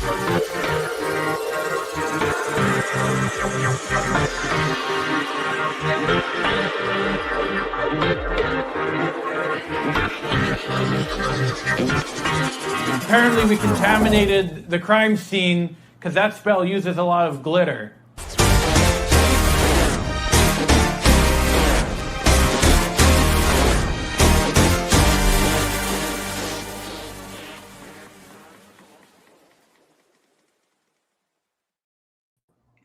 Apparently we contaminated the crime scene because that spell uses a lot of glitter.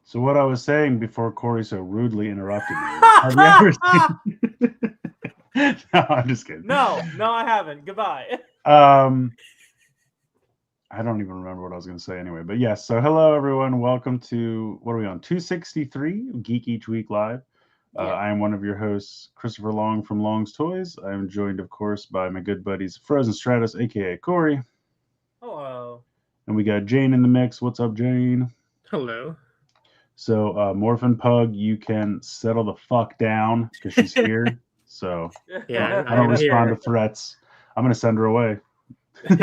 So what I was saying before Corey so rudely interrupted me. Have you ever seen... No, I'm just kidding. No, I haven't. Goodbye. I don't even remember what I was going to say anyway. But yes, so hello everyone. Welcome to, what are we on? 263 Geek Each Week Live. I am one of your hosts, Christopher Long from Long's Toys. I am joined, of course, by my good buddies Frozen Stratos, aka Corey. Hello. And we got Jane in the mix. What's up, Jane? Hello. So, Morphin Pug, you can settle the fuck down because she's here. So, Yeah, I don't respond here. to threats. I'm going to send her away. All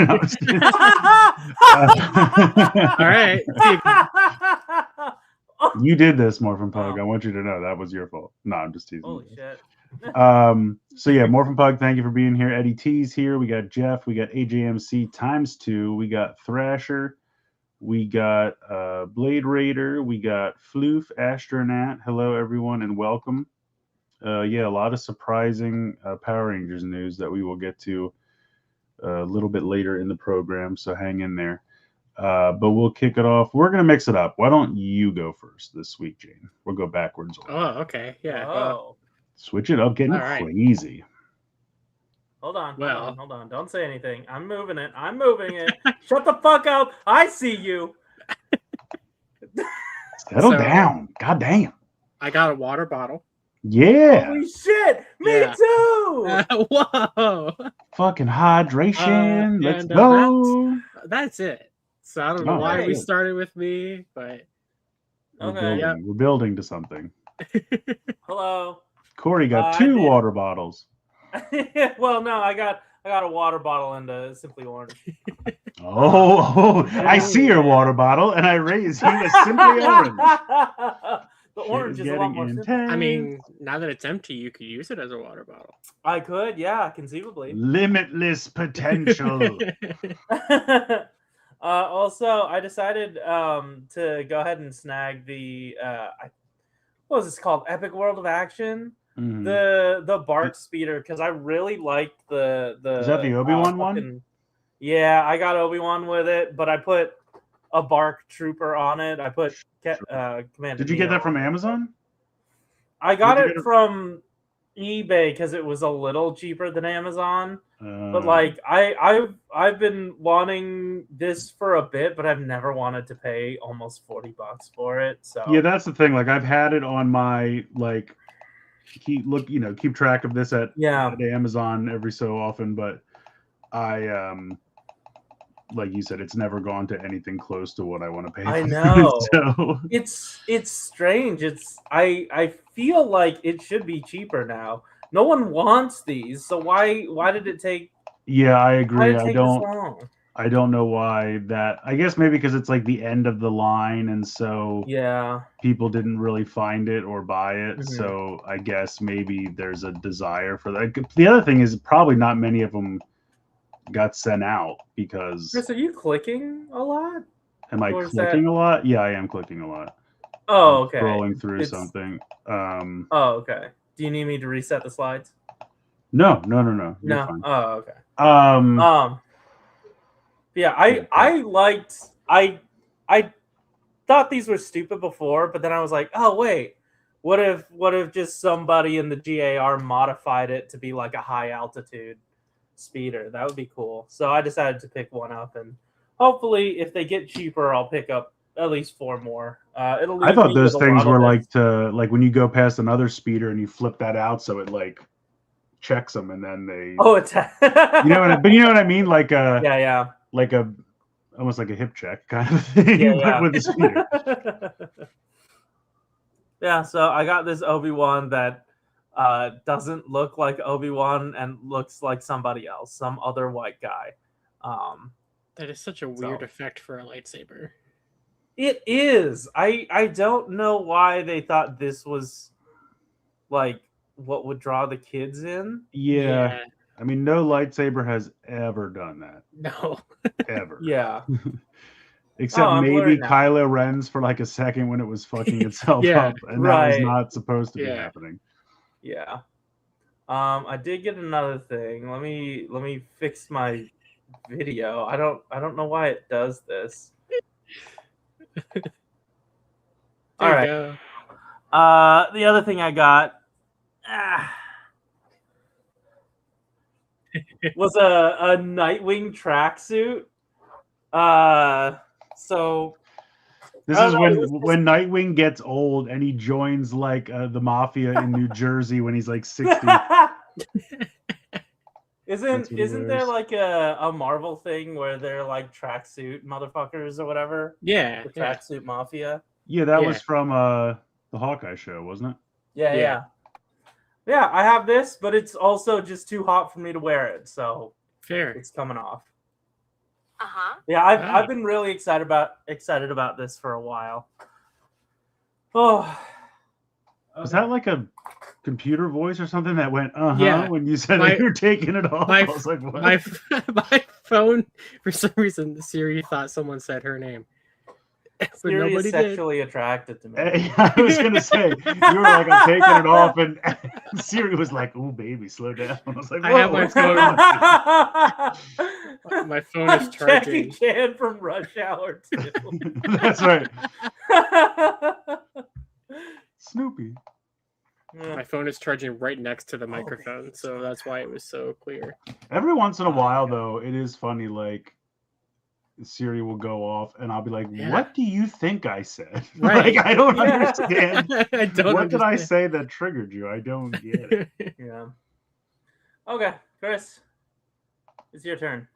right. You did this, Morphin Pug. Oh. I want you to know that was your fault. No, I'm just teasing. Holy shit. So yeah, Morphin Pug, thank you for being here. Eddie T's here. We got Jeff. We got AJMC ×2. We got Thrasher. We got Blade Raider. We got Floof, Astronaut. Hello, everyone, and welcome. Yeah, a lot of surprising Power Rangers news that we will get to a little bit later in the program, so hang in there. But we'll kick it off. We're going to mix it up. Why don't you go first this week, Jane? We'll go backwards. Oh, okay. Yeah. Oh. Switch it up, getting All right. crazy. Hold on. Well. Hold on. Don't say anything. I'm moving it. Shut the fuck up. I see you. Settle So- down. God damn. I got a water bottle. Yeah. Holy shit. Me Yeah. too. Whoa. Fucking hydration. Let's and, go. That's it. So I don't know Oh, why we nice. started with me, but We're Okay. building. Yep. We're building to something. Hello. Corey got I 2 did. water bottles. Well, no, I got a water bottle and Simply Orange. Oh, I see your water bottle, and I raise you a Simply Orange. The orange Shit is a lot getting more simple. intense. I mean, now that it's empty, you could use it as a water bottle. I could, yeah, conceivably. Limitless potential. Also, I decided to go ahead and snag the what was this called? Epic World of Action. Mhm. The Bart speeder, because I really liked the Is that the Obi-Wan one? Yeah, I got Obi-Wan with it, but I put a Bark Trooper on it. I put Commander. Did you get Neo that from on it. Amazon? I got Where'd you it get it? from eBay because it was a little cheaper than Amazon. But Uh, like I've been wanting this for a bit, but I've never wanted to pay almost $40 for it. So yeah, that's the thing. Like, I've had it on my keep track of this at Amazon every so often, but I like you said, it's never gone to anything close to what I want to pay. I for. know. So it's strange. I feel like it should be cheaper now. No one wants these, so why did it take? yeah, I Why agree. did it take this long? I don't know why that. I guess maybe because it's like the end of the line, and so Yeah. people didn't really find it or buy it. Mhm. So I guess maybe there's a desire for that. The other thing is probably not many of them got sent out because. Chris, are you clicking a lot? Am I or is clicking that- a lot? Yeah, I am clicking a lot. Oh, I'm okay. Scrolling through It's- something. Oh, okay. Do you need me to reset the slides? No. You're No. fine. Oh, okay. Yeah, I thought these were stupid before, but then I was like, oh wait, what if just somebody in the GAR modified it to be like a high altitude speeder? That would be cool. So I decided to pick one up, and hopefully, if they get cheaper, I'll pick up at least 4 more. It'll. I leave thought me those with a things lot of were this. like when you go past another speeder and you flip that out so it like checks them and then they. Oh, it's. You know what I mean? Like a Yeah. like a almost like a hip check kind of thing, Yeah. but with the speeder. Yeah, so I got this Obi-Wan that doesn't look like Obi-Wan and looks like somebody else, some other white guy. That is such a weird So- effect for a lightsaber. It is. I don't know why they thought this was like what would draw the kids in. Yeah. I mean, no lightsaber has ever done that. No. Ever. Yeah. Except I'm maybe blurred now. Kylo Ren's for like a second when it was fucking itself Yeah, up, and that was right. not supposed to be Yeah. happening. Yeah. I did get another thing. Let me fix my video. I don't know why it does this. There All you right. go. The other thing I got was a Nightwing tracksuit. So This I is don't know, when Nightwing gets old and he joins like the mafia in New Jersey when he's like 60. Isn't what he there wears. like a Marvel thing where they're like tracksuit motherfuckers or whatever? Yeah. The Yeah. tracksuit mafia. Yeah, that Yeah. was from the Hawkeye show, wasn't it? Yeah, Yeah. yeah. Yeah, I have this, but it's also just too hot for me to wear it, so Fair. it's coming off. Uh-huh. Yeah, I've Wow. been really excited about this for a while. Oh, Was that like a computer voice or something that went Yeah. when you said My- that you were taking it off? my I was like, what? my phone, for some reason, Siri thought someone said her name. But Siri is nobody did. sexually attracted to me. I was gonna say you were like, I'm taking it off, and Siri was like, "Ooh, baby, slow down." I was like, I "Whoa, have my what's going on?" My phone is Jackie charging. Chan from Rush Hour 2. That's right, Snoopy. My phone is charging right next to the microphone, so that's why it was so clear. Every once in a while, though, it is funny. Like Siri will go off, and I'll be like, Yeah. "What do you think I said?" Right. Like I don't Yeah. understand. I don't What did I understand. say that triggered you? I don't get it. Yeah. Okay, Chris, it's your turn.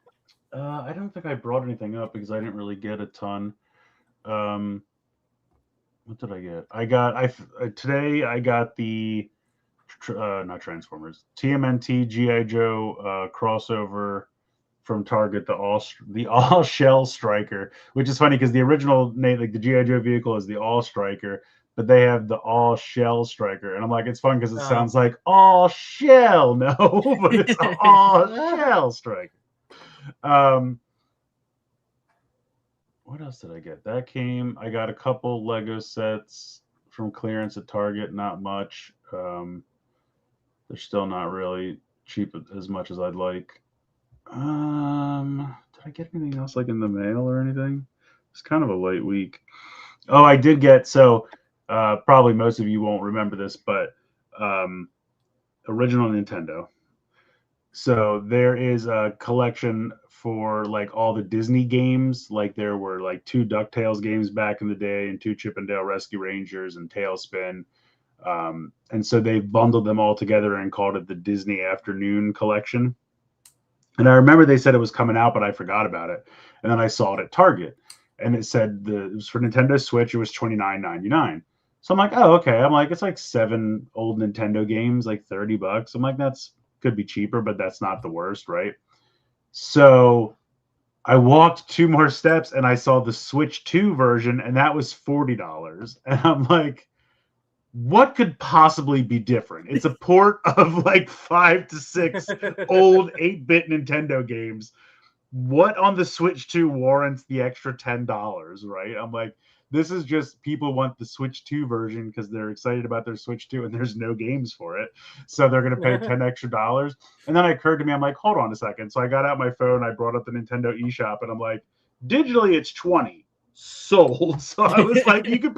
I don't think I brought anything up because I didn't really get a ton. What did I get? Today I got the not Transformers, TMNT GI Joe crossover from Target, the all shell striker, which is funny because the original name, like the GI Joe vehicle, is the all striker, but they have the all shell striker, and I'm like, it's fun because it sounds like all shell, no, but it's all shell striker. What else did I get? I got a couple Lego sets from clearance at Target, not much. They're still not really cheap as much as I'd like. Did I get anything else like in the mail or anything? It's kind of a light week. Oh, I did get, probably most of you won't remember this, but original Nintendo. So there is a collection for like all the Disney games. Like there were like 2 DuckTales games back in the day and 2 Chip and Dale Rescue Rangers and Tailspin. And so they bundled them all together and called it the Disney Afternoon Collection. And I remember they said it was coming out, but I forgot about it. And then I saw it at Target, and it said it was for Nintendo Switch. It was $29.99. So I'm like, oh, okay. I'm like, it's like 7 old Nintendo games, like $30. I'm like, that's could be cheaper, but that's not the worst, right? So I walked 2 more steps and I saw the Switch 2 version, and that was $40. And I'm like, what could possibly be different? It's a port of like 5 to 6 old 8-bit Nintendo games. What on the Switch 2 warrants the extra $10, right? I'm like, this is just people want the Switch 2 version because they're excited about their Switch 2 and there's no games for it. So they're going to pay $10 extra. And then it occurred to me, I'm like, hold on a second. So I got out my phone, I brought up the Nintendo eShop, and I'm like, digitally it's 20. Sold. So I was like, you could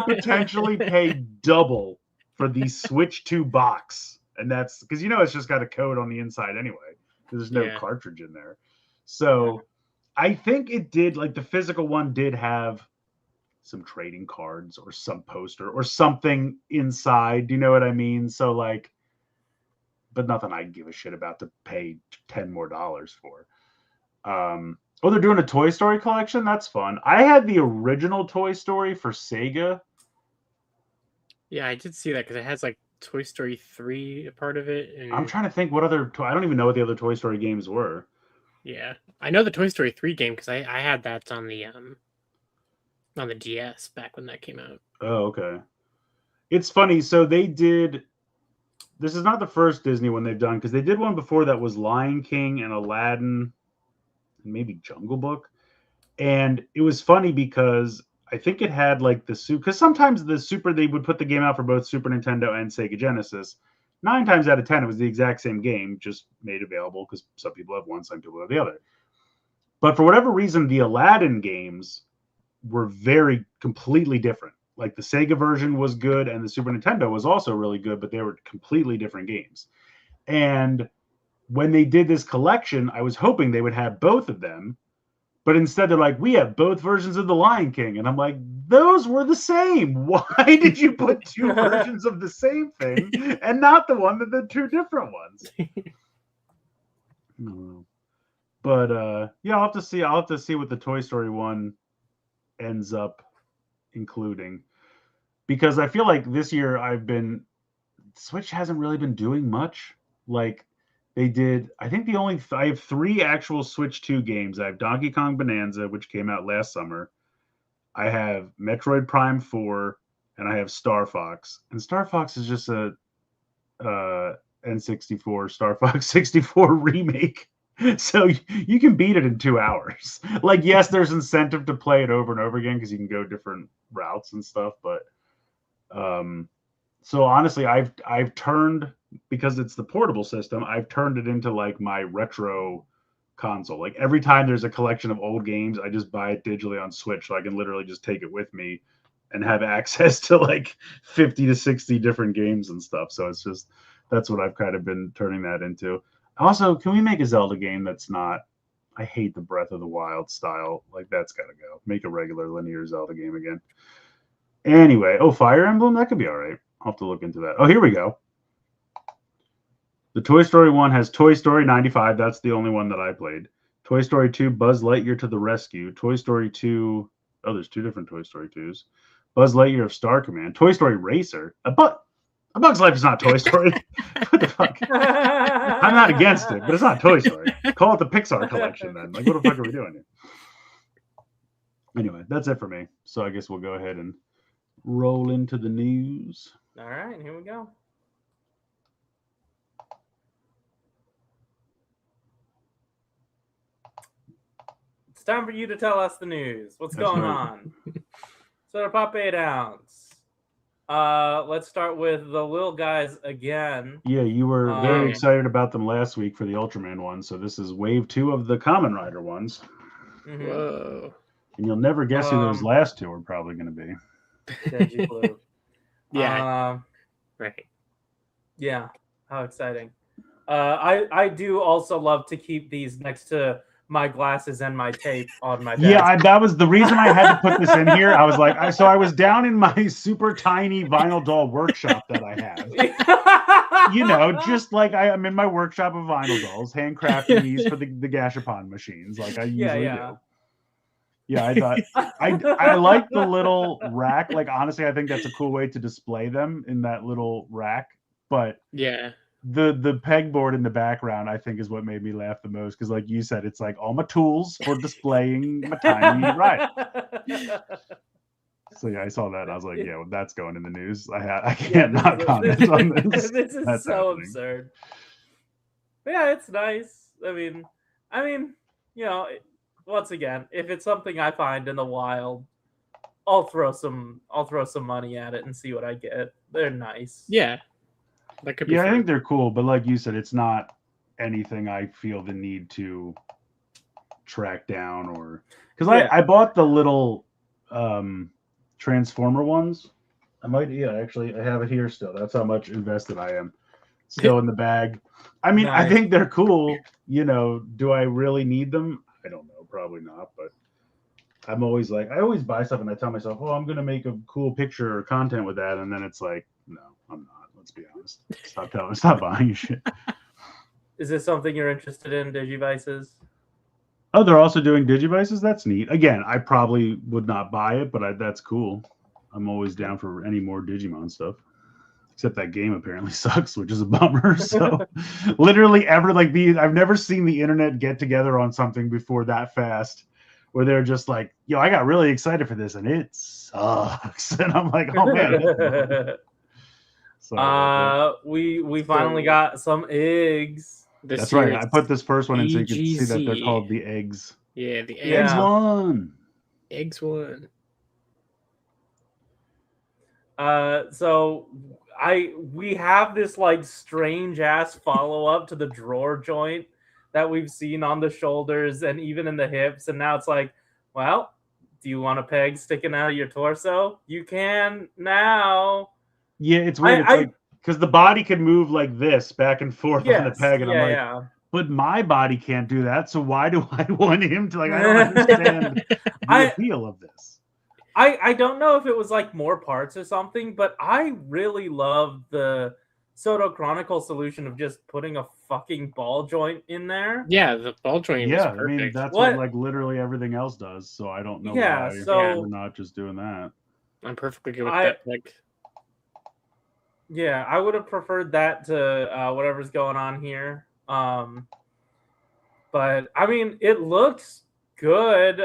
potentially pay double for the Switch 2 box. And that's because it's just got a code on the inside anyway. There's no cartridge in there. So I think it did, like the physical one did have some trading cards or some poster or something inside. Do you know what I mean? So like, but nothing I give a shit about to pay $10 more for. Oh, they're doing a Toy Story collection? That's fun. I had the original Toy Story for Sega. Yeah, I did see that because it has like Toy Story 3 a part of it. And I'm trying to think what other I don't even know what the other Toy Story games were. Yeah, I know the Toy Story 3 game because I had that on the DS back when that came out. Oh, okay. It's funny. So they did. This is not the first Disney one they've done because they did one before that was Lion King and Aladdin, and maybe Jungle Book. And it was funny because I think it had like the super. Because sometimes they would put the game out for both Super Nintendo and Sega Genesis. 9 times out of 10, it was the exact same game, just made available because some people have one, some people have the other. But for whatever reason, the Aladdin games were completely different. Like the Sega version was good and the Super Nintendo was also really good, but they were completely different games. And when they did this collection, I was hoping they would have both of them. But instead, they're like, we have both versions of The Lion King. And I'm like, those were the same. Why did you put 2 versions of the same thing and not the one that the 2 different ones? But yeah, I'll have to see. I'll have to see what the Toy Story one ends up including. Because I feel like this year Switch hasn't really been doing much. Like, they did, I think I have 3 actual Switch 2 games. I have Donkey Kong Bonanza, which came out last summer. I have Metroid Prime 4, and I have Star Fox. And Star Fox is just a N64, Star Fox 64 remake. So you can beat it in 2 hours. Like, yes, there's incentive to play it over and over again because you can go different routes and stuff. But so honestly, I've turned, because it's the portable system, I've turned it into like my retro console. Like every time there's a collection of old games, I just buy it digitally on Switch so I can literally just take it with me and have access to like 50 to 60 different games and stuff. So it's just, that's what I've kind of been turning that into. Also, can we make a Zelda game that's not, I hate the Breath of the Wild style. Like, that's got to go. Make a regular linear Zelda game again. Anyway, Fire Emblem? That could be all right. I'll have to look into that. Oh, here we go. The Toy Story one has Toy Story 95. That's the only one that I played. Toy Story 2, Buzz Lightyear to the Rescue. Toy Story 2, there's 2 different Toy Story 2s. Buzz Lightyear of Star Command. Toy Story Racer. A Bug's Life is not Toy Story. What the fuck? I'm not against it, but it's not Toy Story. Call it the Pixar collection then. Like, what the fuck are we doing here? Anyway, that's it for me. So I guess we'll go ahead and roll into the news. All right, here we go. It's time for you to tell us the news. What's going on? So, Pop 8 ounce. Let's start with the little guys again. Yeah, you were very excited about them last week for the Ultraman one. So this is wave 2 of the Kamen Rider ones. Mm-hmm. Whoa. And you'll never guess who those last 2 are probably going to be. Deji Blue. Yeah. Right. Yeah. How exciting. I do also love to keep these next to my glasses and my tape on my desk. Yeah, that was the reason I had to put this in here. I was like, I was down in my super tiny vinyl doll workshop that I have. You know, just like I'm in my workshop of vinyl dolls, handcrafting these for the Gashapon machines, like I usually do. Yeah, I thought I like the little rack. Like, honestly, I think that's a cool way to display them in that little rack. But yeah, the pegboard in the background, I think, is what made me laugh the most. Because, like you said, it's like all my tools for displaying my tiny ride. So yeah, I saw that and I was like, yeah, well, that's going in the news. I can't not comment on this. This is that's so happening. absurd. But yeah, it's nice. I mean, you know, once again, if it's something I find in the wild, I'll throw some money at it and see what I get. They're nice. Yeah. That could be I fun. think they're cool, but like you said, it's not anything I feel the need to track down or because I bought the little Transformer ones. Actually I have it here still. That's how much invested I am. Still in the bag. I mean, Nice. I think they're cool. You know, do I really need them? I don't know, probably not, but I'm always like, I always buy stuff and I tell myself, oh, I'm gonna make a cool picture or content with that, and then it's like, no, I'm not. Let's be honest. Stop buying shit. Is this something you're interested in, Digivices? Oh, they're also doing Digivices? That's neat. Again, I probably would not buy it, but that's cool. I'm always down for any more Digimon stuff. Except that game apparently sucks, which is a bummer. So literally I've never seen the internet get together on something before that fast, where they're just like, yo, I got really excited for this and it sucks. And I'm like, oh man. We finally got some eggs. That's right. I put this first one in so you can see that they're called the eggs. Yeah, the Eggs one. Eggs one. So we have this like strange ass follow up to the drawer joint that we've seen on the shoulders and even in the hips, and now it's like, well, do you want a peg sticking out of your torso? You can now. Yeah, it's weird. It's like because the body can move like this back and forth on the peg, and I'm like, but my body can't do that. So why do I want him to? Like, I don't understand the appeal of this. I don't know if it was like more parts or something, but I really love the Soto Chronicle solution of just putting a fucking ball joint in there. Yeah, the ball joint was perfect. I mean, that's what like literally everything else does. So I don't know why we're not just doing that. I'm perfectly good with that. Like, yeah, I would have preferred that to whatever's going on here. But I mean, it looks good.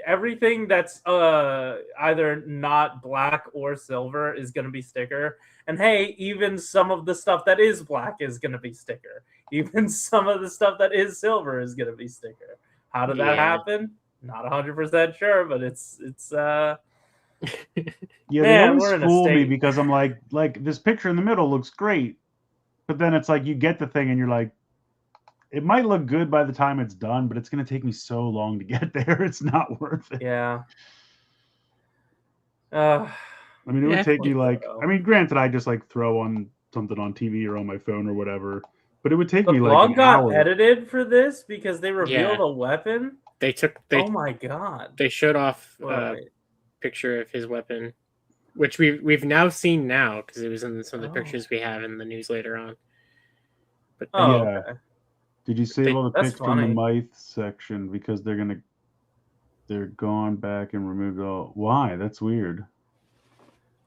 Everything that's either not black or silver is going to be sticker. And hey, even some of the stuff that is black is going to be sticker. Even some of the stuff that is silver is going to be sticker. How did that happen? Not 100% sure, but it's yeah, they always fool me because I'm like this picture in the middle looks great, but then it's like you get the thing and you're like, it might look good by the time it's done, but it's going to take me so long to get there. It's not worth it. Yeah. I mean, it would take me like, I mean, granted, I just like throw on something on TV or on my phone or whatever, but it would take me like an hour. The vlog got edited for this because they revealed a weapon. Oh my god! They showed off a picture of his weapon, which we've now seen because it was in some of the pictures we have in the news later on. But okay. Did you see all the pics from the Myth section? Because they're gone back and removed all. Why? That's weird.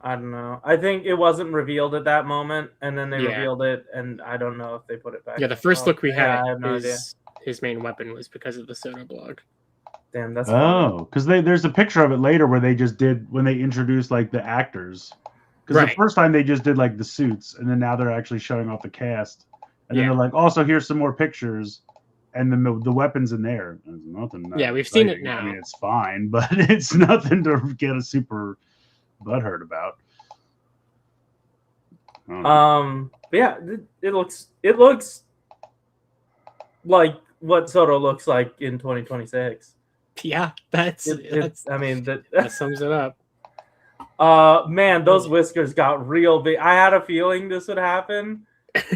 I don't know. I think it wasn't revealed at that moment, and then they revealed it, and I don't know if they put it back. Yeah, the first look we had, his main weapon was because of the Soto blog. Damn, that's because there's a picture of it later where they just did when they introduced like the actors. Because the first time they just did like the suits, and then now they're actually showing off the cast. And then they're like, also, here's some more pictures, and then the weapons in there. There's nothing. Yeah, we've seen it now. I mean, it's fine, but it's nothing to get a super butthurt about. But yeah, it looks like what Soto looks like in 2026. Yeah, that's. I mean, that sums it up. Man, those whiskers got real big. I had a feeling this would happen.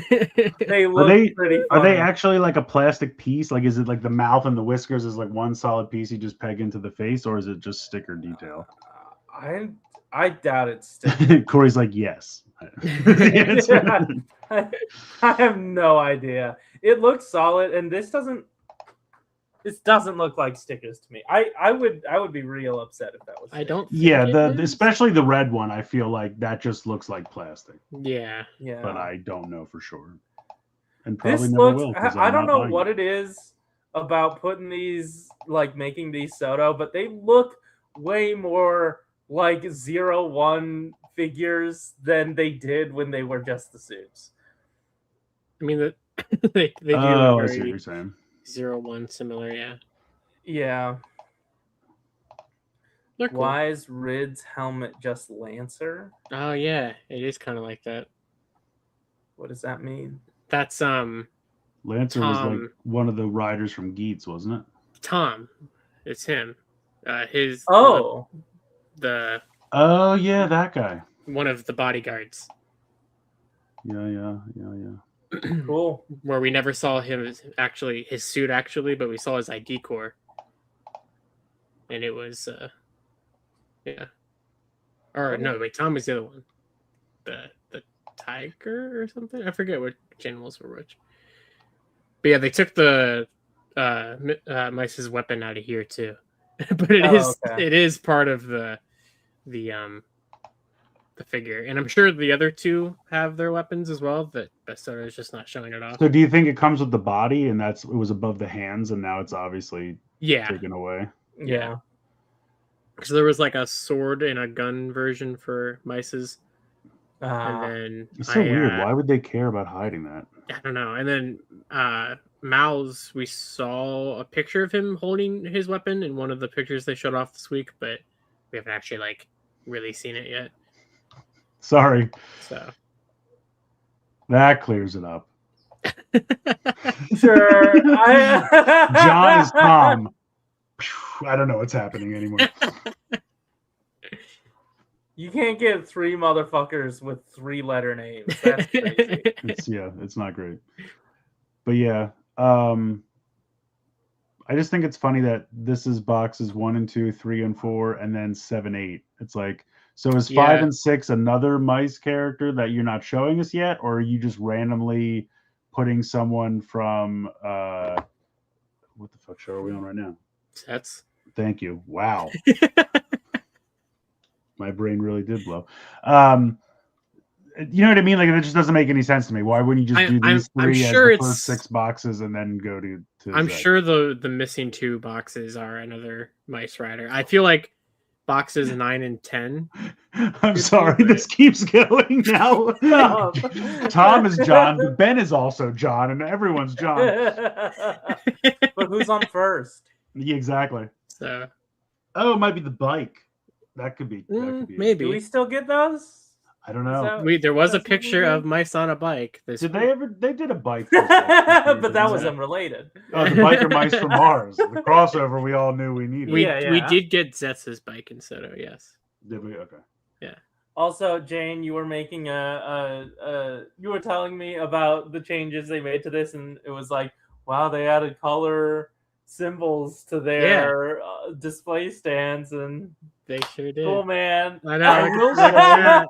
They look pretty funny. Are they actually like a plastic piece? Like, is it like the mouth and the whiskers is like one solid piece you just peg into the face, or is it just sticker detail? I doubt it's sticker. Corey's like, yes. I have no idea. It looks solid, and this doesn't look like stickers to me. I would be real upset if that was. I don't. Yeah, especially the red one. I feel like that just looks like plastic. Yeah. But I don't know for sure, and probably never will. I don't know what it is about putting these, like making these Soto, but they look way more like 0-1 figures than they did when they were just the suits. I mean, they do. I see what you're saying. 0-1 similar, yeah. Cool. Why is Rid's helmet just Lancer? Oh yeah, it is kind of like that. What does that mean? That's Lancer was like one of the riders from Geek, wasn't it? Tom, it's him. His oh yeah, that guy. One of the bodyguards. Yeah. Cool. Where we never saw his suit, but we saw his ID core. And it was, Or, no, wait, Tom was the other one. The tiger or something? I forget what animals were which. But yeah, they took the Mice's weapon out of here, too. But it is part of the the figure, and I'm sure the other two have their weapons as well. That Bestseller is just not showing it off. So do you think it comes with the body, and it was above the hands, and now it's obviously Yeah, taken away? Yeah. because there was like a sword and a gun version for Mice's, and Uh, then It's so weird. Why would they care about hiding that? I don't know. And then Mao's, we saw a picture of him holding his weapon in one of the pictures they showed off this week, but we haven't actually like really seen it yet. Sorry, So that clears it up. sure. John is Tom. Phew, I don't know what's happening anymore. You can't get 3 motherfuckers with 3-letter names. That's crazy. It's not great. But yeah, I just think it's funny that this is boxes 1 and 2, 3 and 4, and then 7, 8. It's like, so is 5 and 6 another mice character that you're not showing us yet, or are you just randomly putting someone from what the fuck show are we on right now? Sets. Thank you. Wow. My brain really did blow. You know what I mean? Like, it just doesn't make any sense to me. Why wouldn't you just do these I'm 3 sure as the first 6 boxes and then go to I'm Zed? sure the missing 2 boxes are another Mice Rider. I feel like boxes 9 and 10. I'm sorry, this keeps going now. Tom is John, but Ben is also John, and everyone's John. But who's on first? Yeah, exactly. So Oh, it might be the bike. That could be. It. maybe. Do we still get those? I don't know. There was a That's what we picture did? of mice on a bike. Did they ever? They did a bike. But that was it. unrelated. Oh, the biker mice from Mars. The crossover we all knew we needed. We Yeah. did get Zetz's bike in Soto, yes. Did we? Okay. Also, Jane, you were making you were telling me about the changes they made to this, and it was like, wow, they added color symbols to their display stands, and They sure did. cool, man. I know. I will say-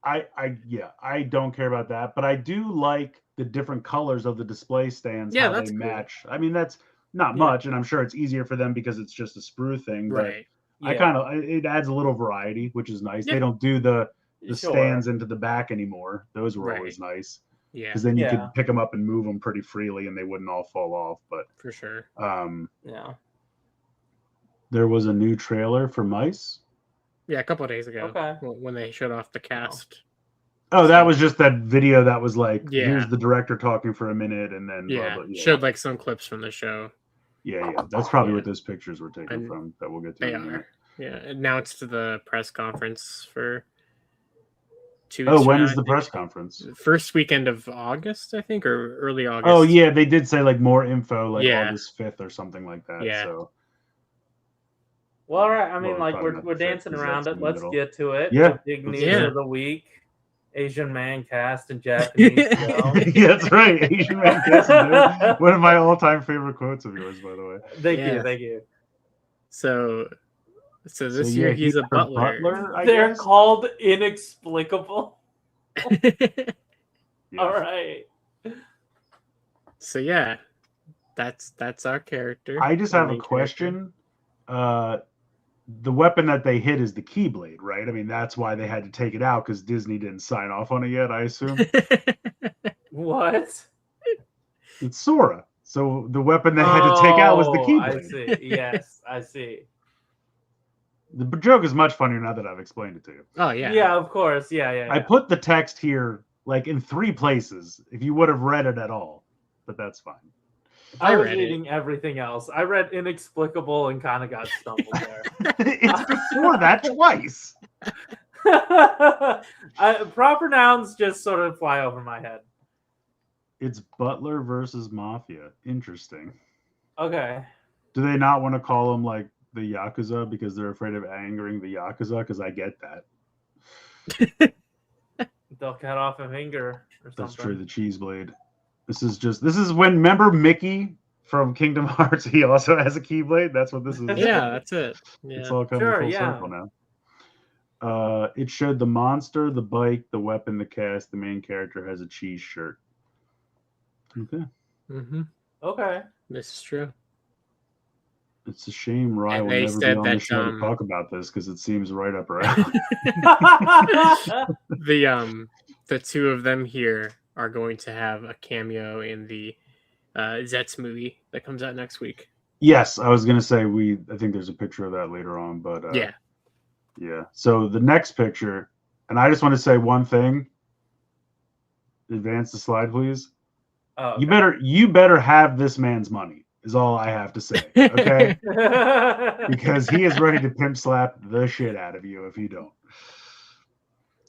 I don't care about that, but I do like the different colors of the display stands. Yeah, how that's they cool. match. I mean, that's not much, and I'm sure it's easier for them because it's just a sprue thing. But Right. I kind of it adds a little variety, which is nice. Yeah. They don't do the Sure. stands into the back anymore. Those were Right. always nice Yeah, because then you Yeah. could pick them up and move them pretty freely, and they wouldn't all fall off. But for sure. Yeah. there was a new trailer for Mice. Yeah, a couple of days ago. Okay. When they showed off the cast. Oh, that was just that video that was like, Yeah. here's the director talking for a minute, and then Yeah, blah, blah, showed like some clips from the show. Yeah. That's probably Yeah. what those pictures were taken And from that we'll get to. They in a minute. are. Yeah, announced the press conference for 2 Oh, weeks. when from is now, the I think. press conference? First weekend of August, I think, or early August. Oh, yeah, they did say like more info, like Yeah. August 5th or something like that. Yeah. So Well, all right. I mean, Well, like probably not we're the fifth, dancing 'cause around that's it. in the Let's middle. get to it. Yeah, The big let's news do it. of the week: Asian man cast in Japanese show. yeah, that's right. Asian man kissing, dude. One of my all-time favorite quotes of yours, by the way. Thank Yeah. you. So this So, year yeah, he's a butler. I They're guess. called inexplicable. Yeah. All right. So yeah, that's our character. I just our have a main character. question. The weapon that they hit is the Keyblade, right? I mean, that's why they had to take it out because Disney didn't sign off on it yet, I assume. What? It's Sora. So the weapon they had to take out was the Oh, Keyblade. I see. Yes, I see. The joke is much funnier now that I've explained it to you. Oh yeah. Yeah, of course. Yeah. I put the text here like in 3 places if you would have read it at all, but that's fine. I was read it. reading everything else. I read inexplicable and kind of got stumbled there. It's before that twice. Proper nouns just sort of fly over my head. It's Butler versus Mafia. Interesting. Okay. Do they not want to call them like the Yakuza because they're afraid of angering the Yakuza? Because I get that. They'll cut off a finger or That's something. true. The cheese blade. This is when, remember Mickey from Kingdom Hearts? He also has a keyblade. That's what this is. Yeah, that's it. Yeah. It's all coming Sure, full yeah. circle now. It showed the monster, the bike, the weapon, the cast. The main character has a cheese shirt. Okay. Mm-hmm. Okay. This is true. It's a shame Rye And will they never be said on the that, show to talk about this because it seems right up her alley. The two of them here are going to have a cameo in the Zets movie that comes out next week. Yes, I was gonna say I think there's a picture of that later on, but Yeah. So the next picture, and I just want to say one thing. Advance the slide, please. Oh, You better have this man's money, is all I have to say. Okay. okay. Because he is ready to pimp slap the shit out of you if you don't.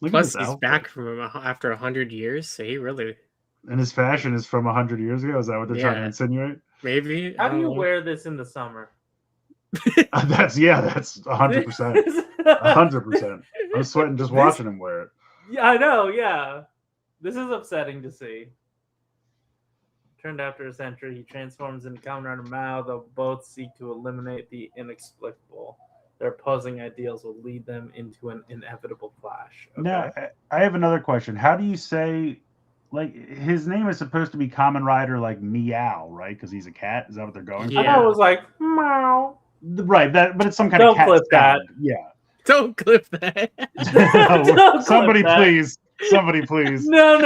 Look Plus, at this he's outfit. back from after 100 years, so he really And his fashion is from 100 years ago. Is that what they're trying to Yeah. insinuate? maybe. How I do don't you know. wear this in the summer? That's 100%. 100%. I'm sweating just watching him wear it. Yeah, I know. Yeah, this is upsetting to see. Turned after a century, he transforms into Kamen Rider Mao. They'll both seek to eliminate the inexplicable. Their opposing ideals will lead them into an inevitable clash. Okay. Now, I have another question. How do you say, like, his name is supposed to be Kamen Rider, like, Meow, right? Because he's a cat? Is that what they're going I for? thought it was like meow. Right, but it's some kind Don't of cat clip that. sound. Yeah. Don't clip that. Don't Somebody clip that. please. Somebody please. No.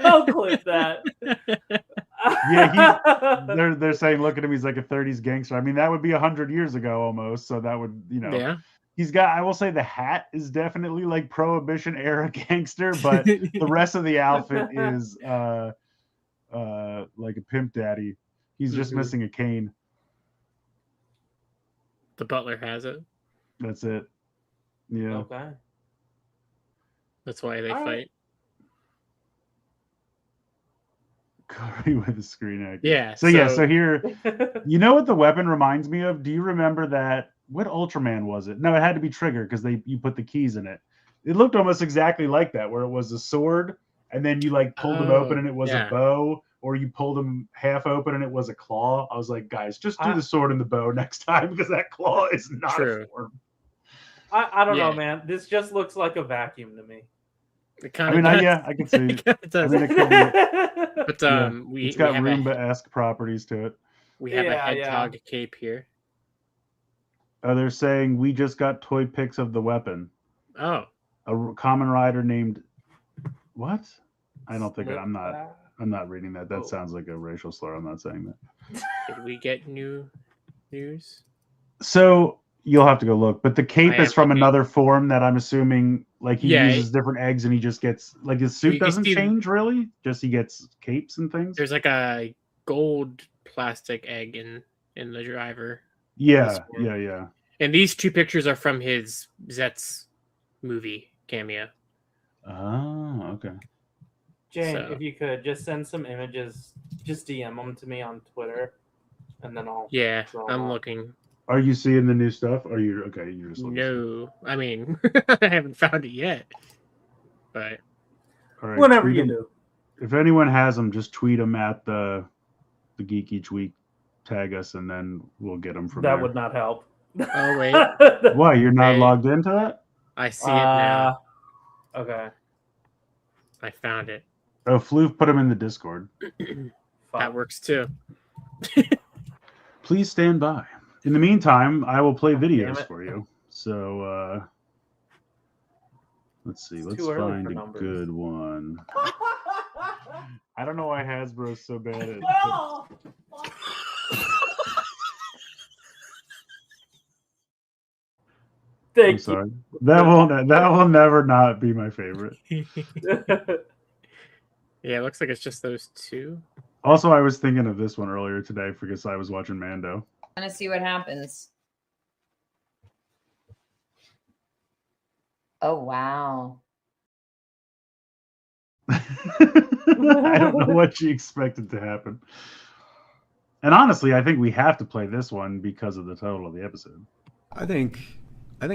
Don't clip that. Yeah, they're saying, look at him, he's like a 30s gangster. I mean, that would be 100 years ago almost. So that would, Yeah. he's got, I will say the hat is definitely like Prohibition era gangster, but the rest of the outfit is like a pimp daddy. He's just Mhm. missing a cane. The butler has it. That's it. Yeah. Okay. That's why they All right. fight. Corey with the screen actor. Yeah. So here, you know what the weapon reminds me of? Do you remember that? What Ultraman was it? No, it had to be Trigger because you put the keys in it. It looked almost exactly like that, where it was a sword, and then you like pulled him open and it was a bow, or you pulled him half open and it was a claw. I was like, guys, just do the sword and the bow next time because that claw is not True. a form. I don't know, man. This just looks like a vacuum to me. It I kind mean, of I can see. it does. I mean, it could be. But It's got Roomba-esque properties to it. we have a Yeah, hedgehog cape here. They're saying we just got toy pics of the weapon. Oh, A Kamen Rider named what? I don't think Slip I'm not. that. I'm not reading that. That Oh. sounds like a racial slur. I'm not saying that. did we get new news? So you'll have to go look. But the cape I is am from looking. another form that I'm assuming like he Yeah, uses different eggs and he just gets like his suit You doesn't see- change really. Just he gets capes and things. There's like a gold plastic egg in the driver. Yeah, this form. yeah. And these two pictures are from his Zets movie cameo. Oh, okay. Jane, So- if you could just send some images, just DM them to me on Twitter, and then I'll. Yeah, Draw I'm on. looking. Are you seeing the new stuff? Or you're okay? You're just looking. No, I mean, I haven't found it yet. But All right, Whenever tweet you 'em. do. If anyone has them, just tweet them at the Geek each week. Tag us, and then we'll get them from That there. would not help. oh wait, Why you're not Hey. logged into that? I see it now. Okay. I found it. Oh, Floof put them in the Discord. Fuck. That works too. Please stand by. In the meantime, I will play God damn videos it. for you. So let's see. It's Let's too early find for a numbers. good one. I don't know why Hasbro's so bad at. I'm Thank you. sorry. That will never not be my favorite. Yeah, it looks like it's just those two. Also, I was thinking of this one earlier today because I was watching Mando. Gonna see what happens. Oh wow. I don't know what she expected to happen. And honestly, I think we have to play this one because of the title of the episode. I think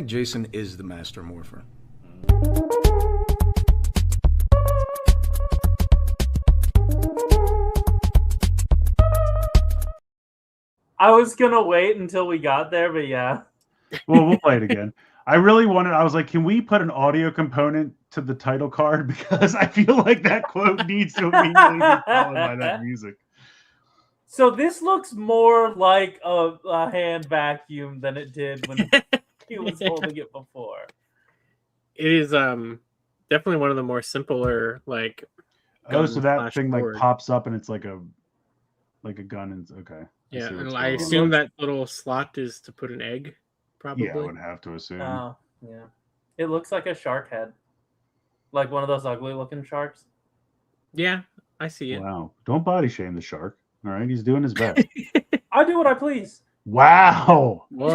Jason is the master morpher. I was gonna wait until we got there, but yeah. Well, we'll play it again. I really I was like, can we put an audio component to the title card? Because I feel like that quote needs to immediately be followed by that music. So this looks more like a hand vacuum than it did when he was holding it before. It is definitely one of the more simpler like. Oh, so that thing like board. pops up and it's like a gun and okay. Yeah, see what's and I going on. assume that little slot is to put an egg. Probably. Yeah, I would have to assume. Oh, yeah. It looks like a shark head. Like one of those ugly looking sharks. Yeah, I see it. Wow. Don't body shame the shark. All right, he's doing his best. I do what I please. Wow. Whoa.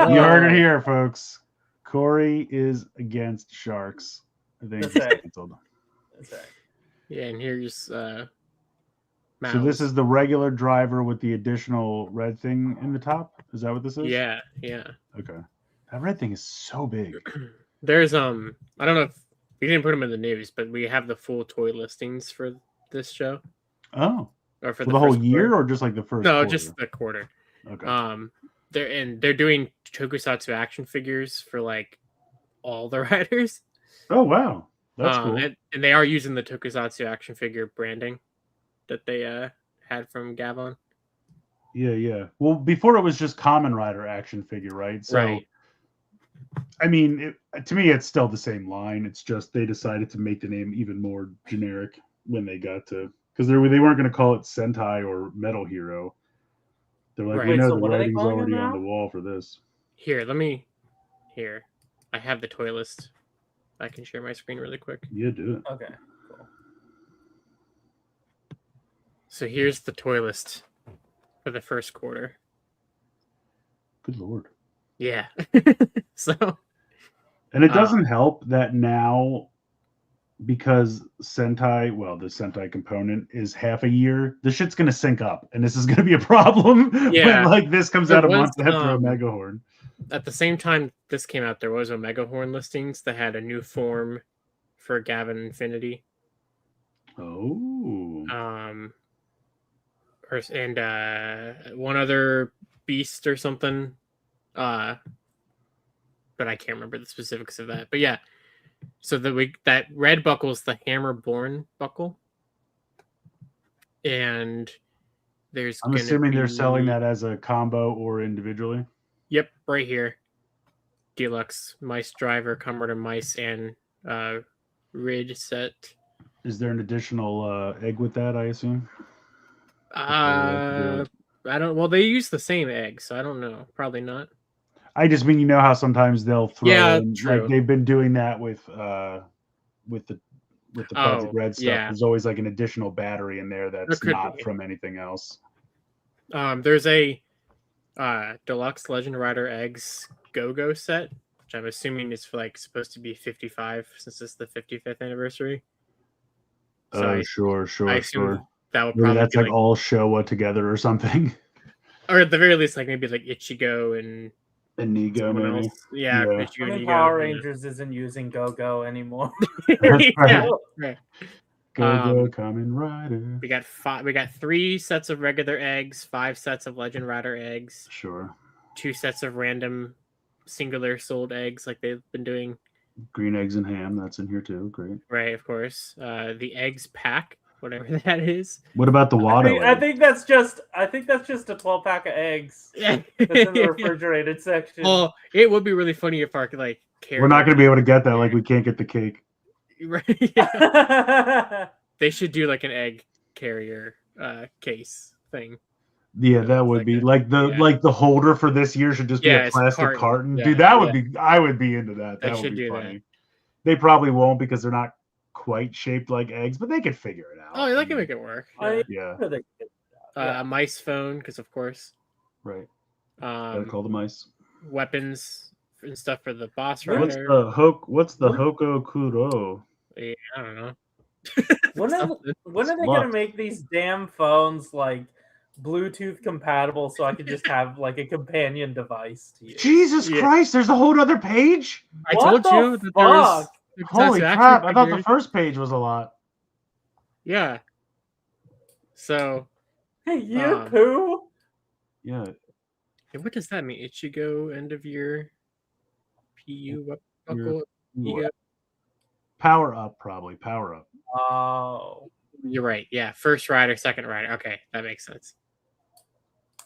You heard it here, folks. Corey is against sharks. I think That's it's right. canceled. That's right. Yeah, and here's So this is the regular driver with the additional red thing in the top? Is that what this is? yeah. Okay. That red thing is so big. There's I don't know if we didn't put them in the news, but we have the full toy listings for this show. Oh. Or For the whole first year quarter. or just like the first No, quarter? just the quarter. Okay. They're doing tokusatsu action figures for like all the riders. Oh wow. That's cool. And they are using the tokusatsu action figure branding that they had from Gavon. Yeah. Well, before it was just Common Rider action figure, right? So Right. I mean, to me, it's still the same line. It's just they decided to make the name even more generic when they got to, because they weren't going to call it Sentai or Metal Hero. They're like, Right. we Wait, know so the what are they writing's calling already them on now? the wall for this. Here, I have the toy list. I can share my screen really quick. Yeah, do it. Okay. Cool. So here's the toy list for the first quarter. Good Lord. Yeah. So. And it doesn't help that now, because Sentai, well, the Sentai component is half a year, the shit's going to sync up. And this is going to be a problem Yeah. when like this comes There out a was, month after Omega Horn. At the same time this came out, there was Omega Horn listings that had a new form for Gavin Infinity. Oh. And one other beast or something. But I can't remember the specifics of that. But yeah. So that red buckle is the Hammerborn buckle. And I'm assuming they're selling that as a combo or individually. Yep, right here. Deluxe Mice Driver, Comrade Mice, and Rid set. Is there an additional egg with that, I assume? I don't. Well, they use the same egg, so I don't know. Probably not. I just mean, you know how sometimes they'll throw in, true. like they've been doing that with the Project Red stuff. Yeah. There's always like an additional battery in there that's not be. from anything else. There's a Deluxe Legend Rider Eggs Go-Go set, which I'm assuming is supposed to be 55 since it's the 55th anniversary. So Sure. I assume that would Maybe probably that's be like all Showa together or something. or at the very least, like maybe like Ichigo and Inigo, someone maybe. else. Yeah, Yeah. Ichigo I mean, and Power Inigo, Rangers isn't using Go-Go anymore. That's yeah. right. Right. Go, Kamen Rider. We got 3 sets of regular eggs, 5 sets of Legend Rider eggs, Sure. 2 sets of random singular sold eggs, like they've been doing. Green eggs and ham, that's in here too. Great. Right, of course. The eggs pack, whatever that is. What about the Watto I egg? think that's just a 12-pack of eggs. Yeah. That's in the refrigerated section. Well, it would be really funny if our like We're not going to be able to get that. Like, we can't get the cake. Right. Yeah. They should do like an egg carrier case thing. Yeah, that would like be a- like the yeah. like the holder for this year should just be Yeah, a it's a plastic carton. carton. Yeah, Dude, that would yeah. be, I would be into that. They That would should be do that. funny. They probably won't because they're not quite shaped like eggs, but they could figure it out. Oh, they can make it work. I- Yeah, A mice phone, because of course. right. Gotta call the mice. Weapons and stuff for the boss What's rider. the Hoko Kuro? Yeah, I don't know. When are Something. they Luck. gonna make these damn phones like Bluetooth compatible so I could just have like a companion device to use? Jesus Yeah. Christ, there's a whole other page? I What told the you that there was fuck? Holy Tokusatsu action crap, I thought the figures. first page was a lot. Yeah. So, Hey, you Um, poo? Yeah. what does that mean? Ichigo end of year PU buckle? Your- Ichigo? Power up, probably. Power up. Oh. You're right. Yeah, first rider, second rider. Okay, that makes sense.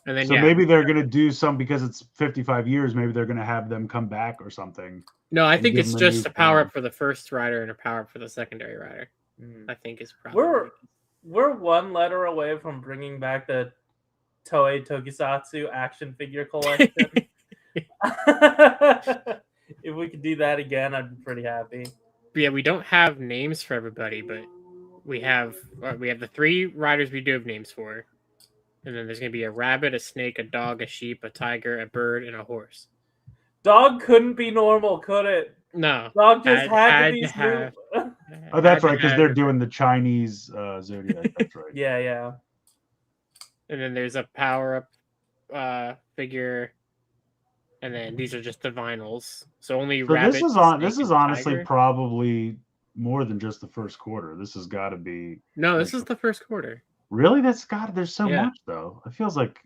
And then So maybe they're going to do some because it's 55 years. Maybe they're going to have them come back or something. No, I and think give it's them a just new a power form. up for the first rider and a power up for the secondary rider. Mm. I think is probably. We're one letter away from bringing back the Toei Tokusatsu action figure collection. If we could do that again, I'd be pretty happy. Yeah, we don't have names for everybody, but we have the 3 riders we do have names for, and then there's gonna be a rabbit, a snake, a dog, a sheep, a tiger, a bird, and a horse. Dog couldn't be normal, could it? No, Dog just had to be have. Oh, that's had to right, because have they're it. doing the Chinese zodiac. That's right. Yeah. And then there's a power up figure, and then these are just the vinyls. So only So rabbit. this is snake, and honestly tiger. probably more than just the first quarter. This has got to be. No, this is the first quarter. Really? There's so Yeah. much though. It feels like.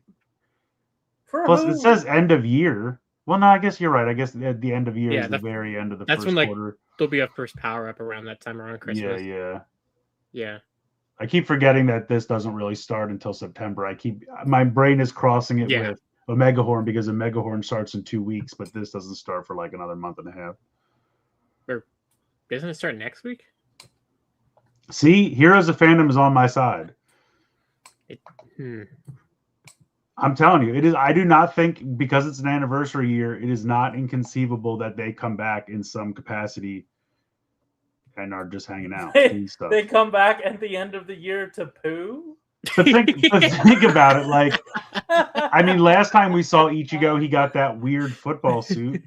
For Plus, who? it says end of year. Well, no, I guess you're right. I guess at the end of year Yeah, is the very end of the that's first when, like, quarter. there'll be a first power up around that time around Christmas. Yeah. Yeah. I keep forgetting that this doesn't really start until September. My brain is crossing it Yeah. with Omega Horn because Omega Horn starts in 2 weeks, but this doesn't start for like another month and a half. Doesn't it start next week? See, Heroes of Fandom is on my side. I'm telling you, it is. I do not think because it's an anniversary year, it is not inconceivable that they come back in some capacity and are just hanging out. doing stuff. They come back at the end of the year to poo. But think about it. Like, I mean, last time we saw Ichigo, he got that weird football suit.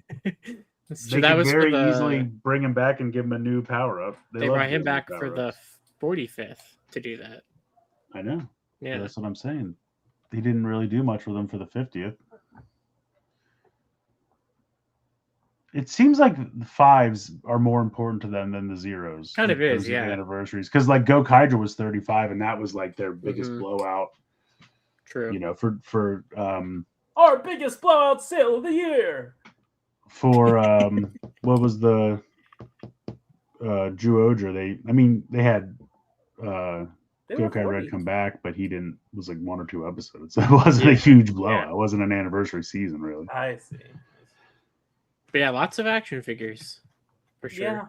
So They that could was very for the, easily bring him back and give him a new power up. They brought him back for the 45th to do that. I know. Yeah. That's what I'm saying. They didn't really do much with him for the 50th. It seems like the 5s are more important to them than the 0s. Kind of in is, terms yeah. Anniversaries, because like Go Kaiju was 35, and that was like their biggest Mhm. blowout. True. You know, for Our biggest blowout sale of the year. for what was the Juoja? They had They were Gokai 40. Red come back, but he didn't. It was like 1 or 2 episodes, so it wasn't a Yeah, huge blowout. yeah. It wasn't an anniversary season, really. I see. But yeah, lots of action figures. For sure. Yeah.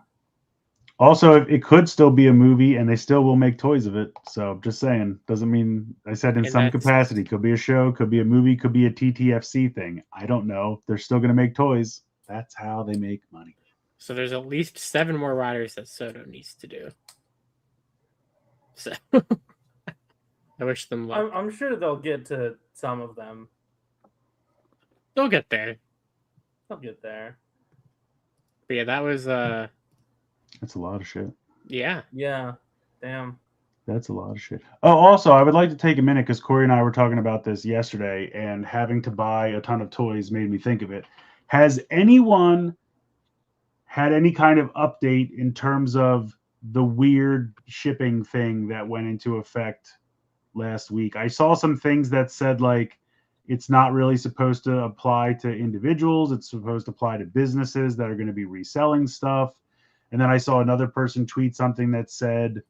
Also, it could still be a movie, and they still will make toys of it. So, just saying, doesn't mean I said in And some that's- capacity. Could be a show, could be a movie, could be a TTFC thing. I don't know. They're still going to make toys. That's how they make money. So there's at least 7 more riders that Soto needs to do. So I wish them luck. I'm sure they'll get to some of them. They'll get there. They'll get there. But yeah, that was That's a lot of shit. yeah. Yeah. Damn. That's a lot of shit. Oh, also, I would like to take a minute because Corey and I were talking about this yesterday, and having to buy a ton of toys made me think of it. Has anyone had any kind of update in terms of the weird shipping thing that went into effect last week? I saw some things that said like it's not really supposed to apply to individuals. It's supposed to apply to businesses that are going to be reselling stuff. And then I saw another person tweet something that said,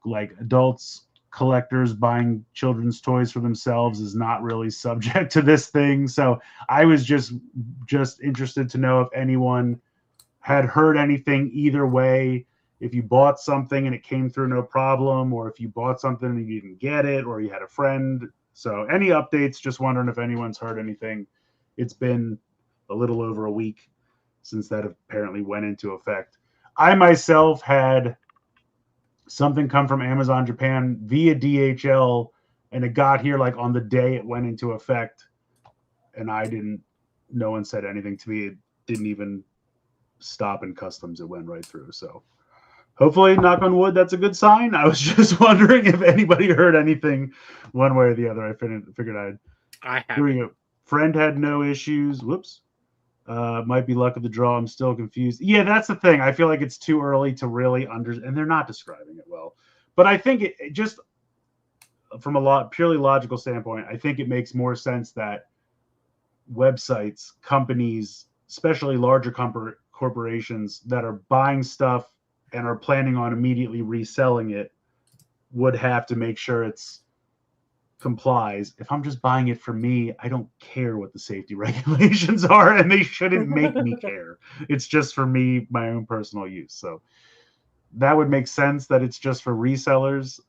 like adults, collectors buying children's toys for themselves is not really subject to this thing. So I was just interested to know if anyone had heard anything either way. If you bought something and it came through no problem, or if you bought something and you didn't get it, or you had a friend. So any updates, just wondering if anyone's heard anything. It's been a little over a week since that apparently went into effect. I myself had something come from Amazon Japan via DHL, and it got here like on the day it went into effect. And no one said anything to me. It didn't even stop in customs. It went right through. So hopefully, knock on wood, that's a good sign. I was just wondering if anybody heard anything one way or the other. I figured I have. doing a friend had no issues. Whoops. Might be luck of the draw. I'm still confused. Yeah, that's the thing. I feel like it's too early to really and they're not describing it well. But I think it just from a purely logical standpoint, I think it makes more sense that websites, companies, especially larger corporations that are buying stuff and are planning on immediately reselling it would have to make sure it's complies. If I'm just buying it for me, I don't care what the safety regulations are, and they shouldn't make me care. It's just for me, my own personal use. So that would make sense that it's just for resellers,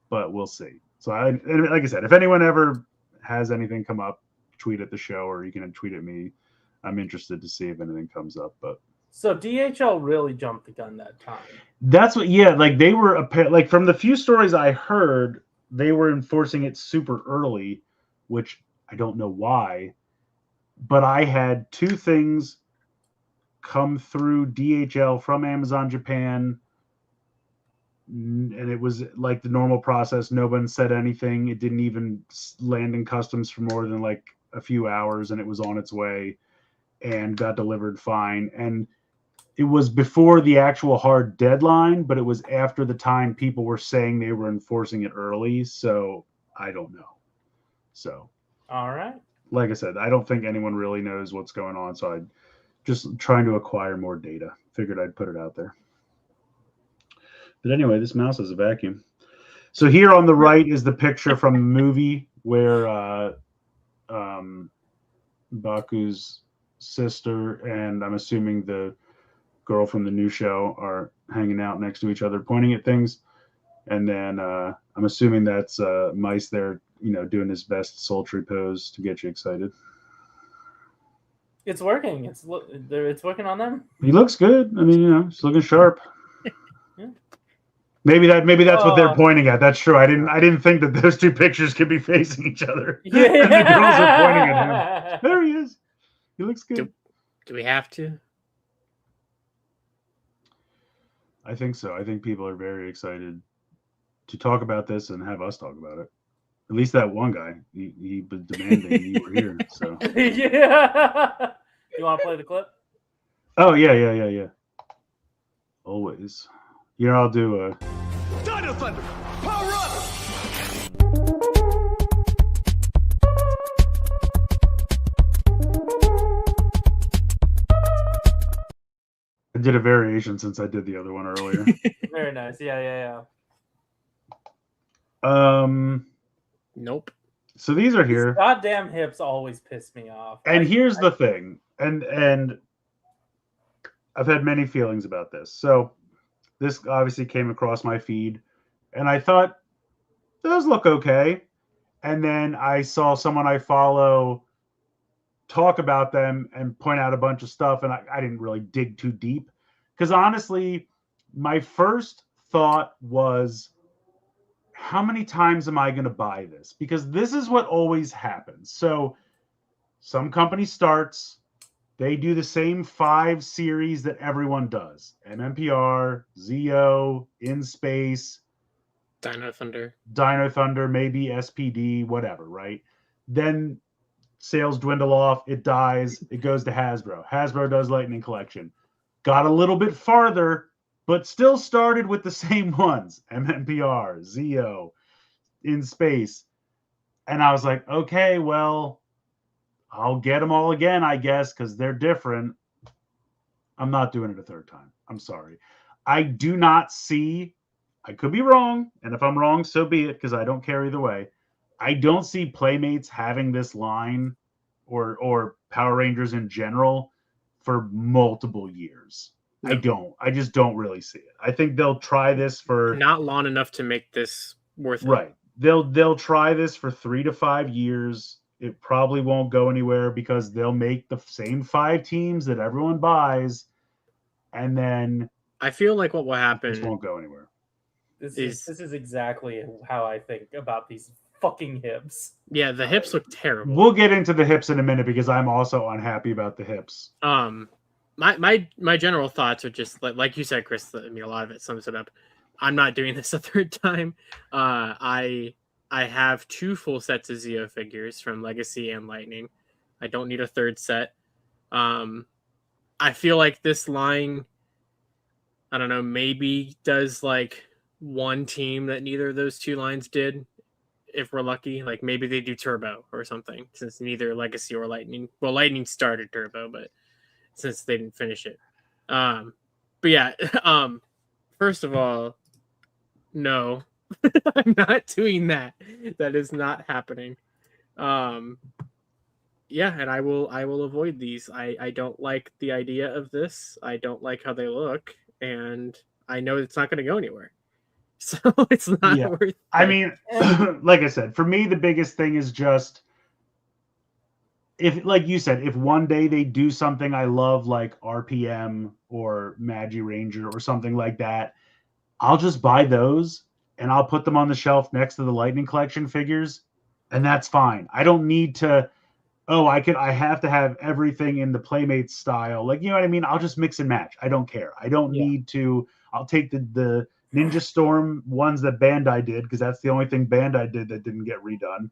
but we'll see. So like I said, if anyone ever has anything come up, tweet at the show, or you can tweet at me. I'm interested to see if anything comes up. But So DHL really jumped the gun that time. that's what, yeah, like they were like from the few stories I heard, they were enforcing it super early, which I don't know why. But I had 2 things come through DHL from Amazon Japan, and it was like the normal process. No one said anything. It didn't even land in customs for more than like a few hours, and it was on its way and got delivered fine. And it was before the actual hard deadline, but it was after the time people were saying they were enforcing it early. So I don't know. So, All right. like I said, I don't think anyone really knows what's going on. So I'm just trying to acquire more data. Figured I'd put it out there. But anyway, this mouse has a vacuum. So here on the right is the picture from the movie where Baku's sister and I'm assuming the girl from the new show are hanging out next to each other, pointing at things. And then I'm assuming that's Mice there, doing his best sultry pose to get you excited. It's working. It's working on them. He looks good. I mean, he's looking sharp. Yeah. Maybe that's what they're pointing at. That's true. I didn't think that those 2 pictures could be facing each other. Yeah. And the girls are pointing at him. There he is. He looks good. Do we have to? I think so. I think people are very excited to talk about this and have us talk about it. At least that one guy. He was demanding you were here. So Yeah. You want to play the clip? Oh yeah. Always. Here I'll do a Dino Thunder, power up! I did a variation since I did the other one earlier. Very nice. Yeah. Nope. So these are here. These goddamn hips always piss me off. And here's the thing. And I've had many feelings about this. So this obviously came across my feed and I thought those look okay. And then I saw someone I follow talk about them and point out a bunch of stuff, and I didn't really dig too deep because honestly, my first thought was, how many times am I going to buy this? Because this is what always happens. So some company starts, they do the same 5 series that everyone does: MMPR, Zeo, In Space, Dino Thunder, maybe SPD, whatever, right? Then sales dwindle off, it dies, it goes to Hasbro. Hasbro does Lightning Collection. Got a little bit farther, but still started with the same ones: MMPR, Zeo, In Space. And I was like, okay, well, I'll get them all again, I guess, because they're different. I'm not doing it a third time. I'm sorry. I do not see, I could be wrong, and if I'm wrong, so be it, because I don't care either way. I don't see Playmates having this line or Power Rangers in general for multiple years. No. I just don't really see it. I think they'll try this for not long enough to make this worth it. Right. They'll try this for 3 to 5 years. It probably won't go anywhere because they'll make the same 5 teams that everyone buys, and then I feel like what will happen this won't go anywhere. This is exactly how I think about these fucking hips. Yeah, the hips look terrible. We'll get into the hips in a minute because I'm also unhappy about the hips. My general thoughts are just like you said, Chris. I mean, a lot of it sums it up. I'm not doing this a third time. I have 2 full sets of Zeo figures from Legacy and Lightning. I don't need a third set. I feel like this line, I don't know, maybe does like one team that neither of those 2 lines did, if we're lucky. Like maybe they do Turbo or something, since neither Legacy or Lightning. Well, Lightning started Turbo, but since they didn't finish it. But yeah, First of all, no, I'm not doing that. That is not happening. Yeah, and I will avoid these. I don't like the idea of this. I don't like how they look, and I know it's not going to go anywhere. So it's not worth it. I mean, like I said, for me, the biggest thing is just if, like you said, if one day they do something I love, like RPM or Magi Ranger or something like that, I'll just buy those and I'll put them on the shelf next to the Lightning Collection figures, and that's fine. I don't need to. Oh, I have to have everything in the Playmates style. Like, you know what I mean? I'll just mix and match. I don't care. I don't need to. I'll take the Ninja Storm ones that Bandai did, because that's the only thing Bandai did that didn't get redone.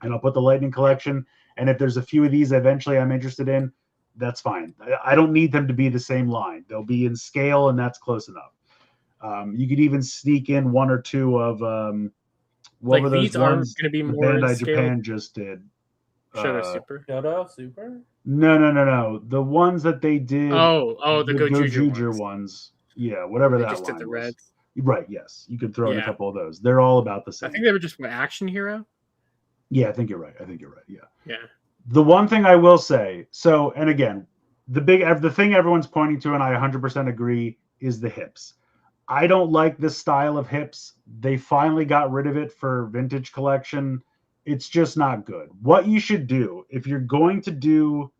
And I'll put the Lightning Collection. And if there's a few of these eventually I'm interested in, that's fine. I don't need them to be the same line. They'll be in scale, and that's close enough. You could even sneak in one or two of what were those these are ones going to be that more in Bandai scale. Japan just did? Shoto Super. Shoto Super? No. The ones that they did. Oh, the Gojuger ones. Yeah, whatever they that just line did the was. reds. Right, yes. You could throw in a couple of those. They're all about the same. I think they were just Action Hero. Yeah, I think you're right. Yeah. Yeah. The one thing I will say, so, and again, the thing everyone's pointing to, and I 100% agree, is the hips. I don't like this style of hips. They finally got rid of it for Vintage Collection. It's just not good. What you should do, if you're going to do,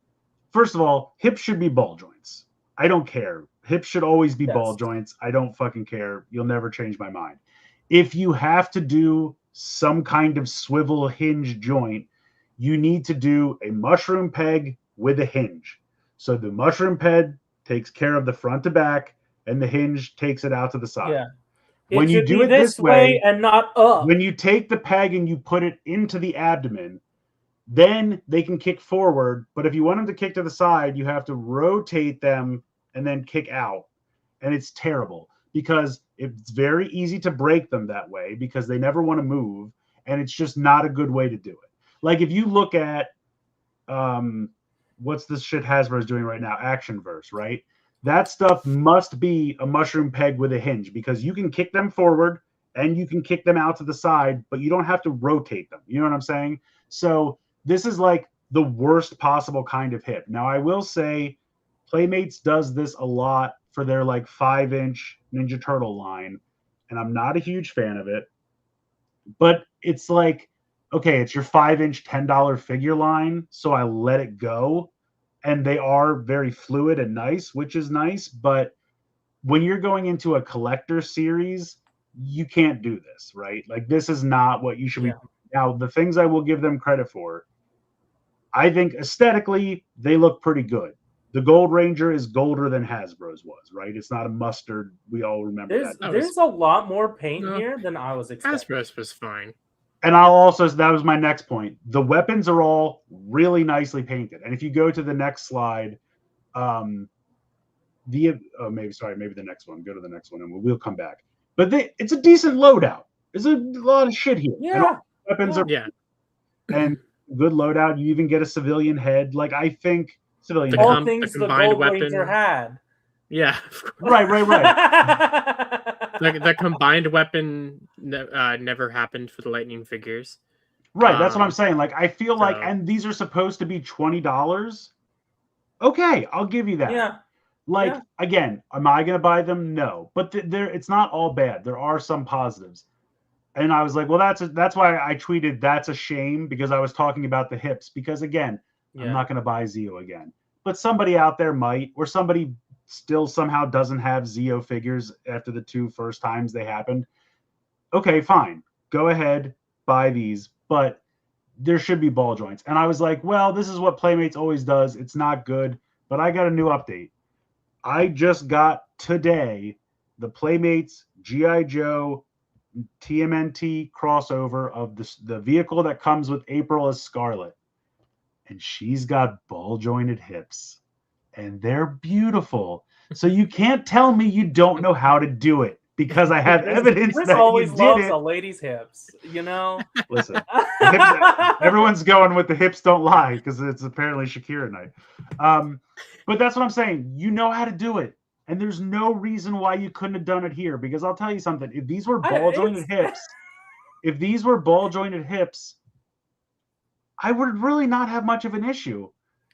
first of all, hips should be ball joints. I don't care. Hips should always be ball joints. I don't fucking care. You'll never change my mind. If you have to do some kind of swivel hinge joint, you need to do a mushroom peg with a hinge. So the mushroom peg takes care of the front to back, and the hinge takes it out to the side. Yeah. When you do it this way and not up. When you take the peg and you put it into the abdomen, then they can kick forward. But if you want them to kick to the side, you have to rotate them and then kick out. And it's terrible because it's very easy to break them that way because they never want to move. And it's just not a good way to do it. Like if you look at what's this shit Hasbro's doing right now? Actionverse, right? That stuff must be a mushroom peg with a hinge because you can kick them forward and you can kick them out to the side, but you don't have to rotate them. You know what I'm saying? So this is like the worst possible kind of hip. Now, I will say Playmates does this a lot for their like 5-inch Ninja Turtle line, and I'm not a huge fan of it, but it's like, okay, it's your 5-inch $10 figure line, so I let it go. And they are very fluid and nice, which is nice. But when you're going into a collector series, you can't do this, right? Like this is not what you should be. Now, the things I will give them credit for, I think aesthetically, they look pretty good. The Gold Ranger is golder than Hasbro's was, right? It's not a mustard. We all remember that. There's a lot more paint here than I was expecting. Hasbro's was fine. And I'll also, that was my next point. The weapons are all really nicely painted. And if you go to the next slide, maybe the next one. Go to the next one and we'll come back. But it's a decent loadout. There's a lot of shit here. Yeah. Weapons are and good loadout. You even get a civilian head. Like I think civilian all head. things the Gold Ranger had. Yeah. Right. The combined weapon never happened for the Lightning figures. Right, that's what I'm saying. Like, I feel like, and these are supposed to be $20. Okay, I'll give you that. Yeah. Like, again, am I going to buy them? No. But it's not all bad. There are some positives. And I was like, well, that's why I tweeted, that's a shame, because I was talking about the hips. Because, again, I'm not going to buy Zeo again. But somebody out there might, or somebody still somehow doesn't have Zeo figures after the 2 first times they happened. Okay, fine. Go ahead, buy these. But there should be ball joints. And I was like, well, this is what Playmates always does. It's not good. But I got a new update. I just got today the Playmates G.I. Joe TMNT crossover of the vehicle that comes with April as Scarlet. And she's got ball jointed hips. And they're beautiful. So you can't tell me you don't know how to do it because I have evidence Chris that always you did loves it. a lady's hips, you know? Listen, everyone's going with the hips don't lie because it's apparently Shakira night. But that's what I'm saying. You know how to do it. And there's no reason why you couldn't have done it here, because I'll tell you something. If these were ball jointed hips, I would really not have much of an issue,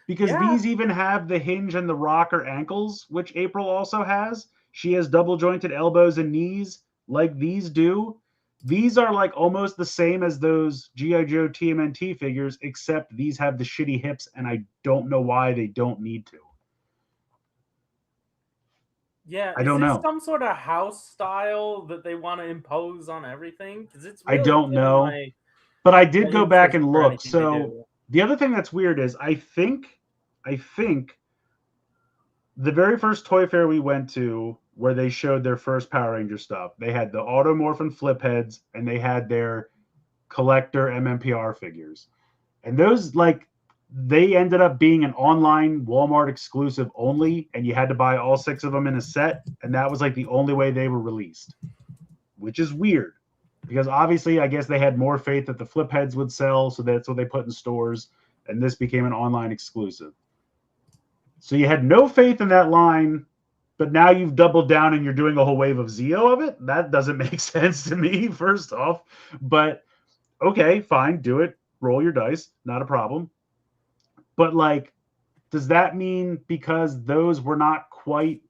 because these even have the hinge and the rocker ankles, which April also has. She has double jointed elbows and knees like these do. These are like almost the same as those G.I. Joe TMNT figures, except these have the shitty hips, and I don't know why they don't need to. Yeah, I don't know. Some sort of house style that they want to impose on everything? Because it's I don't know. But I did go back and look. So the other thing that's weird is I think the very first toy fair we went to, where they showed their first Power Ranger stuff, they had the Automorphin flip heads and they had their collector MMPR figures. And those, like, they ended up being an online Walmart exclusive only, and you had to buy all 6 of them in a set, and that was like the only way they were released, which is weird, because obviously I guess they had more faith that the flip heads would sell, so that's what they put in stores, and this became an online exclusive. So you had no faith in that line, but now you've doubled down and you're doing a whole wave of Zeo of it? That doesn't make sense to me, first off. But okay, fine, do it. Roll your dice, not a problem. But, like, does that mean because those were not quite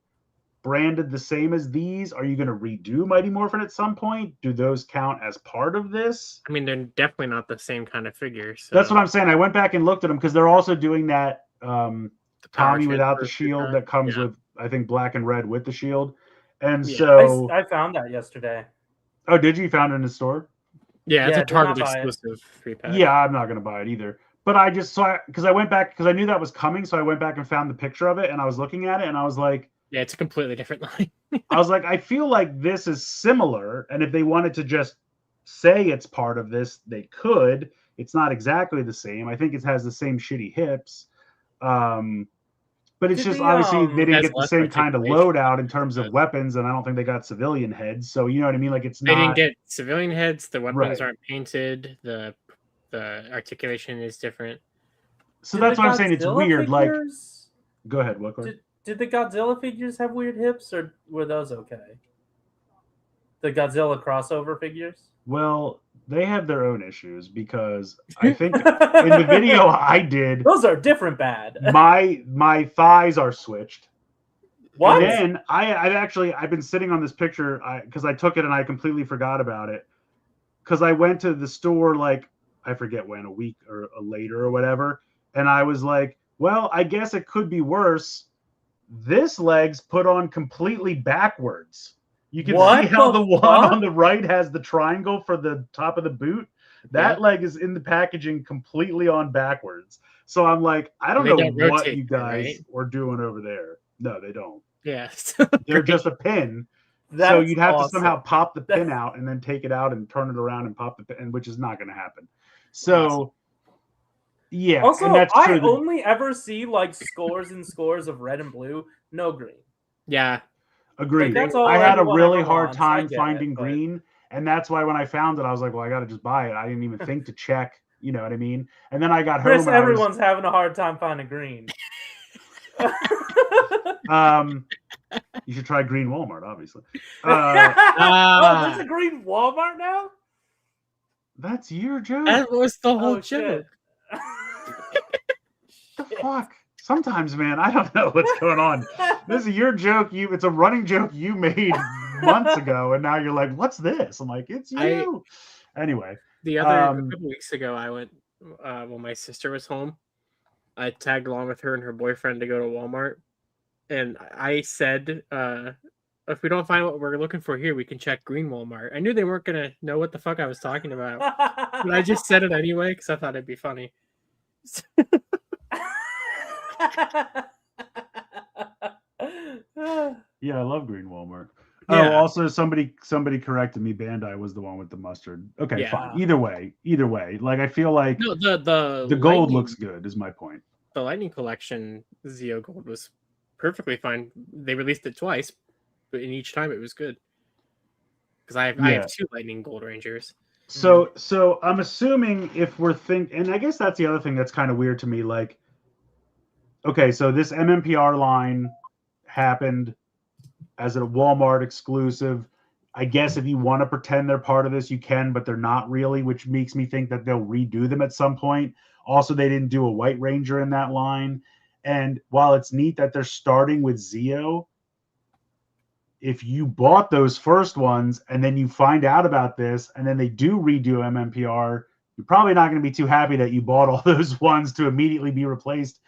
branded the same as these, are you going to redo Mighty Morphin at some point? Do those count as part of this? I mean, they're definitely not the same kind of figures. So. That's what I'm saying. I went back and looked at them because they're also doing that Tommy without the shield that comes with, I think, black and red with the shield. And so... I found that yesterday. Oh, did you? You found it in the store? Yeah, it's a Target exclusive 3-pack. Yeah, I'm not going to buy it either. But I just saw, because I went back, because I knew that was coming, so I went back and found the picture of it, and I was looking at it, and I was like... Yeah, it's a completely different line. I was like, I feel like this is similar, and if they wanted to just say it's part of this, they could. It's not exactly the same. I think it has the same shitty hips. But it's just, obviously, they didn't get the same kind of loadout in terms of weapons, and I don't think they got civilian heads, so you know what I mean? Like, it's not... They didn't get civilian heads, the weapons aren't painted, the articulation is different. So that's what I'm saying. It's weird. Like, go ahead. What? Did the Godzilla figures have weird hips, or were those okay? The Godzilla crossover figures? Well, they have their own issues, because I think in the video I did, those are different bad. my thighs are switched. What? And then I've been sitting on this picture because I took it and I completely forgot about it, because I went to the store, like, I forget when, a week or later or whatever. And I was like, well, I guess it could be worse. This leg's put on completely backwards. You can see how the one on the right has the triangle for the top of the boot. That leg is in the packaging completely on backwards. So I'm like, I don't know what you guys were doing over there. No, they don't. Yes. They're just a pin. So you'd have to somehow pop the pin out and then take it out and turn it around and pop the pin, which is not going to happen. So, yeah. Also, and that's I only ever see, like, scores and scores of red and blue, no green. Yeah. Agreed. Like, I had a really hard time finding green, and that's why when I found it, I was like, well, I got to just buy it. I didn't even think to check. You know what I mean? And then I got home. Chris, everyone's having a hard time finding green. You should try green Walmart, obviously. Oh, there's a green Walmart now? That's your joke. That was the whole joke. The fuck? Sometimes, man, I don't know what's going on. This is your joke. It's a running joke you made months ago, and now you're like, "What's this?" I'm like, "It's you." Anyway, the other couple weeks ago, I went when my sister was home. I tagged along with her and her boyfriend to go to Walmart, and I said, "If we don't find what we're looking for here, we can check green Walmart." I knew they weren't gonna know what the fuck I was talking about, but I just said it anyway because I thought it'd be funny. Yeah, I love green Walmart. Yeah. Oh, also somebody corrected me. Bandai was the one with the mustard. Okay, Yeah. fine. Either way. Like, I feel like No, the gold looks good. Is my point. The Lightning Collection Zeo Gold was perfectly fine. They released it twice, but in each time it was good. Because I have 2 Lightning Gold Rangers. So I'm assuming if we're and I guess that's the other thing that's kind of weird to me. Like, okay, so this MMPR line happened as a Walmart exclusive. I guess if you want to pretend they're part of this, you can, but they're not really, which makes me think that they'll redo them at some point. Also, they didn't do a White Ranger in that line. And while it's neat that they're starting with Zeo, if you bought those first ones and then you find out about this and then they do redo MMPR, you're probably not going to be too happy that you bought all those ones to immediately be replaced.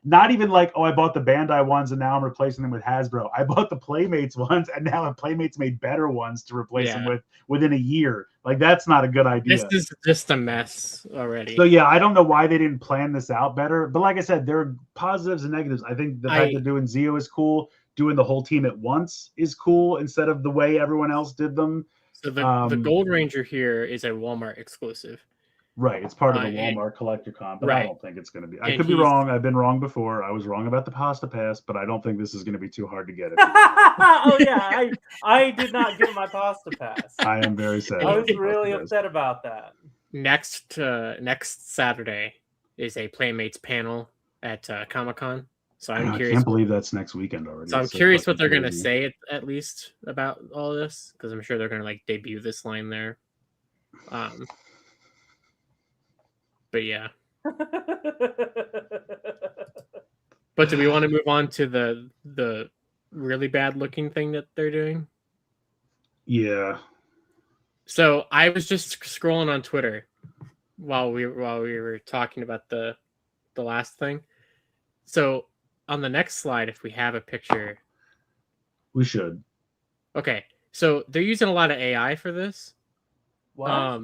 Not even like, oh, I bought the Bandai ones and now I'm replacing them with Hasbro. I bought the Playmates ones and now Playmates made better ones to replace them with within a year. Like, that's not a good idea. This is just a mess already. So, yeah, I don't know why they didn't plan this out better. But like I said, there are positives and negatives. I think the fact that doing Zeo is cool. Doing the whole team at once is cool instead of the way everyone else did them. So the Gold Ranger here is a Walmart exclusive. Right, it's part of the Walmart Collector Con, but right. I don't think it's going to be. I could be wrong. I've been wrong before. I was wrong about the Pasta Pass, but I don't think this is going to be too hard to get it. Oh yeah, I did not get my Pasta Pass. I am very sad. I was really upset about that. Next Saturday is a Playmates panel at Comic-Con. So I'm curious. I can't believe that's next weekend already. So I'm curious what they're going to say at least about all this, because I'm sure they're going to like debut this line there. But yeah. But do we want to move on to the really bad looking thing that they're doing? Yeah. So I was just scrolling on Twitter while we were talking about the last thing. So on the next slide, if we have a picture, we should. Okay, so they're using a lot of AI for this. What?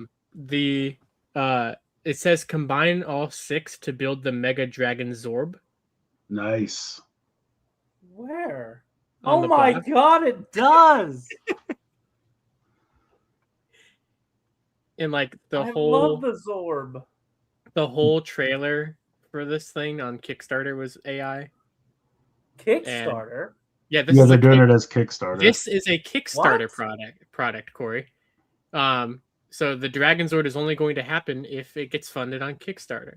It says combine all 6 to build the Mega Dragon Zorb. Nice. Where? On oh my box. God, it does. And like I love the Zorb. The whole trailer for this thing on Kickstarter was AI. Kickstarter. And, yeah, they're doing it as Kickstarter. This is a Kickstarter product, Corey. So the Dragon Zord is only going to happen if it gets funded on Kickstarter.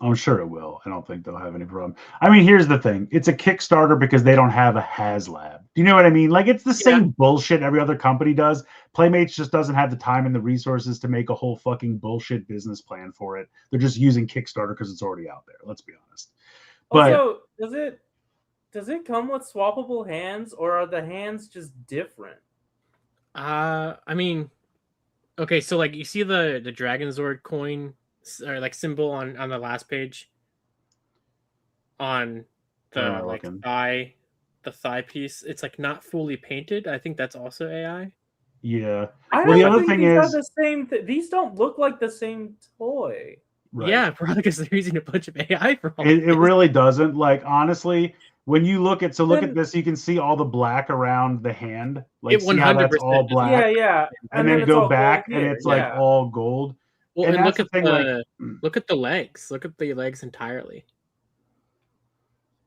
I'm sure it will. I don't think they'll have any problem. I mean, here's the thing. It's a Kickstarter because they don't have a HasLab. Do you know what I mean? Like, it's the same bullshit every other company does. Playmates just doesn't have the time and the resources to make a whole fucking bullshit business plan for it. They're just using Kickstarter because it's already out there. Let's be honest. But also, does it come with swappable hands, or are the hands just different? I mean, okay, so like you see the Dragon Zord coin or like symbol on the last page on the thigh piece. It's like not fully painted. I think that's also AI. Yeah. Well, the other thing is the same. These don't look like the same toy. Right. Yeah, probably because they're using a bunch of AI for all it really doesn't. Like, honestly, when you look at at this, you can see all the black around the hand. Like, see how that's all black. Yeah. And then go back and it's like all gold. Well, and look at look at the legs. Look at the legs entirely.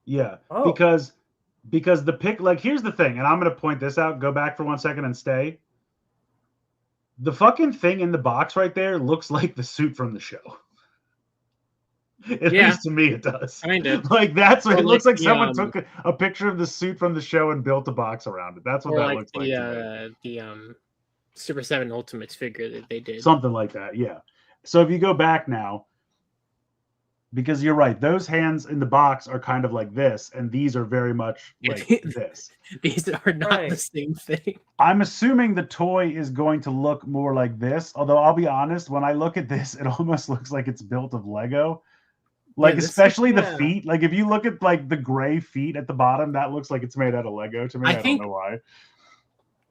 Yeah, because the pic. Like, here's the thing, and I'm going to point this out. Go back for 1 second and stay. The fucking thing in the box right there looks like the suit from the show. At least to me, it does. Kind of. Like, that's what it looks like. Someone took a picture of the suit from the show and built a box around it. That's what that looks like. The Super 7 Ultimates figure that they did. Something like that, yeah. So if you go back now, because you're right, those hands in the box are kind of like this, and these are very much like this. These are not the same thing. I'm assuming the toy is going to look more like this, although I'll be honest, when I look at this, it almost looks like it's built of Lego. Like, especially the feet. Like, if you look at like the gray feet at the bottom, that looks like it's made out of Lego to me. I don't know why.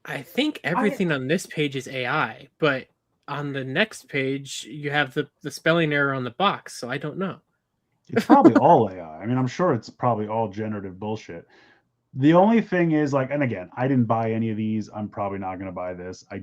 I think everything on this page is AI, but on the next page, you have the spelling error on the box, so I don't know. It's probably all AI. I mean, I'm sure it's probably all generative bullshit. The only thing is, like, and again, I didn't buy any of these. I'm probably not going to buy this. I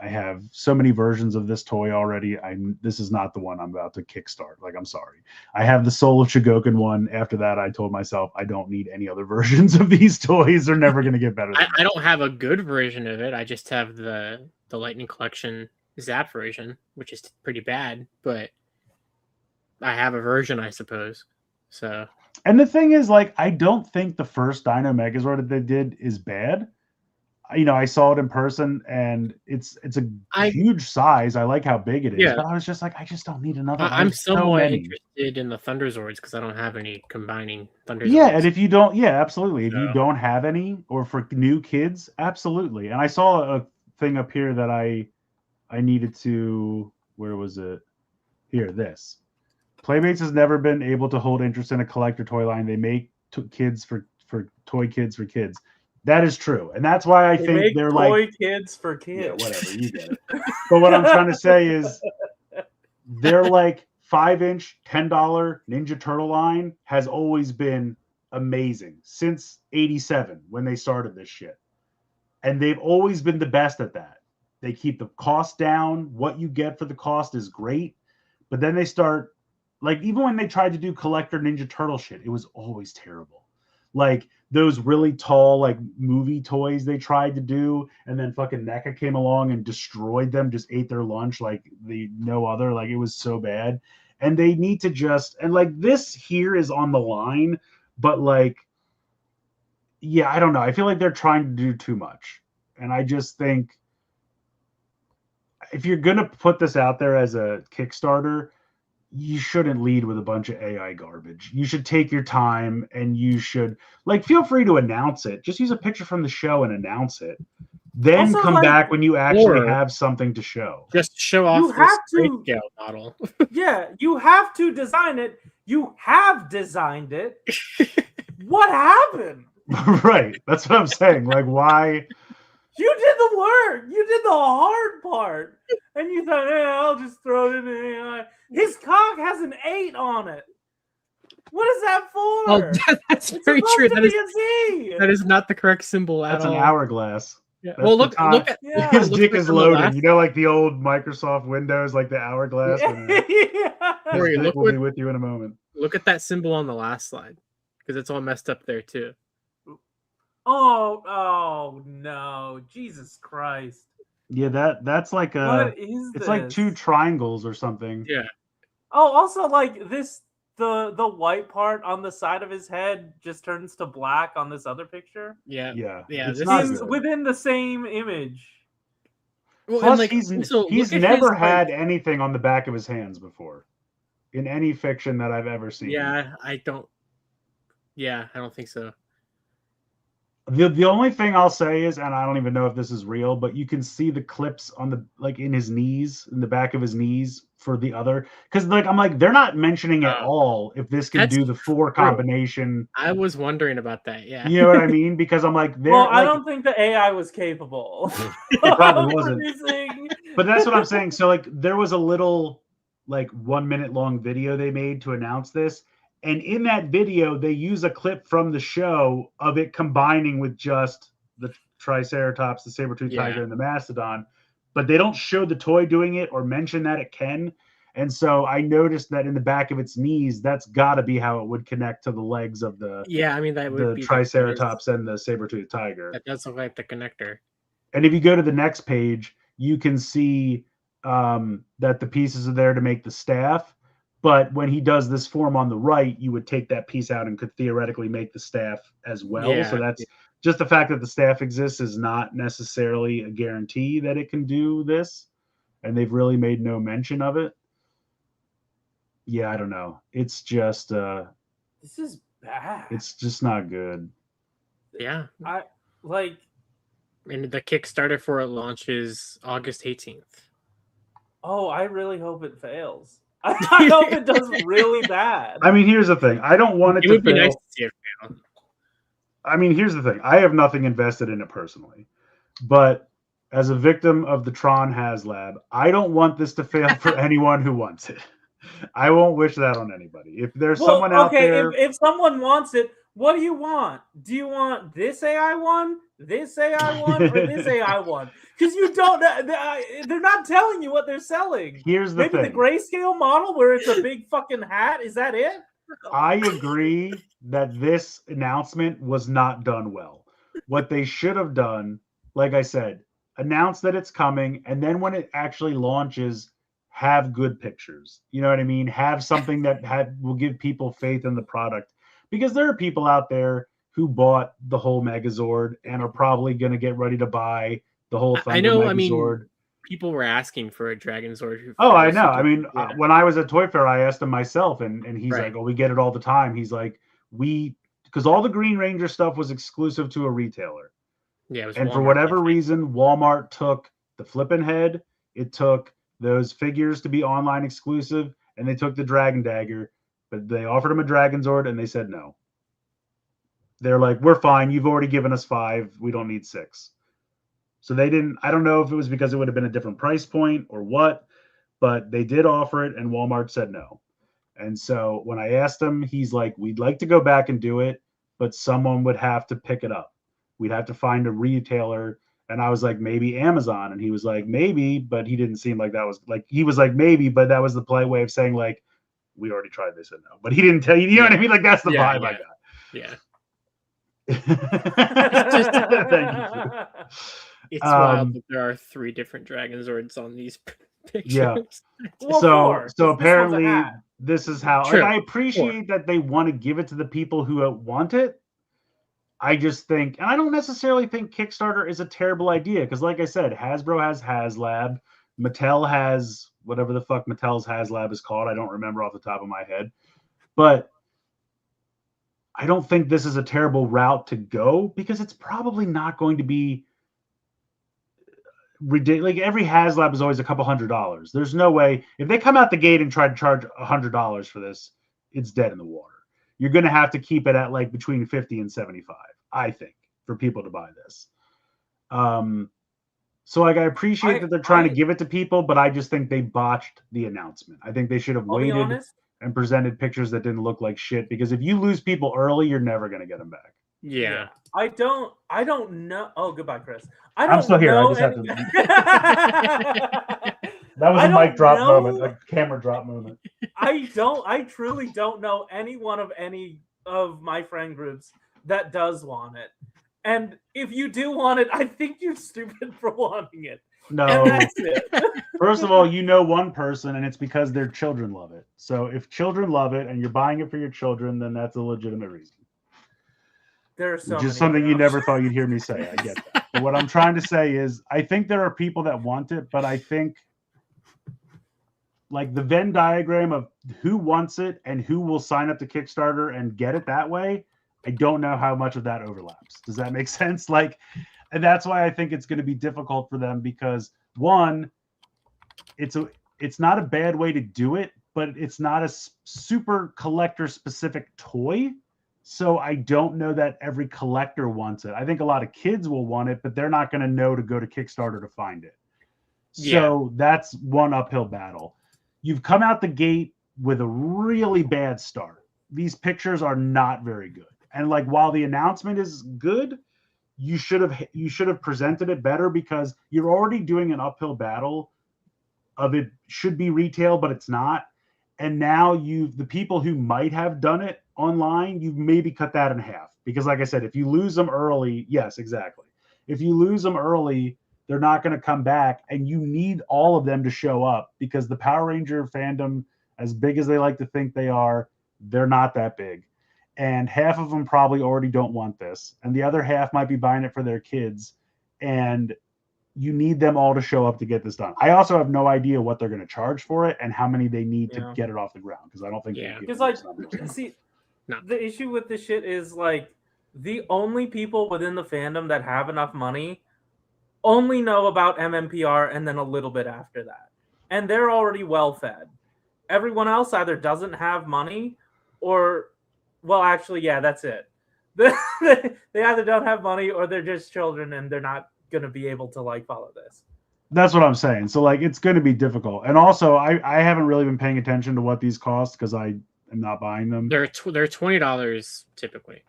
have so many versions of this toy already. This is not the one I'm about to kickstart. Like, I'm sorry. I have the Soul of Shigoken one. After that, I told myself I don't need any other versions of these toys. They're never going to get better. I don't have a good version of it. I just have the Lightning Collection Zap version, which is pretty bad, but I have a version, I suppose. So And the thing is, like, I don't think the first Dino Megazord that they did is bad. I saw it in person, and it's a huge size. I like how big it is, Yeah. but I was just like, I just don't need another. I'm There's so somewhat many. interested in the Thunderzords because I don't have any combining Thunderzords. Yeah, and if you don't, absolutely. If you So- don't have any, or for new kids, absolutely. And I saw a thing up here that I needed to. Where was it? Here, this. Playmates has never been able to hold interest in a collector toy line. They make kids for toy kids for kids. That is true, and that's why I They think make they're toy like, kids for kids. yeah, whatever, you get it. But what I'm trying to say is, they're like 5-inch, $10 Ninja Turtle line has always been amazing since '87 when they started this shit, and they've always been the best at that. They keep the cost down. What you get for the cost is great, but then they start, like, even when they tried to do collector Ninja Turtle shit, it was always terrible. Like those really tall, like, movie toys they tried to do, and then fucking NECA came along and destroyed them, just ate their lunch like no other. Like, it was so bad. And they need to just, and like, this here is on the line, but like, yeah, I don't know. I feel like they're trying to do too much. And I just think if you're going to put this out there as a Kickstarter, you shouldn't lead with a bunch of AI garbage. You should take your time, and you should, like, feel free to announce it. Just use a picture from the show and announce it. Then Also, come like, back when you actually or have something to show. Just show off You this have to- grayscale model. Yeah, you have to design it. You have designed it. What happened? Right. That's what I'm saying. Like, why? You did the work. You did the hard part. And you thought, I'll just throw it in the AI. His cock has an 8 on it. What is that for? Oh, that's It's very supposed true. to That be is, a Z. that is not the correct symbol at That's all. an hourglass. Yeah. That's Well, the look time. at Yeah. His looks dick like is on the loaded. last- You know, like the old Microsoft Windows, like the hourglass. And, Yeah. his Corey, dick look will be what- with you in a moment. Look at that symbol on the last slide because it's all messed up there too. Oh no. Jesus Christ. Yeah, that's like What is it's this? like 2 triangles or something. Yeah. Oh, also, like, this, the white part on the side of his head just turns to black on this other picture. Yeah. Yeah, Yeah, it's this not is- good. Within the same image. Well, Plus, and, like, he's also, he's look at never his, had like- anything on the back of his hands before, in any fiction that I've ever seen. Yeah, I don't. Yeah, I don't think so. The only thing I'll say is, and I don't even know if this is real, but you can see the clips on the, like, in his knees, in the back of his knees for the other, because, like, I'm like, they're not mentioning at all if this can That's do the 4 true. combination. I was wondering about that. Yeah. You know what I mean? Because I'm like, they're Well, I like, don't think the AI was capable. it probably wasn't. Producing- But that's what I'm saying. So, like, there was a little, like, 1 minute long video they made to announce this. And in that video, they use a clip from the show of it combining with just the Triceratops, the saber-toothed Yeah. tiger, and the mastodon. But they don't show the toy doing it or mention that it can. And so I noticed that in the back of its knees, that's got to be how it would connect to the legs of the Yeah, I mean that would be Triceratops and the saber-toothed tiger. That does look like the connector. And if you go to the next page, you can see that the pieces are there to make the staff. But when he does this form on the right, you would take that piece out and could theoretically make the staff as well. Yeah. So that's just the fact that the staff exists is not necessarily a guarantee that it can do this. And they've really made no mention of it. Yeah, I don't know. It's just This is bad. it's just not good. Yeah, Like, and the Kickstarter for it launches August 18th. oh, I really hope it fails. I hope it does really bad. I mean, here's the thing. I don't want it It to would be fail. nice to see it fail. I mean, here's the thing. I have nothing invested in it personally, but as a victim of the Tron HasLab, I don't want this to fail for anyone who wants it. I won't wish that on anybody. If there's someone out there, if someone wants it, what do you want? Do you want this AI one, this AI one, or this AI one? Because you don't. They're not telling you what they're selling. here's the Maybe thing. the grayscale model where it's a big fucking hat. Is that it? I agree that this announcement was not done well. What they should have done, like I said, announce that it's coming, and then when it actually launches, have good pictures. You know what I mean? Have something that will give people faith in the product. because there are people out there who bought the whole Megazord and are probably going to get ready to buy the whole Thunder I know. Megazord. I mean, people were asking for a Dragon Zord. Oh, I know. I mean, yeah. when I was at Toy Fair, I asked him myself, and he's Right. like, "Oh, we get it all the time." He's like, because all the Green Ranger stuff was exclusive to a retailer. Yeah, it was And Walmart, for whatever I think. reason, Walmart took the flippin' head, it took those figures to be online exclusive, and they took the Dragon Dagger, but they offered him a Dragon Zord, and they said no. They're like, we're fine. You've already given us 5. We don't need 6. So they didn't. I don't know if it was because it would have been a different price point or what, but they did offer it, and Walmart said no. And so when I asked him, he's like, we'd like to go back and do it, but someone would have to pick it up. We'd have to find a retailer. And I was like, maybe Amazon. And he was like, maybe, but he didn't seem like that was like, he was like, maybe, but that was the polite way of saying, like, we already tried this and no. But he didn't tell you, you know what I mean? Like, that's the vibe I got. Yeah. Thank you. It's wild that there are 3 different Dragon Zords on these pictures. Yeah. Well, so 4, 'cause this one's a apparently hat. this is how True. like, I appreciate that they want to give it to the people who want it. I just think, and I don't necessarily think Kickstarter is a terrible idea because, like I said, Hasbro has HasLab, Mattel has whatever the fuck Mattel's HasLab is called. I don't remember off the top of my head, but I don't think this is a terrible route to go because it's probably not going to be ridiculous. Like every HasLab is always a couple $100. There's no way if they come out the gate and try to charge $100 for this, it's dead in the water. You're going to have to keep it at like between 50 and 75, I think, for people to buy this. So like I appreciate that they're trying to give it to people, but I just think they botched the announcement. I think they should have I'll be waited honest. and presented pictures that didn't look like shit because if you lose people early, you're never going to get them back. Yeah. I don't know. Oh, goodbye, Chris. I don't I'm still here. I know just have any- That was I a mic don't drop know. moment, a camera drop moment. I truly don't know any of my friend groups that does want it. And if you do want it, I think you're stupid for wanting it. No. And that's it. First of all, you know one person, and it's because their children love it. So if children love it and you're buying it for your children, then that's a legitimate reason. There are so Which many is something you of never those. thought you'd hear me say. I get that. But what I'm trying to say is I think there are people that want it, but I think like the Venn diagram of who wants it and who will sign up to Kickstarter and get it that way, I don't know how much of that overlaps. Does that make sense? Like, and that's why I think it's going to be difficult for them because one, it's not a bad way to do it, but it's not a super collector specific toy. So I don't know that every collector wants it. I think a lot of kids will want it, but they're not going to know to go to Kickstarter to find it. So that's one uphill battle. You've come out the gate with a really bad start. These pictures are not very good. And like while the announcement is good, you should have presented it better because you're already doing an uphill battle of it should be retail, but it's not. And now the people who might have done it online, you've maybe cut that in half. Because like I said, if you lose them early, yes, exactly. If you lose them early, they're not going to come back. And you need all of them to show up because the Power Ranger fandom, as big as they like to think they are, they're not that big. And half of them probably already don't want this. And the other half might be buying it for their kids. And you need them all to show up to get this done. I also have no idea what they're going to charge for it and how many they need to get it off the ground because I don't think because like see no. The issue with this shit is like the only people within the fandom that have enough money only know about MMPR and then a little bit after that, and they're already well fed. Everyone else either doesn't have money or, well, actually, yeah, that's it. They either don't have money or they're just children and they're not going to be able to like follow this. That's what I'm saying. So like it's going to be difficult. And also I haven't really been paying attention to what these cost because I am not buying them. They're $20 typically.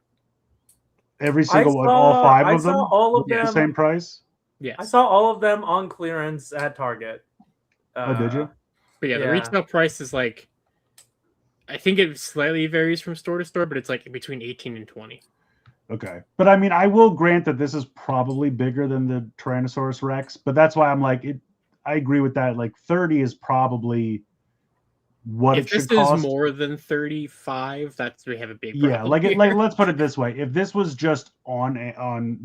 Every single one, all 5 of them, all of them the same price. Yes. I saw all of them on clearance at Target. Oh, did you? But yeah, the retail price is like, I think it slightly varies from store to store, but it's like between 18 and 20. Okay. But I mean, I will grant that this is probably bigger than the Tyrannosaurus Rex, but that's why I'm like, I agree with that. Like 30 is probably what If it should this is cost. more than 35, we have a big Yeah, problem. like let's put it this way: if this was just on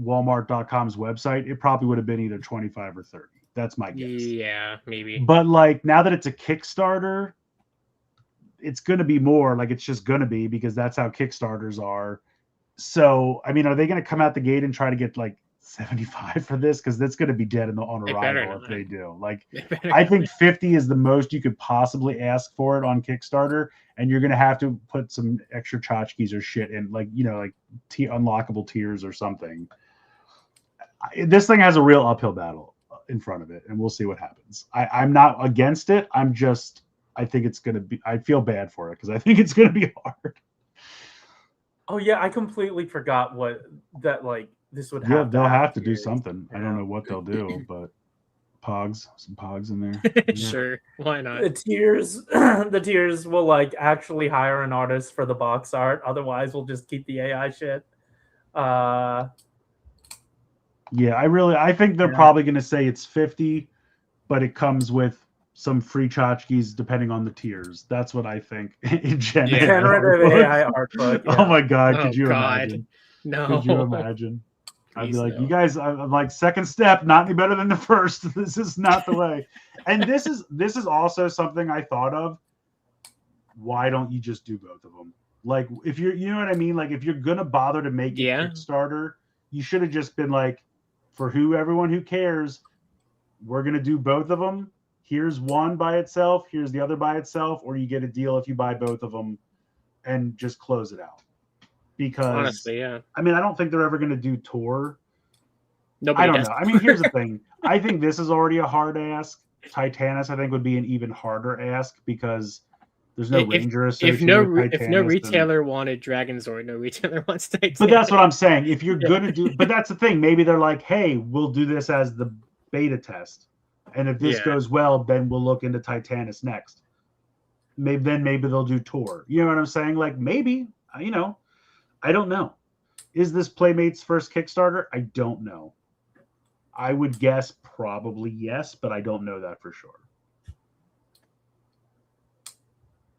Walmart.com's website, it probably would have been either 25 or 30. That's my guess. Yeah, maybe. But like now that it's a Kickstarter, it's going to be more. Like it's just going to be because that's how Kickstarters are. So I mean, are they going to come out the gate and try to get like 75 for this? Because that's going to be dead on They better arrival if not. they do. Like They better I not. think 50 is the most you could possibly ask for it on Kickstarter, and you're going to have to put some extra tchotchkes or shit in, like like unlockable tiers or something. This thing has a real uphill battle in front of it, and we'll see what happens. I'm not against it. I think it's going to be. I feel bad for it because I think it's going to be hard. Oh yeah, I completely forgot this would have. Yeah, they'll have to do tiers. something. I don't know what they'll do, but some pogs in there. Sure, why not? The tiers will like actually hire an artist for the box art. Otherwise, we'll just keep the AI shit. Yeah, I think they're probably going to say it's 50, but it comes with some free tchotchkes depending on the tiers. That's what I think. In Generative AI art book. Yeah. Oh my god, could Oh, you God. imagine? No. Could you imagine? I'd be Please like, no. you guys, I'm like, second step, not any better than the first. This is not the way. And this is also something I thought of. Why don't you just do both of them? Like, if you're, you know what I mean? Like, if you're gonna bother to make a Kickstarter, you should have just been like, for everyone who cares, we're gonna do both of them. Here's one by itself. Here's the other by itself, or you get a deal if you buy both of them, and just close it out. Because Honestly, yeah. I mean, I don't think they're ever going to do tour. Nobody I don't does. know. I mean, here's the thing. I think this is already a hard ask. Titanus, I think, would be an even harder ask because there's no Ranger associated with Titanus. If no retailer wanted Dragonzord, no retailer wants Titanus. But that's what I'm saying. If you're going to do... But that's the thing. Maybe they're like, hey, we'll do this as the beta test. And if this goes well, then we'll look into Titanus next. Maybe they'll do tour. You know what I'm saying? Like, maybe, I don't know. Is this Playmate's first Kickstarter? I don't know. I would guess probably yes, but I don't know that for sure.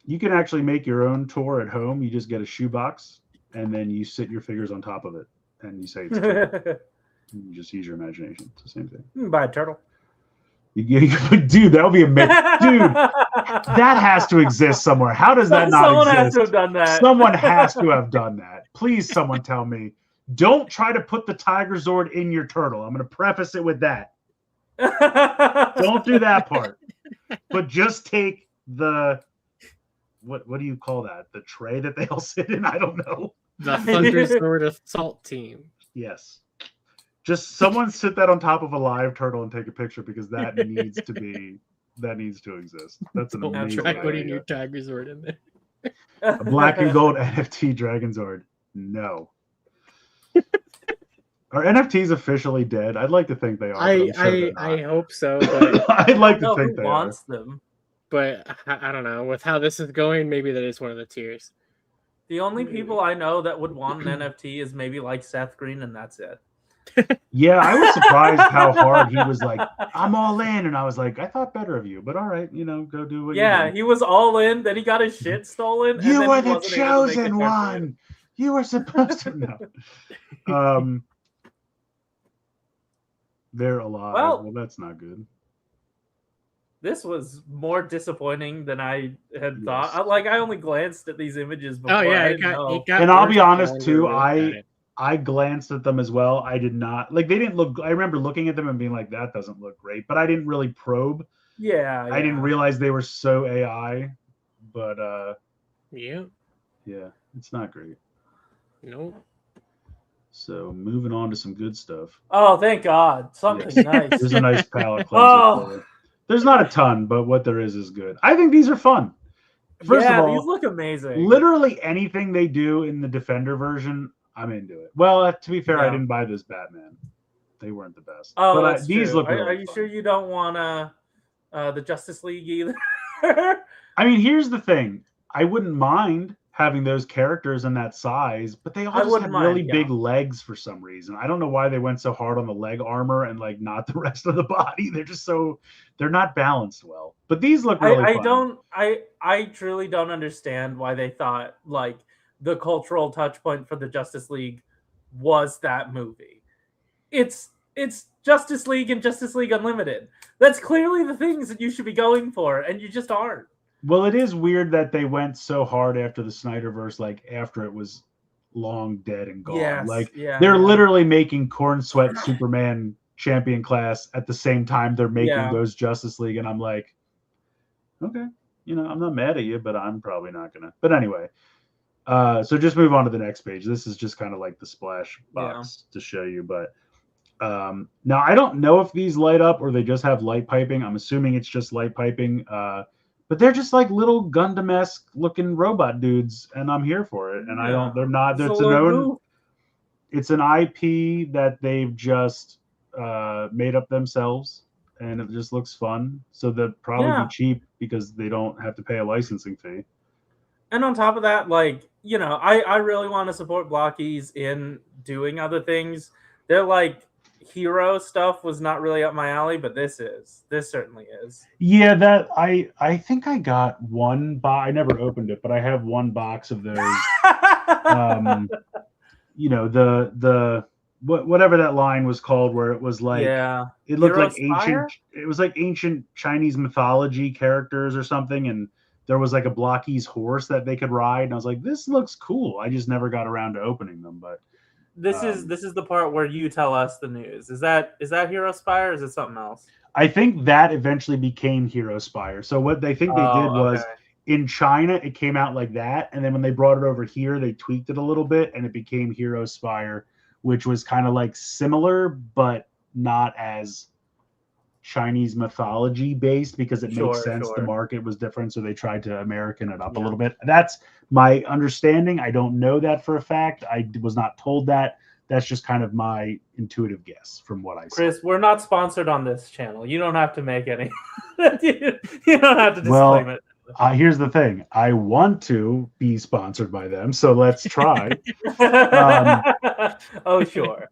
You can actually make your own tour at home. You just get a shoebox, and then you sit your figures on top of it, and you say it's tour. You just use your imagination. It's the same thing. Buy a turtle. Dude, that would be amazing. Dude, that has to exist somewhere. How does that not Someone exist? has to have done that. Someone has to have done that. Please, someone tell me. Don't try to put the Tiger Zord in your turtle. I'm going to preface it with that. Don't do that part. But just take the what do you call that? The tray that they all sit in? I don't know. The Thunder Sword Assault Team. Yes. Just someone sit that on top of a live turtle and take a picture because that needs to exist. That's an amazing Try putting idea. your Tiger Zord in there. A black and gold NFT Dragon Zord. No. Are NFTs officially dead? I'd like to think they are. I hope so, but I'd like to Who think they wants are. them? but I don't know. With how this is going, maybe that is one of the tiers. The only people I know that would want an NFT is maybe like Seth Green, and that's it. Yeah, I was surprised how hard he was like, I'm all in. And I was like, I thought better of you, but all right, go do what you do. He was all in, then he got his shit stolen. You and were then he the wasn't able to make chosen the one. You were supposed to know. They're alive. Well, that's not good. This was more disappointing than I had thought. I only glanced at these images before. Oh yeah, I it got and I'll worse be honest the too. longer we looked at it. I glanced at them as well. I did not they didn't look. I remember looking at them and being like, that doesn't look great. But I didn't really probe. Yeah. I didn't realize they were so AI. But yeah, it's not great. Nope. So moving on to some good stuff. Oh, thank God. Something nice. There's a nice palette cleanser for you. There's not a ton, but what there is good. I think these are fun. First of all, these look amazing. Literally anything they do in the Defender version, I'm into it. Well, to be fair, I didn't buy this Batman. They weren't the best. Oh, but these look really Are you fun. sure you don't want the Justice League either? I mean, here's the thing. I wouldn't mind having those characters in that size, but they all just have really big legs for some reason. I don't know why they went so hard on the leg armor and not the rest of the body. They're just they're not balanced well. But these look really I fun. don't. I truly don't understand why they thought like the cultural touch point for the Justice League was that movie. It's Justice League and Justice League Unlimited. That's clearly the things that you should be going for, and you just aren't. Well, it is weird that they went so hard after the Snyderverse, like after it was long dead and gone. Yes, like yeah, they're yeah. literally making Corn Sweat Superman champion class at the same time they're making Yeah. those Justice League, and I'm like, okay, I'm not mad at you, but I'm probably not gonna. But anyway, so just move on to the next page. This is just kind of like the splash box to show you, but now I don't know if these light up or they just have light piping. I'm assuming it's just light piping. But they're just like little Gundam-esque looking robot dudes, and I'm here for it. And they're not. It's an IP that they've just made up themselves, and it just looks fun. So they'll probably be cheap because they don't have to pay a licensing fee. And on top of that, like, I really want to support Blockies in doing other things. They're like, hero stuff was not really up my alley, but this certainly is. Yeah, that I think I got one box. I never opened it, but I have one box of those. The whatever that line was called, where it was like, it looked like ancient. It was like ancient Chinese mythology characters or something, and there was like a Blockies horse that they could ride, and I was like, this looks cool. I just never got around to opening them, but. This is the part where you tell us the news. Is that Hero Spire or is it something else? I think that eventually became Hero Spire. So what they think they did was in China it came out like that, and then when they brought it over here, they tweaked it a little bit and it became Hero Spire, which was kind of like similar but not as Chinese mythology based because it makes sense. The market was different, so they tried to American it up a little bit. That's my understanding. I don't know that for a fact. I was not told that. That's just kind of my intuitive guess from what I saw. Chris, we're not sponsored on this channel. You don't have to make any. You don't have to disclaim it. Here's the thing. I want to be sponsored by them, so let's try. Oh, sure.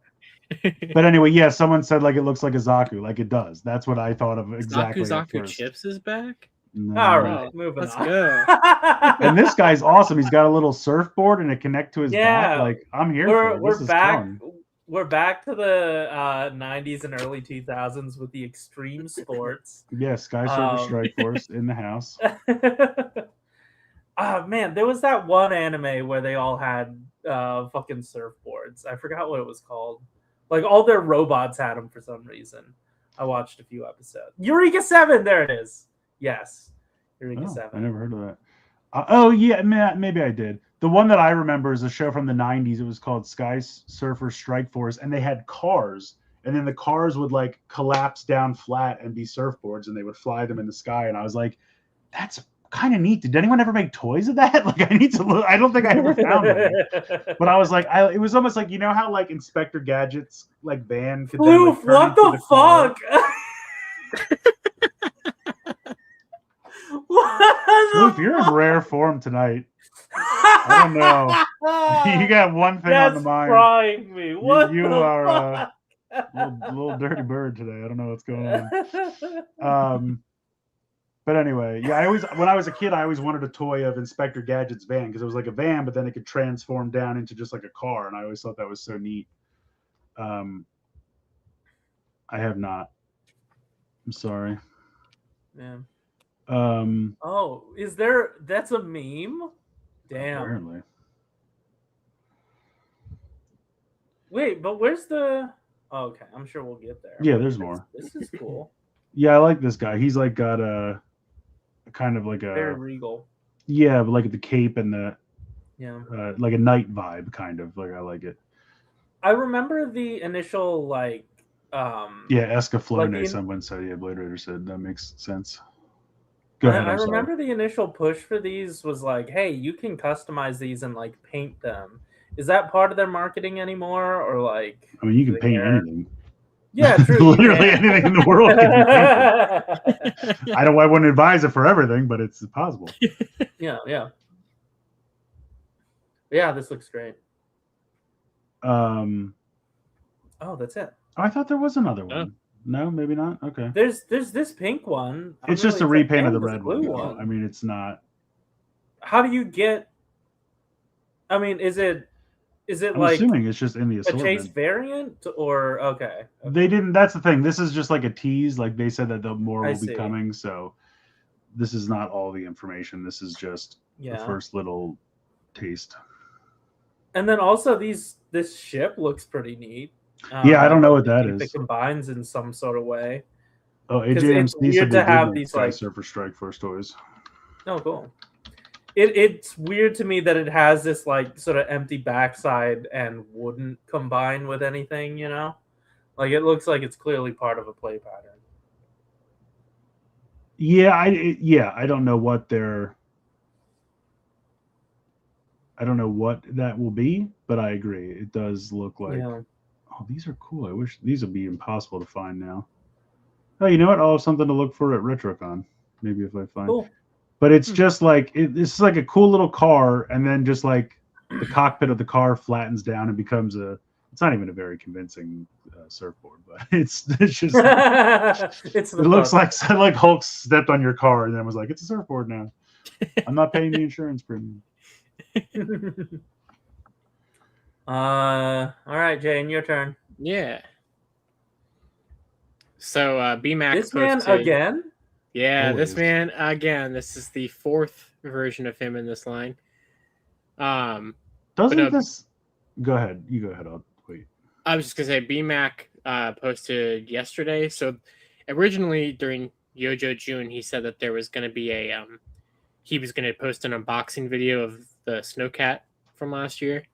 But anyway, yeah, someone said like it looks like a Zaku, like it does. That's what I thought of exactly. Zaku Chips is back. No. All right, moving on. Go. And this guy's awesome. He's got a little surfboard and it connect to his back. Like I'm here for it. This is back. fun. We're back to the 90s and early 2000s with the extreme sports. Yeah, Sky Surfer Strike Force in the house. Man, there was that one anime where they all had fucking surfboards. I forgot what it was called. Like all their robots had them for some reason. I watched a few episodes. Eureka 7, there it is. Yes, Eureka 7. I never heard of that. Yeah, maybe I did. The one that I remember is a show from the 90s. It was called Sky Surfer Strike Force, and they had cars, and then the cars would like collapse down flat and be surfboards, and they would fly them in the sky. And I was like, that's kind of neat. Did anyone ever make toys of that? Like, I need to look. I don't think I ever found it. But I was like, it was almost like, how like Inspector Gadget's like van could then, like, what the fuck? Sloof, you're in rare form tonight. I don't know. You got one thing on the mind. That's frying me. What you are a little dirty bird today. I don't know what's going on. But anyway, yeah, when I was a kid, I always wanted a toy of Inspector Gadget's van because it was like a van, but then it could transform down into just like a car, and I always thought that was so neat. I have not. I'm sorry. Yeah. Is there? That's a meme. Damn. Apparently. Wait, but where's the? Oh, okay, I'm sure we'll get there. Yeah, there's more. This is cool. Yeah, I like this guy. He's like got a kind of like a very regal. Yeah, but like the cape and the like a knight vibe, kind of like I like it. I remember the initial like. Escaflowne. Someone said, Blade Raider said that makes sense. Go ahead. I remember the initial push for these was like, hey, you can customize these and like paint them. Is that part of their marketing anymore, or like? I mean, you can paint anything. Yeah, true. Literally anything in the world can be painted. I wouldn't advise it for everything, but it's possible. Yeah, this looks great. Oh, that's it. I thought there was another one. No, maybe not. Okay. There's this pink one. I'm It's just a really repaint of the fan red this blue one. I mean, it's not. How do you get? I mean, is it I'm like assuming it's just in the a chase assortment. variant or okay? They didn't. That's the thing. This is just like a tease. Like they said that the more I will be see. coming. So this is not all the information. This is just the Yeah. first little taste. And then also this ship looks pretty neat. Yeah, I don't know what I that think is. It combines in some sort of way. Oh, 'Cause it's AJMC weird said to they have did make these, Sky like- Surfer Strike Force toys. Oh, cool. It's weird to me that it has this like sort of empty backside and wouldn't combine with anything, you know? Like it looks like it's clearly part of a play pattern. Yeah, I don't know what I don't know what that will be, but I agree. It does look like. Yeah. Oh, these are cool. I wish these would be impossible to find now. Oh, you know what? I'll have something to look for at RetroCon. Maybe if I find. Cool. But it's just like it's like a cool little car, and then just like the cockpit of the car flattens down and becomes a. It's not even a very convincing surfboard, but it's just. It's It looks like Hulk stepped on your car and then was like, "It's a surfboard now. I'm not paying the insurance premium." All right, Jane, your turn. Yeah. So BMAC This man posted, again? Yeah, Always. this man again. This is the fourth version of him in this line. Doesn't no- this? Go ahead. You go ahead. I'll wait. I was just gonna say BMAC posted yesterday. So originally during Yojo June, he said that there was gonna be he was gonna post an unboxing video of the Snowcat from last year.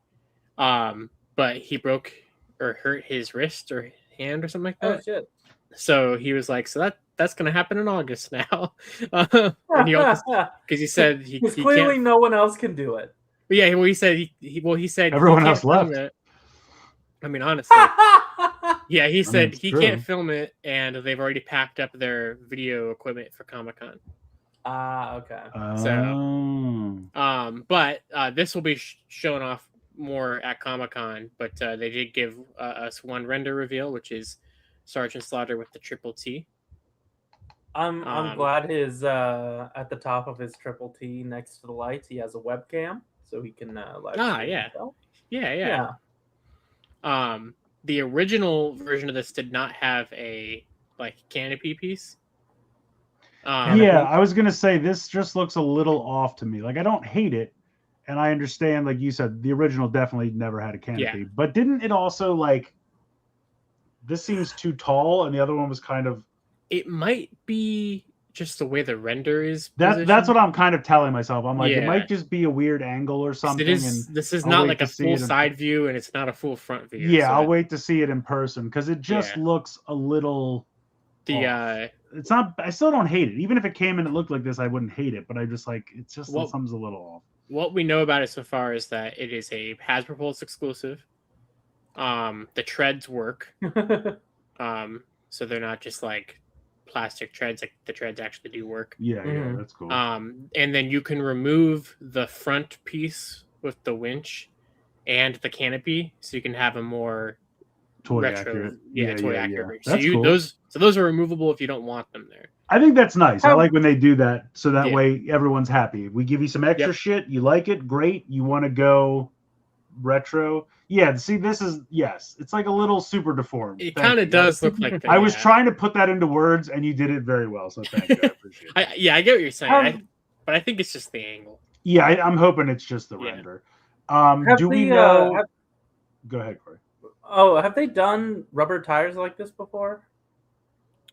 But he broke or hurt his wrist or hand or something like that. Oh shit. So he was like, so that's gonna happen in August now. And he because he said he clearly can't. no one else can do it. But yeah, well, he said he said Everyone he else can't film left. it. I mean, honestly, yeah, he said it's he true. can't film it, and they've already packed up their video equipment for Comic-Con. Okay. But this will be shown off more at Comic-Con. But they did give us one render reveal, which is Sergeant Slaughter with the triple T. I'm glad his at the top of his triple T next to the lights he has a webcam so he can live stream Yeah. himself. Yeah. The original version of this did not have a canopy piece. Yeah, I was gonna say this just looks a little off to me. Like I don't hate it, and I understand, like you said, the original definitely never had a canopy. Yeah. But didn't it also like? This seems too tall, and the other one was kind of. It might be just the way the render is. That's what I'm kind of telling myself. I'm like, it Yeah. might just be a weird angle or something. This is I'll not wait like to a see full it in- side view, and it's not a full front view. Yeah, so I'll wait to see it in person because it just Yeah. looks a little. The off. It's not. I still don't hate it. Even if it came and it looked like this, I wouldn't hate it. But I just like it's just Well- something's a little off. what we know about it so far is that it is a Hasbro Pulse exclusive. The treads work. So they're not just like plastic treads. Like the treads actually do work. Yeah, Mhm. that's cool. And then you can remove the front piece with the winch and the canopy, so you can have a more toy retro, accurate. toy accurate. That's So cool. those are removable if you don't want them there. I think that's nice. I How- like when they do that, so that Yeah. way everyone's happy. We give you some extra Yep. shit. You like it, great. You want to go retro? Yeah. See, this is yes. It's like a little super deformed. It Thank kind you. of does look like that. I was yeah. trying to put that into words, and you did it very well. So thank you. I appreciate it. I get what you're saying, Have- but I think it's just the angle. Yeah, I'm hoping it's just the Yeah. render. Have Do we the, know? have- Go ahead, Corey. have they done rubber tires like this before?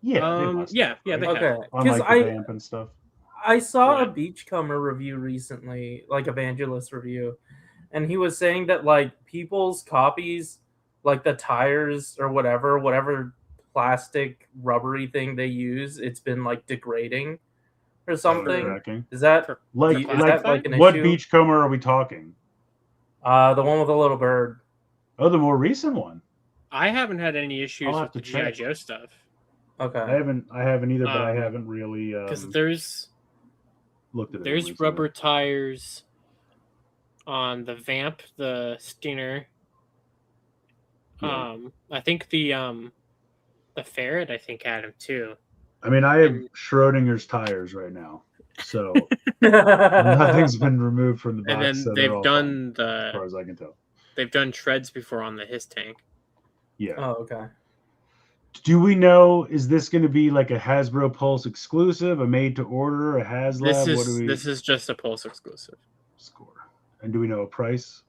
Yeah, they must yeah, have, they right? have. Okay, On because like the vamp and stuff. I saw Yeah. a Beachcomber review recently, like Evangelist review, and he was saying that like people's copies, like the tires or whatever plastic rubbery thing they use, it's been like degrading or something. Tracking. Is that Like, is plastic that like an what issue? Beachcomber are we talking? The one with the little bird. Oh, the more recent one. I haven't had any issues I'll have with the to GI check. Joe stuff I Okay. haven't either, but I Um, haven't really because there's looked at it. there's recently. rubber tires on the Vamp, the Stinger. Yeah. I think the the ferret, I think, had him too. I mean, I have And- Schrodinger's tires right now, so nothing's been removed from the box. And then so they're they've all done fine, as far as I can tell. they've done treads before on the his tank. Yeah. Oh, okay. Do we know? Is this going to be like a Hasbro Pulse exclusive, a made to order, a HasLab? This is just a Pulse exclusive. Score? And do we know a price?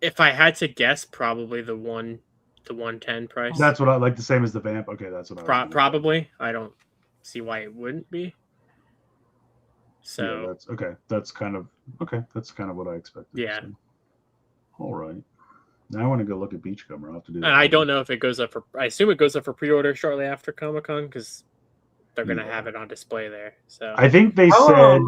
If I had to guess, probably the 110 price. That's what I like. The same as the Vamp. Okay, that's what I. was Probably. I don't see why it wouldn't be. So yeah, that's okay. That's kind of what I expected. Yeah. So. All right. Now I want to go look at Beachcomber. I'll have to do that. and I don't know if it goes up for. I assume it goes up for pre-order shortly after Comic-Con because they're gonna have it on display there. So I think they said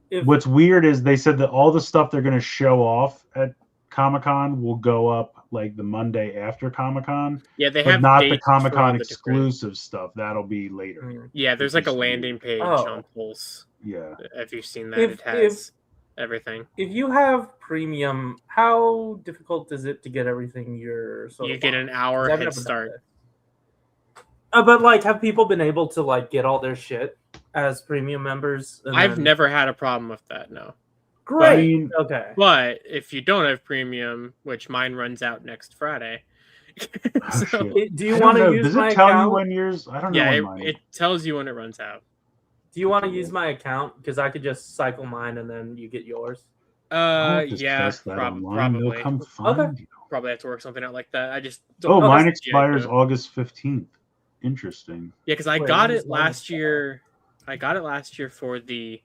if- what's weird is they said that all the stuff they're going to show off at Comic-Con will go up like the Monday after Comic-Con, yeah, they but have not the dates for all Comic-Con the different- exclusive stuff. That'll be later. Yeah, there's like a Which is landing page Oh. on Pulse. Yeah. If you've seen that, If- it has everything. If you have premium, how difficult is it to get everything you're sort You of get on? an hour 'Cause I've head never done start. this. But like, have people been able to like get all their shit as premium members? and I've then- never had a problem with that. No. Great. I mean- okay. But if you don't have premium, which mine runs out next Friday, so, shit. Do you I don't want to know. use Does my it tell you account? when yours? I don't know. yeah, when it, mine it tells you when it runs out. Do you want to use my account? Because I could just cycle mine and then you get yours. I'll just Yeah, test that online. probably. They'll come find you. Probably have to work something out like that. I just Oh, mine that's- expires yeah, August 15th. Interesting. Yeah, because I Wait, got when it does mine last expire? year. I got it last year for the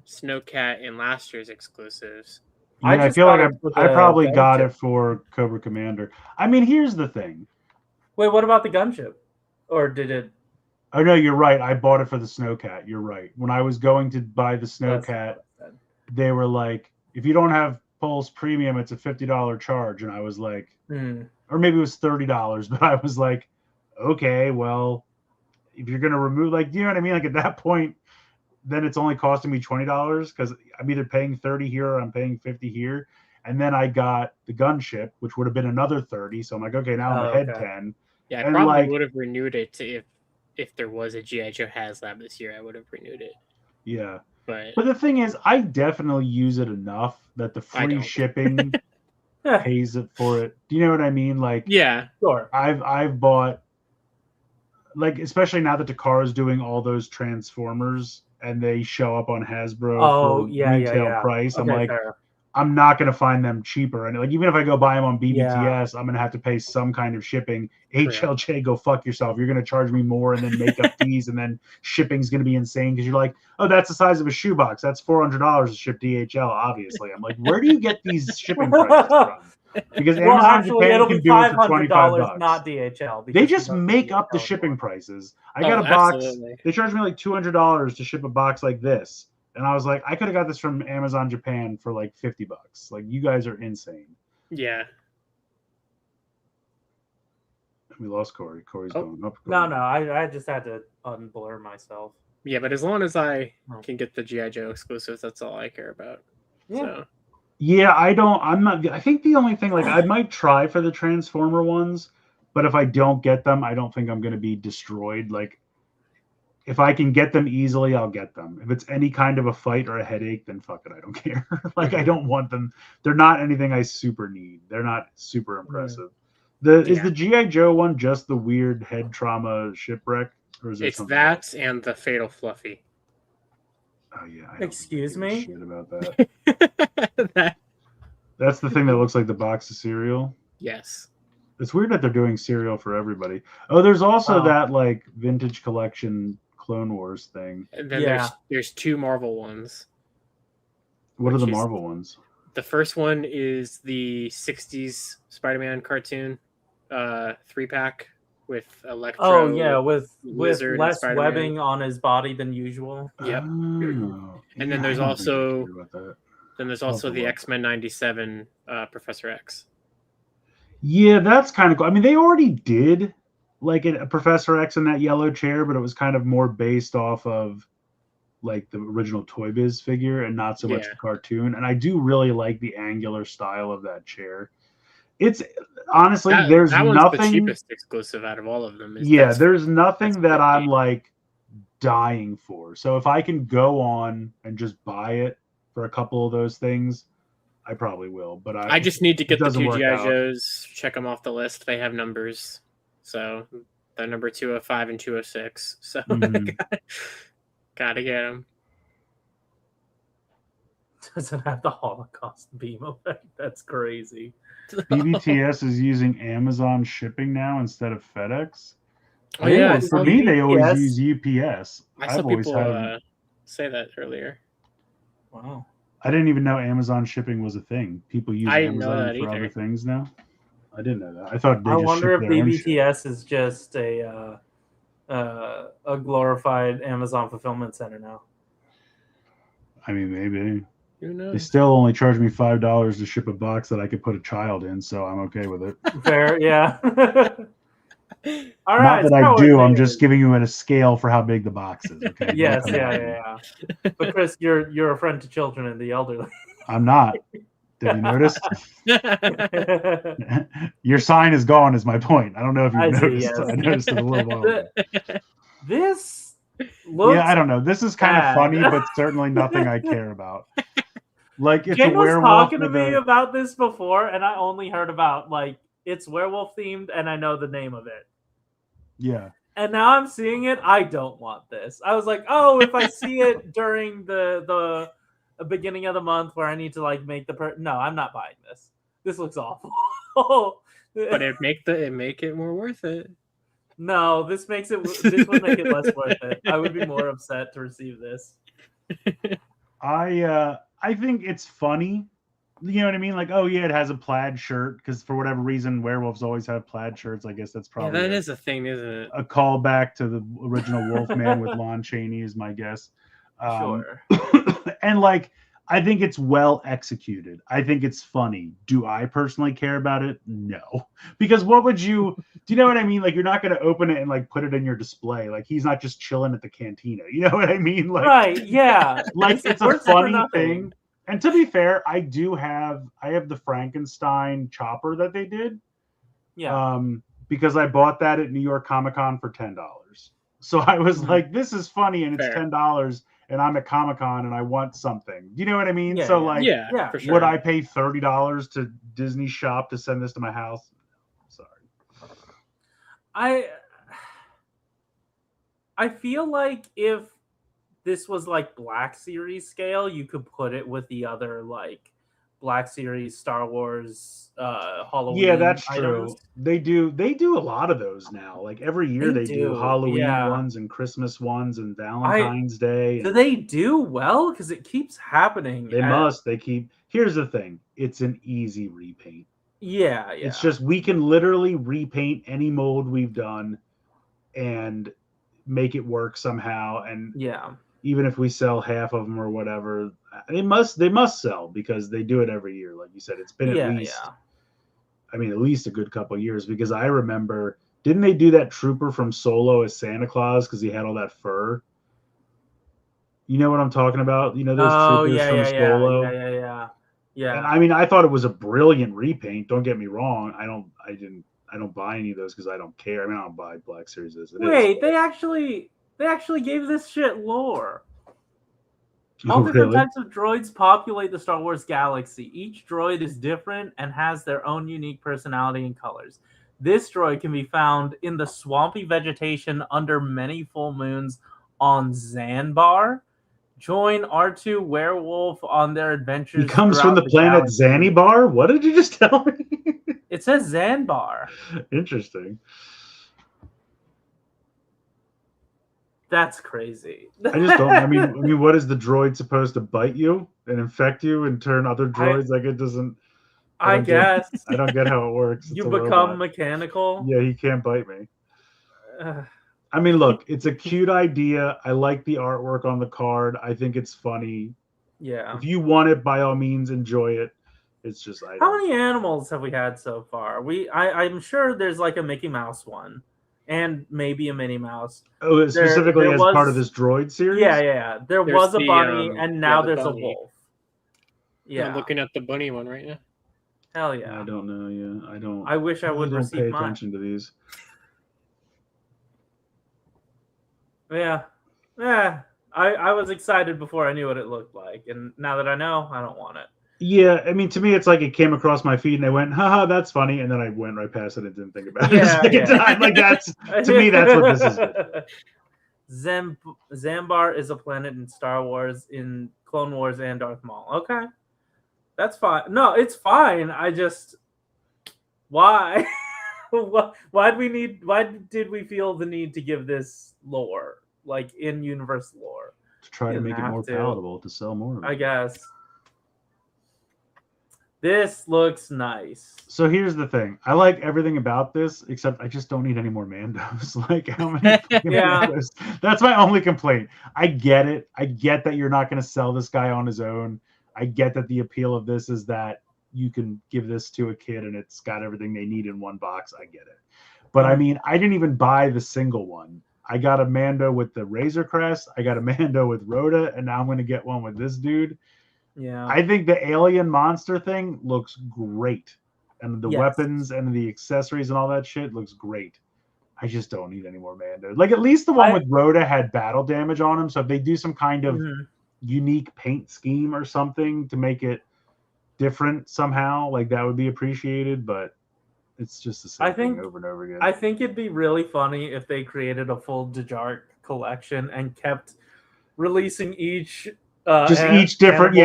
Snowcat and last year's exclusives. Yeah, I I just feel got like it for I the probably got gunship. it for Cobra Commander. I mean, here's the thing. Wait, what about the gunship? Or did it? Oh no, you're right. I bought it for the Snowcat. You're right. When I was going to buy the That's Snowcat, what I said. they were like, if you don't have Pulse Premium, it's a $50 charge. And I was like, Hmm. or maybe it was $30, but I was like, okay, well, if you're gonna remove, like, you know what I mean? Like at that point, then it's only costing me $20 because I'm either paying 30 here or I'm paying 50 here. And then I got the gunship, which would have been another 30. So I'm like, okay, now I'm Oh, ahead okay. 10. Yeah, I And, probably like- would have renewed it if there was a GI Joe HasLab this year. I would have renewed it, Yeah. but But the thing is, I definitely use it enough that the I free don't. shipping Yeah, pays it for it. Do you know what I mean? Like, yeah, sure. I've bought, like, especially now that Takara's doing all those Transformers and they show up on Hasbro Oh, for yeah, retail price. I'm Okay, like, fair. I'm not going to find them cheaper. And like, even if I go buy them on BBTS, Yeah. I'm going to have to pay some kind of shipping. Correct. HLJ, go fuck yourself. You're going to charge me more and then make up fees, and then shipping's going to be insane because you're like, oh, that's the size of a shoebox. That's $400 to ship DHL, obviously. I'm like, where do you get these shipping prices from? Because Well, Amazon actually, Japan it'll can be do it for $500, $25. not DHL. They because just you don't make need up the DHL shipping for it. prices. I got Oh, a box. absolutely. They charged me like $200 to ship a box like this. And I was like, I could have got this from Amazon Japan for like $50. Like, you guys are insane. yeah. We lost Corey. Corey's Oh. going up. No, I just had to unblur myself. Yeah, but as long as I Oh. can get the GI Joe exclusives, that's all I care about. Yeah. So Yeah, I'm not. I think the only thing, like, I might try for the Transformer ones, but if I don't get them, I don't think I'm going to be destroyed. Like, if I can get them easily, I'll get them. If it's any kind of a fight or a headache, then fuck it, I don't care. Like, I don't want them. They're not anything I super need. They're not super impressive. Is Yeah. the GI Joe one just the weird head trauma shipwreck, or is it it's something that else? and the Fatal Fluffy. Oh yeah. I don't Excuse give a me? Shit about that. That- That's the thing that looks like the box of cereal. yes. It's weird that they're doing cereal for everybody. Oh, there's also Wow. that like vintage collection Clone Wars thing. And then Yeah. there's two Marvel ones. What are Which the is- Marvel ones? The first one is the 60s Spider-Man cartoon 3-pack with Electro. Oh yeah, with Lizard and less Spider-Man. webbing on his body than usual. Yep. Oh, And then yeah, there's I don't think I also- care about that. Then there's I'll also have to the look. X-Men 97 Professor X. Yeah, that's kind of cool. I mean, they already did like a Professor X in that yellow chair, but it was kind of more based off of like the original Toy Biz figure and not so much Yeah. the cartoon. And I do really like the angular style of that chair. It's honestly there's that one's nothing. the cheapest exclusive out of all of them. There's nothing that's that 50. I'm like dying for. So if I can go on and just buy it for a couple of those things, I probably will. But I just need to get the doesn't 2 work GI out. Joes, check them off the list. They have numbers, so they're number 205 and 206. So gotta get them. Doesn't have the Holocaust beam effect. That's crazy. BBTS is using Amazon shipping now instead of FedEx. Oh yeah, For me, they always UPS. use UPS. I saw people say that earlier. Wow. I didn't even know Amazon shipping was a thing. People use I didn't know Amazon that for either. other things now. I didn't know that. I thought they I just wonder shipped if their own shit. BBTS is just a glorified Amazon fulfillment center now. I mean, maybe. Who knows? They still only charge me $5 to ship a box that I could put a child in, so I'm okay with it. Fair, yeah. All right. Not that I do. I'm just giving you a scale for how big the box is. Okay. Yes, yeah. But Chris, you're a friend to children and the elderly. I'm not. Did you notice? Your sign is gone. Is my point. I don't know if you've noticed. Yes. I noticed it a little while ago. This looks. Yeah, I don't know. This is kind bad. of funny, but certainly nothing I care about. Like it's Jen a was werewolf. talking to me about this before, and I only heard about like it's werewolf themed, and I know the name of it. Yeah. And now I'm seeing it. I don't want this. I was like, oh, if I see it during the beginning of the month where I need to like make no, I'm not buying this. This looks awful. But it make it more worth it. No, this would make it less worth it. I would be more upset to receive this. I think it's funny. You know what I mean? Like, oh yeah, it has a plaid shirt because for whatever reason, werewolves always have plaid shirts. I guess that's probably that is a thing, isn't it? A callback to the original Wolfman with Lon Chaney is my guess. Sure. And like, I think it's well executed. I think it's funny. Do I personally care about it? No, because what would you? Do you know what I mean? Like, you're not going to open it and like put it in your display. Like, he's not just chilling at the cantina. You know what I mean? Like, right? Yeah. Like it's a funny thing. And to be fair, I have the Frankenstein chopper that they did. Yeah. Because I bought that at New York Comic Con for $10. So I was like, this is funny, and it's $10, and I'm at Comic Con and I want something. Do you know what I mean? Yeah, so like, for sure. Would I pay $30 to Disney Shop to send this to my house? Sorry. I feel like if this was like Black Series scale, you could put it with the other like Black Series Star Wars Halloween. Yeah, that's items. true. They do a lot of those now. Like every year they do Halloween ones and Christmas ones and Valentine's Day. Do they do well? Because it keeps happening. They must. They keep. Here's the thing. It's an easy repaint. Yeah. It's just we can literally repaint any mold we've done and make it work somehow. And even if we sell half of them or whatever, they must sell because they do it every year. Like you said, it's been at least a good couple of years, because I remember, didn't they do that trooper from Solo as Santa Claus because he had all that fur? You know what I'm talking about? You know those troopers from Solo? Yeah. And I mean, I thought it was a brilliant repaint. Don't get me wrong. I don't buy any of those because I don't care. I mean, I don't buy Black Series as it is. Wait, they actually gave this shit lore. All different types of droids populate the Star Wars galaxy. Each droid is different and has their own unique personality and colors. This droid can be found in the swampy vegetation under many full moons on Zanbar. Join R2 Werewolf on their adventures. He comes from the planet Zanzibar? What did you just tell me? It says Zanbar. Interesting. That's crazy. I just don't. I mean, what is the droid supposed to bite you and infect you and turn other droids? Like, it doesn't. I guess. I don't get how it works. You become mechanical. Yeah, he can't bite me. I mean, look, it's a cute idea. I like the artwork on the card. I think it's funny. Yeah. If you want it, by all means, enjoy it. It's just how many animals have we had so far? I'm sure there's like a Mickey Mouse one. And maybe a Minnie Mouse. Oh, specifically as part of this droid series? Yeah. There's was a bunny, and now there's a wolf. Yeah, I'm looking at the bunny one right now. Hell yeah. I don't know. Yeah, I don't. I wish I would don't receive pay mine. attention to these. Yeah. Yeah. I was excited before I knew what it looked like, and now that I know, I don't want it. Yeah, I mean, to me, it's like it came across my feed and I went, haha, that's funny. And then I went right past it and didn't think about it a second time. Like, that's, to me, that's what this is good for. Zambar is a planet in Star Wars, in Clone Wars, and Darth Maul. Okay. That's fine. No, it's fine. I just... Why? Why did we feel the need to give this lore? Like, in-universe lore? To try to Didn't make it have more to. palatable, to sell more of it. I guess. This looks nice. So here's the thing. I like everything about this, except I just don't need any more Mandos. Like, how many fucking Yeah. Mandos? That's my only complaint. I get it. I get that you're not going to sell this guy on his own. I get that the appeal of this is that you can give this to a kid and it's got everything they need in one box. I get it. But I mean, I didn't even buy the single one. I got a Mando with the Razor Crest. I got a Mando with Rhoda, and now I'm going to get one with this dude. Yeah. I think the alien monster thing looks great. And the Yes. weapons and the accessories and all that shit looks great. I just don't need any more Mando. Like, at least the one with Rhoda had battle damage on him. So if they do some kind of unique paint scheme or something to make it different somehow, like, that would be appreciated. But it's just the same thing over and over again. I think it'd be really funny if they created a full Dejark collection and kept releasing each each different,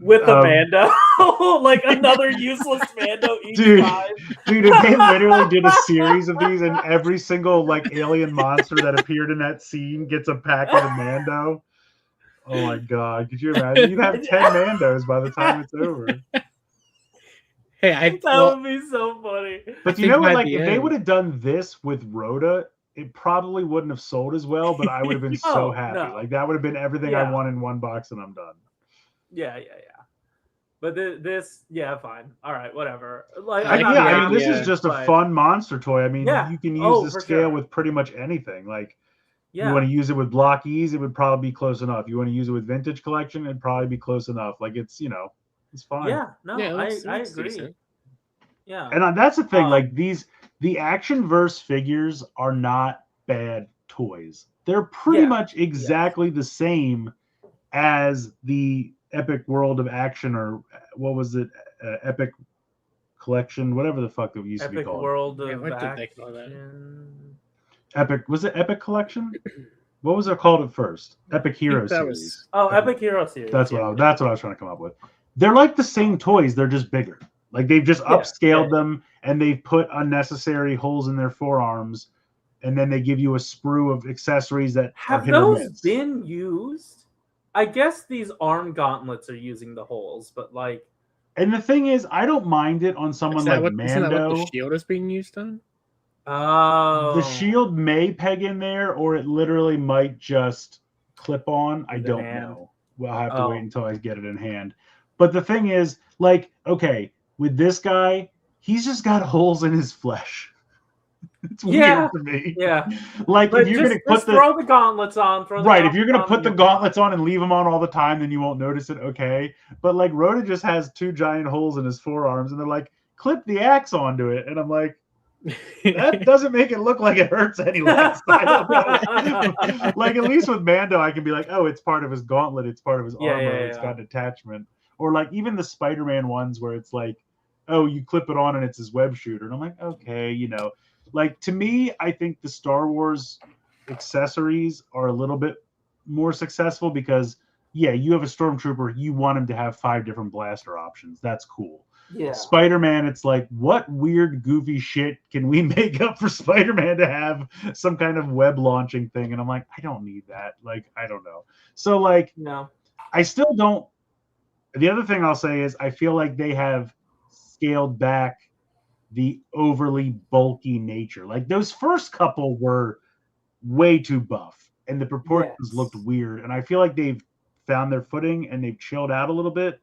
with a Mando, like another useless Mando each time. Dude, if they literally did a series of these and every single like alien monster that appeared in that scene gets a packet of Mando, oh my god, could you imagine? You'd have 10 Mandos by the time it's over. Hey, that would be so funny. But you know what? Like, if they would have done this with Rhoda, it probably wouldn't have sold as well, but I would have been so happy. No. Like, that would have been everything I want in one box, and I'm done. Yeah. But this, fine. All right, whatever. Like, I mean, this is just a fun monster toy. I mean, you can use this scale with pretty much anything. Like, you want to use it with Blockies, it would probably be close enough. You want to use it with Vintage Collection, it'd probably be close enough. Like, it's, it's fine. Yeah, no, I agree. Decent. Yeah. And that's the thing. Like, the Action Verse figures are not bad toys. They're pretty much exactly the same as the Epic World of Action, or what was it? Epic Collection, whatever the fuck it used to be called. Epic World of what did they Action. call that? Epic, was it Epic Collection? What was it called at first? Epic Hero Series. Epic Hero Series. That's what I was trying to come up with. They're like the same toys. They're just bigger. Like, they've just upscaled them, and they've put unnecessary holes in their forearms, and then they give you a sprue of accessories that have those been used? I guess these arm gauntlets are using the holes, but like. And the thing is, I don't mind it on someone like Mando. Isn't that what the shield is being used on? Oh. The shield may peg in there, or it literally might just clip on. I don't know. We'll have to wait until I get it in hand. But the thing is, like, okay, with this guy, he's just got holes in his flesh. It's weird to me. Yeah. Like, but if you're going to throw the gauntlets on. If you're going to put the gauntlets on and leave them on all the time, then you won't notice it. Okay. But like, Rhoda just has 2 giant holes in his forearms, and they're like, clip the axe onto it. And I'm like, that doesn't make it look like it hurts any less. I don't know. Like, at least with Mando, I can be like, oh, it's part of his gauntlet. It's part of his armor. It's got an attachment. Or like even the Spider-Man ones where it's like, oh, you clip it on and it's his web shooter. And I'm like, okay, like, to me, I think the Star Wars accessories are a little bit more successful because, you have a Stormtrooper, you want him to have 5 different blaster options. That's cool. Yeah. Spider-Man, it's like, what weird, goofy shit can we make up for Spider-Man to have some kind of web launching thing? And I'm like, I don't need that. Like, I don't know. So, like, no, I still don't. The other thing I'll say is I feel like they have scaled back the overly bulky nature. Like, those first couple were way too buff and the proportions looked weird. And I feel like they've found their footing and they've chilled out a little bit.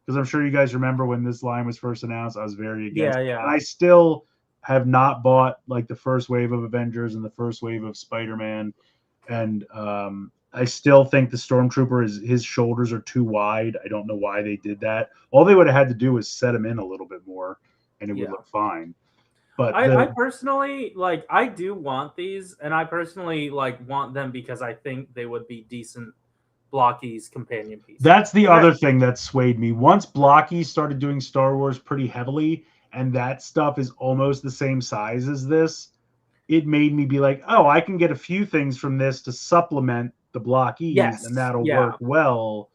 Because I'm sure you guys remember when this line was first announced, I was very against it. And I still have not bought like the first wave of Avengers and the first wave of Spider-Man. And I still think the Stormtrooper his shoulders are too wide. I don't know why they did that. All they would have had to do was set him in a little bit more, and it would look fine. But I personally like. I do want these, and I personally like want them because I think they would be decent Blocky's companion pieces. That's the other thing that swayed me. Once Blocky started doing Star Wars pretty heavily, and that stuff is almost the same size as this, it made me be like, oh, I can get a few things from this to supplement the Blockies, and that'll work well.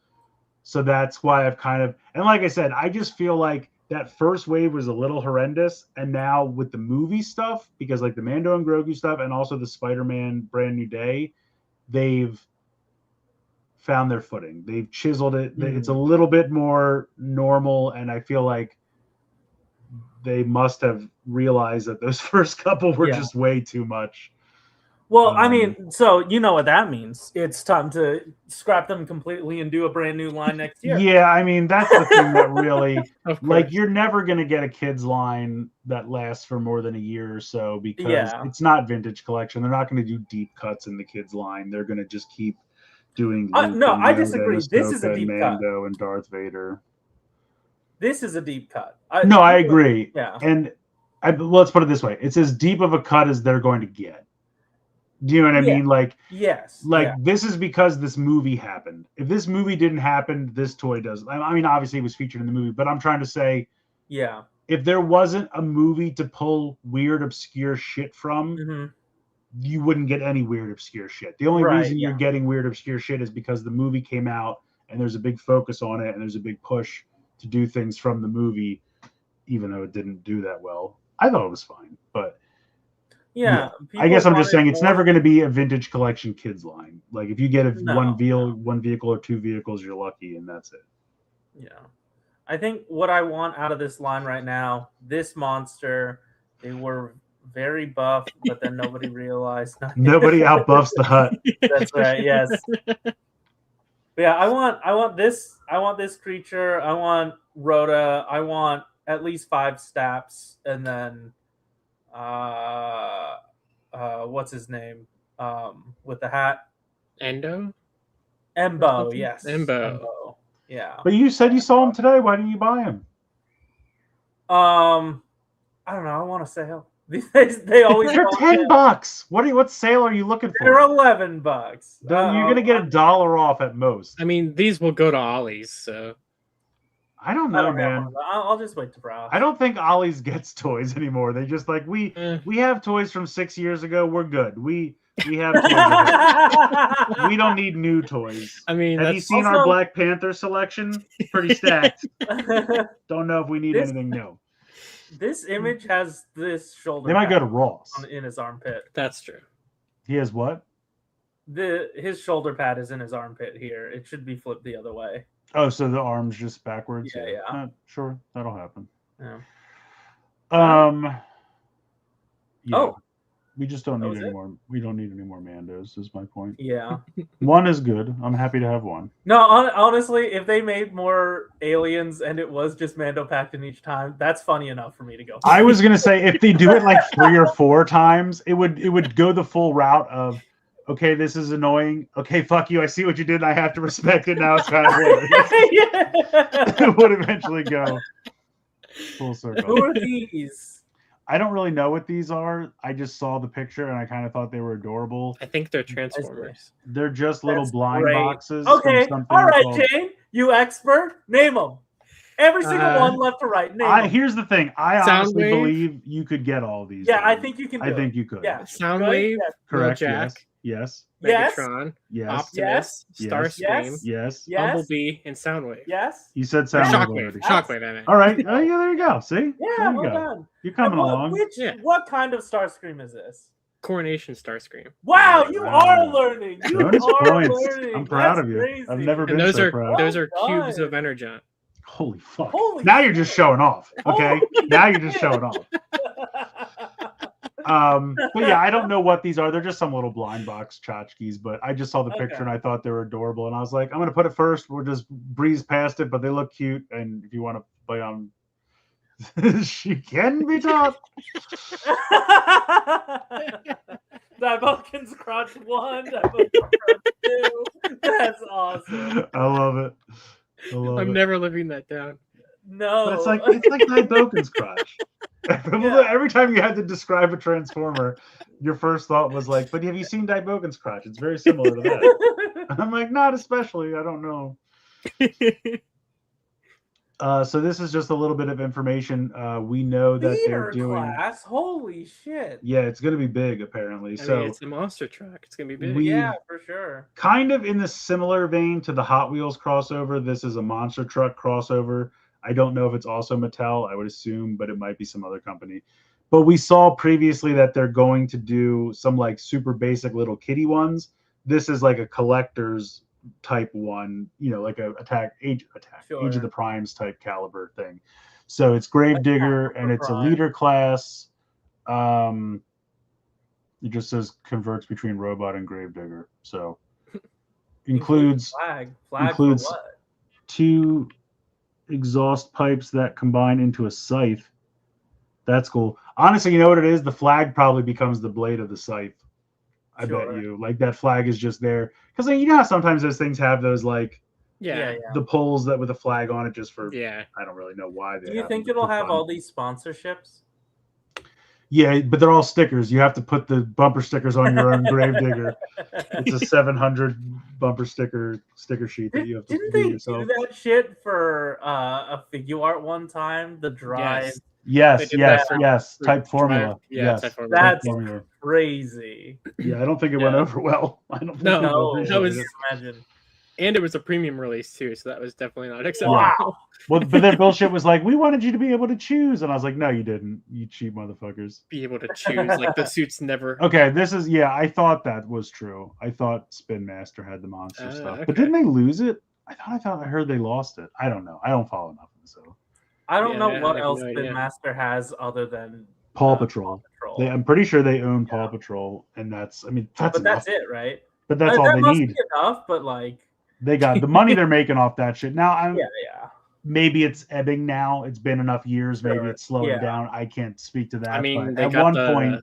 So that's why I've kind of, and like I said, I just feel like that first wave was a little horrendous, and now with the movie stuff, because like the Mando and Grogu stuff, and also the Spider-Man Brand New Day, they've found their footing. They've chiseled it. It's a little bit more normal, and I feel like they must have realized that those first couple were just way too much. Well, I mean, so you know what that means. It's time to scrap them completely and do a brand new line next year. Yeah, I mean, that's the thing that really, like, you're never going to get a kids line that lasts for more than a year or so because it's not vintage collection. They're not going to do deep cuts in the kids line. They're going to just keep doing no, I disagree. This is a deep Mando and Darth Vader. This is a deep cut. I agree. Yeah. And let's put it this way. It's as deep of a cut as they're going to get. Do you know what I mean? Like, this is because this movie happened. If this movie didn't happen, this toy does. I mean, obviously it was featured in the movie, but I'm trying to say, if there wasn't a movie to pull weird, obscure shit from, you wouldn't get any weird, obscure shit. The only reason you're getting weird, obscure shit is because the movie came out and there's a big focus on it and there's a big push to do things from the movie, even though it didn't do that well. I thought it was fine, but I guess I'm just saying it's never going to be a vintage collection kids line. Like if you get one vehicle or two vehicles, you're lucky, and that's it. Yeah, I think what I want out of this line right now, this monster, they were very buff, but then nobody realized. Nobody outbuffs the Hut. That's right. Yes. But yeah, I want this creature. I want Rhoda. I want at least 5 Staps, and then what's his name? With the hat. Embo, yes. Embo. Yeah. But you said you saw him today. Why didn't you buy him? I don't know. I want a sale. They always They're $10. What sale are you looking for? They're $11. You're gonna get $1 off at most. I mean, these will go to Ollie's, so I don't know, man. I'll just wait to browse. I don't think Ollie's gets toys anymore. They just like we have toys from 6 years ago. We're good. We have toys. We don't need new toys. I mean, have you seen our Black Panther selection? Pretty stacked. Don't know if we need anything new. This image has this shoulder. They might go to Ross in his armpit. That's true. He has what? His shoulder pad is in his armpit here. It should be flipped the other way. Oh, so the arm's just backwards? Yeah. Sure, that'll happen. Yeah. We just don't need any more. We don't need any more Mandos, is my point. Yeah. One is good. I'm happy to have one. No, honestly, if they made more aliens and it was just Mando packed in each time, that's funny enough for me to go. I was gonna say if they do it like 3 or 4 times, it would go the full route of, okay, this is annoying. Okay, fuck you. I see what you did. And I have to respect it now. It's kind of hilarious. It would eventually go full circle. Who are these? I don't really know what these are. I just saw the picture and I kind of thought they were adorable. I think they're Transformers. They're just little blind boxes. Okay, all right, Jane, you expert. Name them. Every single one left to right. Name them. Here's the thing. I honestly believe you could get all these. Yeah, I think you can. I think you could. Yeah, Soundwave. Correct. Jack. Yes. Megatron. Yes. Optimus. Yes. Starscream. Yes. Bumblebee and Soundwave. Yes. You said Soundwave. Shockwave. I mean. All right. Oh yeah, there you go. See. Yeah, well done. You're coming along. What kind of Starscream is this? Coronation Starscream. Wow, you are learning. You Bonus are points. learning. I'm proud That's of you. crazy. I've never been those so proud. Those are cubes of Energon. Holy fuck. Now you're just showing off. Okay. Now you're just showing off. But yeah, I don't know what these are. They're just some little blind box tchotchkes, but I just saw the picture and I thought they were adorable. And I was like, I'm going to put it first. We'll just breeze past it, but they look cute. And if you want to play on, she can be taught. Dieboken's Crotch 1, Dieboken's Crotch 2. That's awesome. I love it. I love I'm it. never living that down. No. But it's like Dieboken's crotch. Every time you had to describe a Transformer, your first thought was like, "But have you seen Dieboken's crotch? It's very similar to that." And I'm like, "Not especially. I don't know." So this is just a little bit of information. We know that they're Theater doing. class? Holy shit. Yeah, it's going to be big apparently. I So mean, it's a monster truck. It's gonna be big. Yeah, for sure. kind of in the similar vein to the Hot Wheels crossover, this is a monster truck crossover. I don't know if it's also Mattel. I would assume, but it might be some other company. But we saw previously that they're going to do some like super basic little kitty ones. This is like a collector's type one, like a Age of the Primes type caliber thing. So it's Gravedigger and it's a leader class. It just says converts between robot and Gravedigger. So includes flag includes for what? 2 exhaust pipes that combine into a scythe. That's cool. Honestly, you know what it is? The flag probably becomes the blade of the scythe. I bet you. Like that flag is just there. Because you know how sometimes those things have those like the poles that with a flag on it just for I don't really know why they Do you think it'll have fun. all these sponsorships? Yeah, but they're all stickers. You have to put the bumper stickers on your own Gravedigger. It's a 700 bumper sticker sheet that you have to Didn't do they yourself. do that shit for a figure art one time? The drive. Yes. Type formula. Yes. Type formula. That's formula. crazy. Yeah, I don't think it went over well. I don't think No, that was imagine. And it was a premium release too, so that was definitely not acceptable. Wow. Well, but their bullshit was like, we wanted you to be able to choose, and I was like, no, you didn't, you cheap motherfuckers. Be able to choose, like the suits never. Okay, this is I thought that was true. I thought Spin Master had the monster stuff, okay. but didn't they lose it? I heard they lost it. I don't know. I don't follow nothing, so I don't know what I have else no Spin idea. Master has other than Paw Patrol. I'm pretty sure they own Paw Yeah. Patrol, and that's But enough. that's it, right? But that's all that they must need. be enough, but like They got the money they're making off that shit. Now yeah. maybe it's ebbing now. It's been enough years. Maybe Sure. it's slowing Yeah. down. I can't speak to that. I mean, but at one point,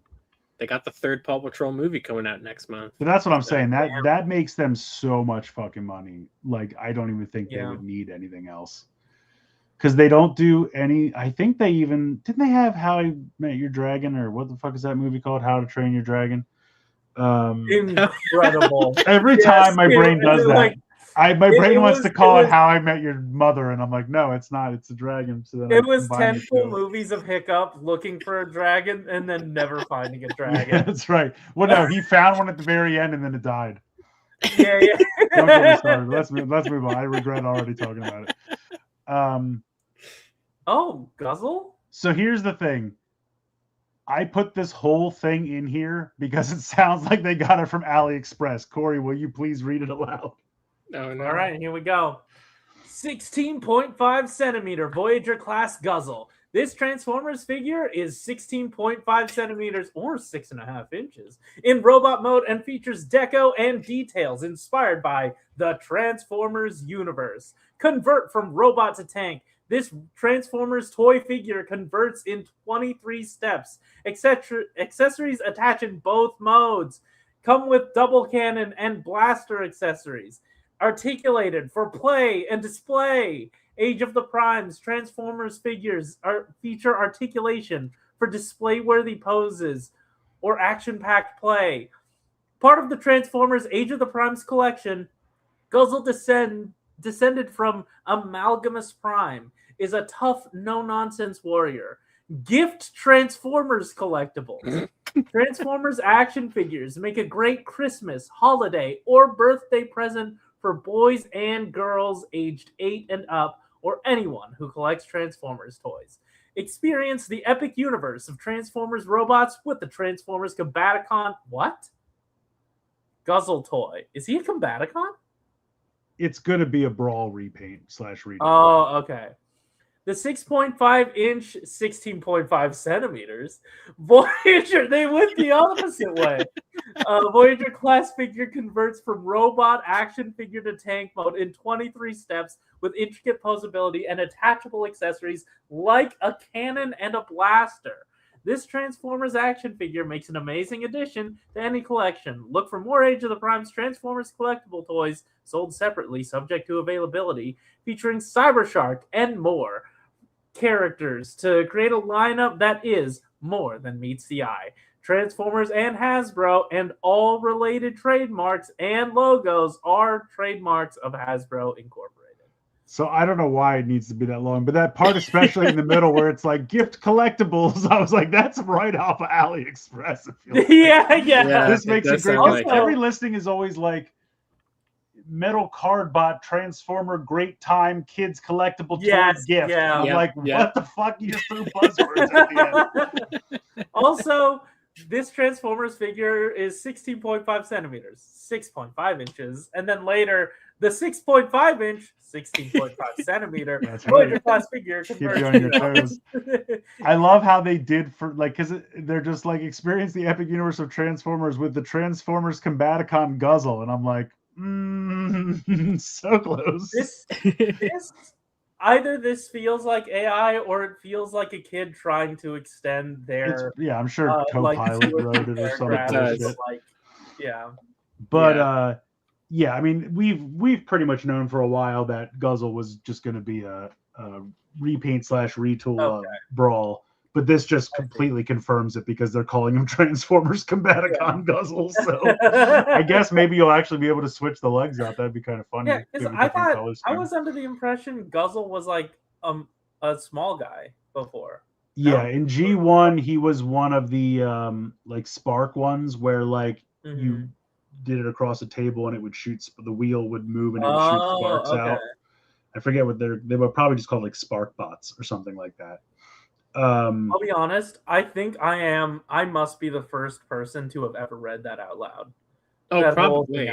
they got the third Paw Patrol movie coming out next month. but that's what I'm saying. That makes them so much fucking money. Like I don't even think they would need anything else. Because they don't do any. I think they even didn't they have How I Met Your Dragon or what the fuck is that movie called? How to Train Your Dragon. Incredible. Every time my brain does that, like, my brain wants to call it How I Met Your Mother, and I'm like, no, it's not. It's a dragon. So then it I was combine 10 the full two. movies of Hiccup looking for a dragon and then never finding a Yeah, dragon. that's right. Well, no, he found one at the very end, and then it died. Yeah. Don't get me started. Let's move on. I regret already talking about it. Oh, Guzzle? So here's the thing. I put this whole thing in here because it sounds like they got it from AliExpress. Corey, will you please read it aloud? Oh, no. All right, here we go. 16.5 centimeter Voyager class Guzzle. This Transformers figure is 16.5 centimeters or 6.5 inches in robot mode and features deco and details inspired by the Transformers universe. Convert from robot to tank. This Transformers toy figure converts in 23 steps. Accessories attach in both modes. Come with double cannon and blaster accessories. Articulated for play and display. Age of the Primes Transformers figures feature articulation for display-worthy poses or action-packed play. Part of the Transformers Age of the Primes collection, Guzzle descended from Amalgamus Prime, is a tough, no-nonsense warrior. Gift Transformers collectibles. Transformers action figures make a great Christmas, holiday, or birthday present for boys and girls aged 8 and up, or anyone who collects Transformers toys. Experience the epic universe of Transformers robots with the Transformers Combaticon. What? Guzzle toy. Is he a Combaticon? It's going to be a Brawl repaint / repaint. Oh, okay. The 6.5 inch, 16.5 centimeters Voyager, they went the opposite way. Voyager class figure converts from robot action figure to tank mode in 23 steps with intricate posability and attachable accessories like a cannon and a blaster. This Transformers action figure makes an amazing addition to any collection. Look for more Age of the Prime's Transformers collectible toys sold separately, subject to availability, featuring Cybershark and more characters to create a lineup that is more than meets the eye. Transformers and Hasbro and all related trademarks and logos are trademarks of Hasbro Incorporated. So I don't know why it needs to be that long, but that part, especially in the middle where it's like gift collectibles, I was like, that's right off of AliExpress. Yeah. This makes it great. Also, Every listing is always like metal card bot, Transformer, great time, kids collectible toy gift. Yeah. I'm like, what the fuck? You just threw buzzwords at the end. Also, this Transformers figure is 16.5 centimeters, 6.5 inches, and then later the 6.5 inch, 16.5 centimeter Voyager class figure. Keep you on your toes. I love how they did for like, because they're just like experience the epic universe of Transformers with the Transformers Combaticon Guzzle, and I'm like, so close. This either this feels like AI or it feels like a kid trying to extend their. I'm sure Copilot wrote it or something. But I mean, we've pretty much known for a while that Guzzle was just going to be a repaint / retool of Brawl, but this just completely confirms it because they're calling him Transformers Combaticon Guzzle. So I guess maybe you'll actually be able to switch the legs out. That'd be kind of funny. Yeah, because I was under the impression Guzzle was like a small guy before. Yeah, in G1 he was one of the like spark ones where like you did it across a table and it would shoot, the wheel would move and it would shoot sparks out. I forget what they were probably just called like spark bots or something like that. I'll be honest, I think I must be the first person to have ever read that out loud. Oh, probably.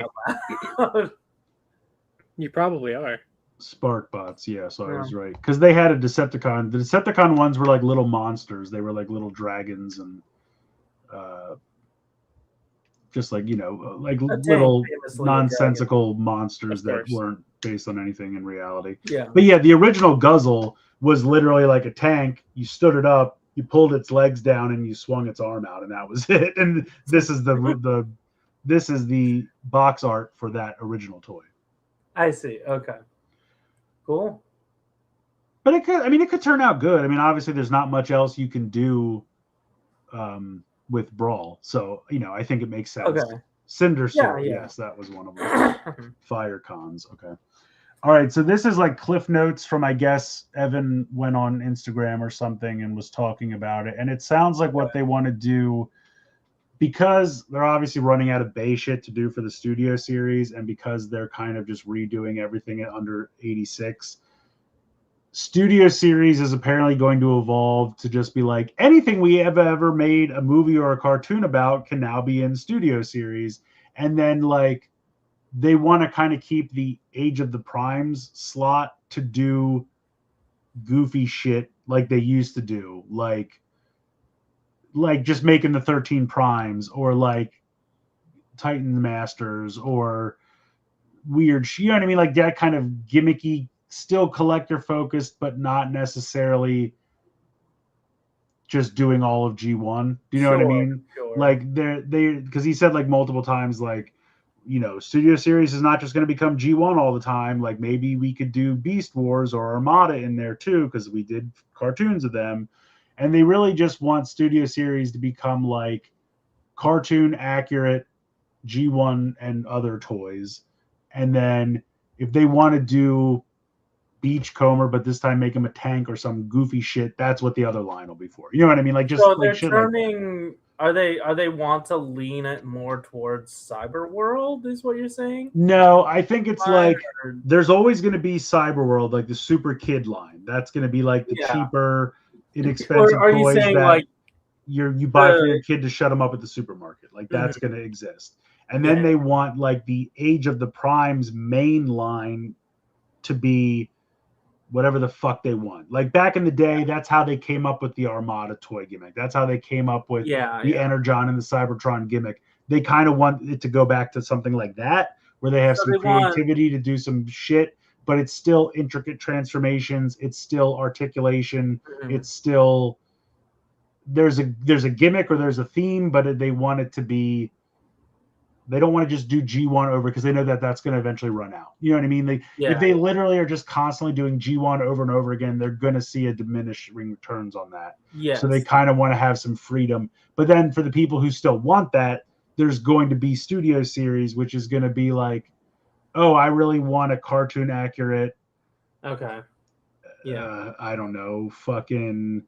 You probably are. Spark bots, yeah, so I was right. Because they had a Decepticon. The Decepticon ones were like little monsters. They were like little dragons and just like, like little nonsensical monsters that weren't based on anything in reality. Yeah. But yeah, the original Guzzle was literally like a tank. You stood it up, you pulled its legs down, and you swung its arm out, and that was it. And this is the box art for that original toy. I see. Okay. Cool. But it could turn out good. I mean, obviously there's not much else you can do with Brawl. So, I think it makes sense. Okay. Cinder Sword, yes, that was one of them. Fire Cons, okay. All right, so this is like cliff notes from, I guess, Evan went on Instagram or something and was talking about it. And it sounds like what they want to do, because they're obviously running out of Bay shit to do for the studio series, and because they're kind of just redoing everything at under 86, studio series is apparently going to evolve to just be like anything we have ever made a movie or a cartoon about can now be in studio series. And then like they want to kind of keep the Age of the Primes slot to do goofy shit like they used to do, like just making the 13 Primes or like Titan Masters or weird shit, you know what I mean, like that kind of gimmicky, still collector focused, but not necessarily just doing all of G1. Do you know what I mean? Sure. Like they because he said like multiple times, like, studio series is not just going to become G1 all the time. Like maybe we could do Beast Wars or Armada in there too, because we did cartoons of them. And they really just want studio series to become like cartoon accurate G1 and other toys. And then if they want to do Beachcomber, but this time make him a tank or some goofy shit, that's what the other line will be for. You know what I mean? Like just so they're like shit turning. Like are they want to lean it more towards Cyberworld? Is what you're saying? No, I think it's like there's always going to be Cyberworld, like the Super Kid line. That's going to be like the cheaper, inexpensive or are you toys saying that like you buy for your kid to shut them up at the supermarket. Like that's going to exist. And then they want like the Age of the Primes main line to be whatever the fuck they want. Like back in the day, that's how they came up with the Armada toy gimmick. That's how they came up with the Energon and the Cybertron gimmick. They kind of want it to go back to something like that, where they have some creativity to do some shit, but it's still intricate transformations. It's still articulation. It's still there's a gimmick or there's a theme, but they want it to be. They don't want to just do G1 over because they know that that's going to eventually run out. You know what I mean? If they literally are just constantly doing G1 over and over again, they're going to see a diminishing returns on that. Yes. So they kind of want to have some freedom. But then for the people who still want that, there's going to be studio series, which is going to be like, oh, I really want a cartoon accurate. Okay. Yeah. I don't know, fucking.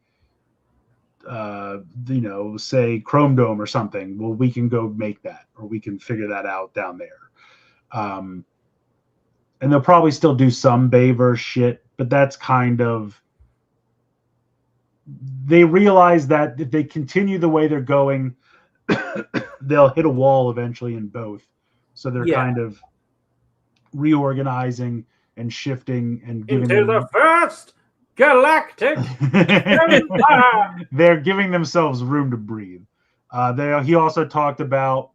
Say Chrome Dome or something. Well, we can go make that, or we can figure that out down there. And they'll probably still do some Bayverse shit, but that's kind of. They realize that if they continue the way they're going, they'll hit a wall eventually in both. So they're kind of reorganizing and shifting and giving into the first galactic empire. They're giving themselves room to breathe. He also talked about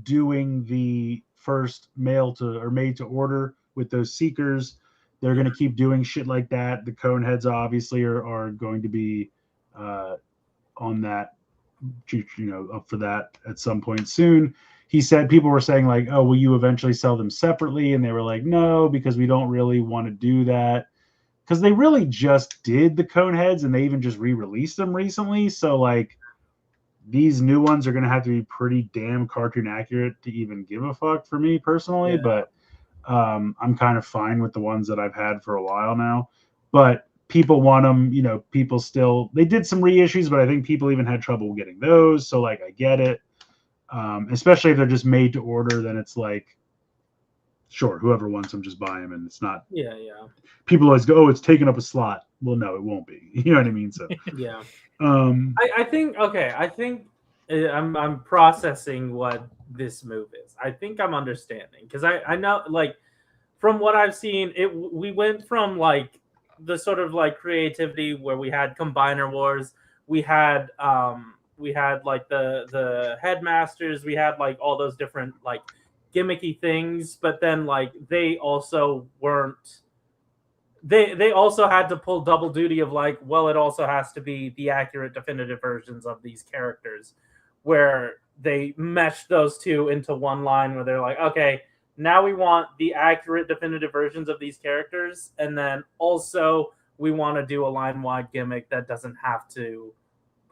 doing the first made to order with those seekers. They're going to keep doing shit like that. The Coneheads obviously are going to be on that, up for that at some point soon. He said people were saying like, oh, will you eventually sell them separately? And they were like, no, because we don't really want to do that. Because they really just did the Coneheads and they even just re-released them recently. So like these new ones are going to have to be pretty damn cartoon accurate to even give a fuck for me personally. Yeah. But I'm kind of fine with the ones that I've had for a while now. But people want them, people still, they did some reissues, but I think people even had trouble getting those. So like, I get it. Especially if they're just made to order, then it's like, sure, whoever wants them, just buy them. And it's not, people always go, oh, it's taking up a slot. Well, no, it won't be. You know what I mean? So, yeah. I think I'm processing what this move is. I think I'm understanding because I know, like, from what I've seen, we went from like the sort of like creativity where we had Combiner Wars, we had like the Headmasters, we had like all those different like gimmicky things, but then like they also weren't. They also had to pull double duty of like, well, it also has to be the accurate definitive versions of these characters, where they meshed those two into one line where they're like, okay, now we want the accurate definitive versions of these characters, and then also we want to do a line-wide gimmick that doesn't have to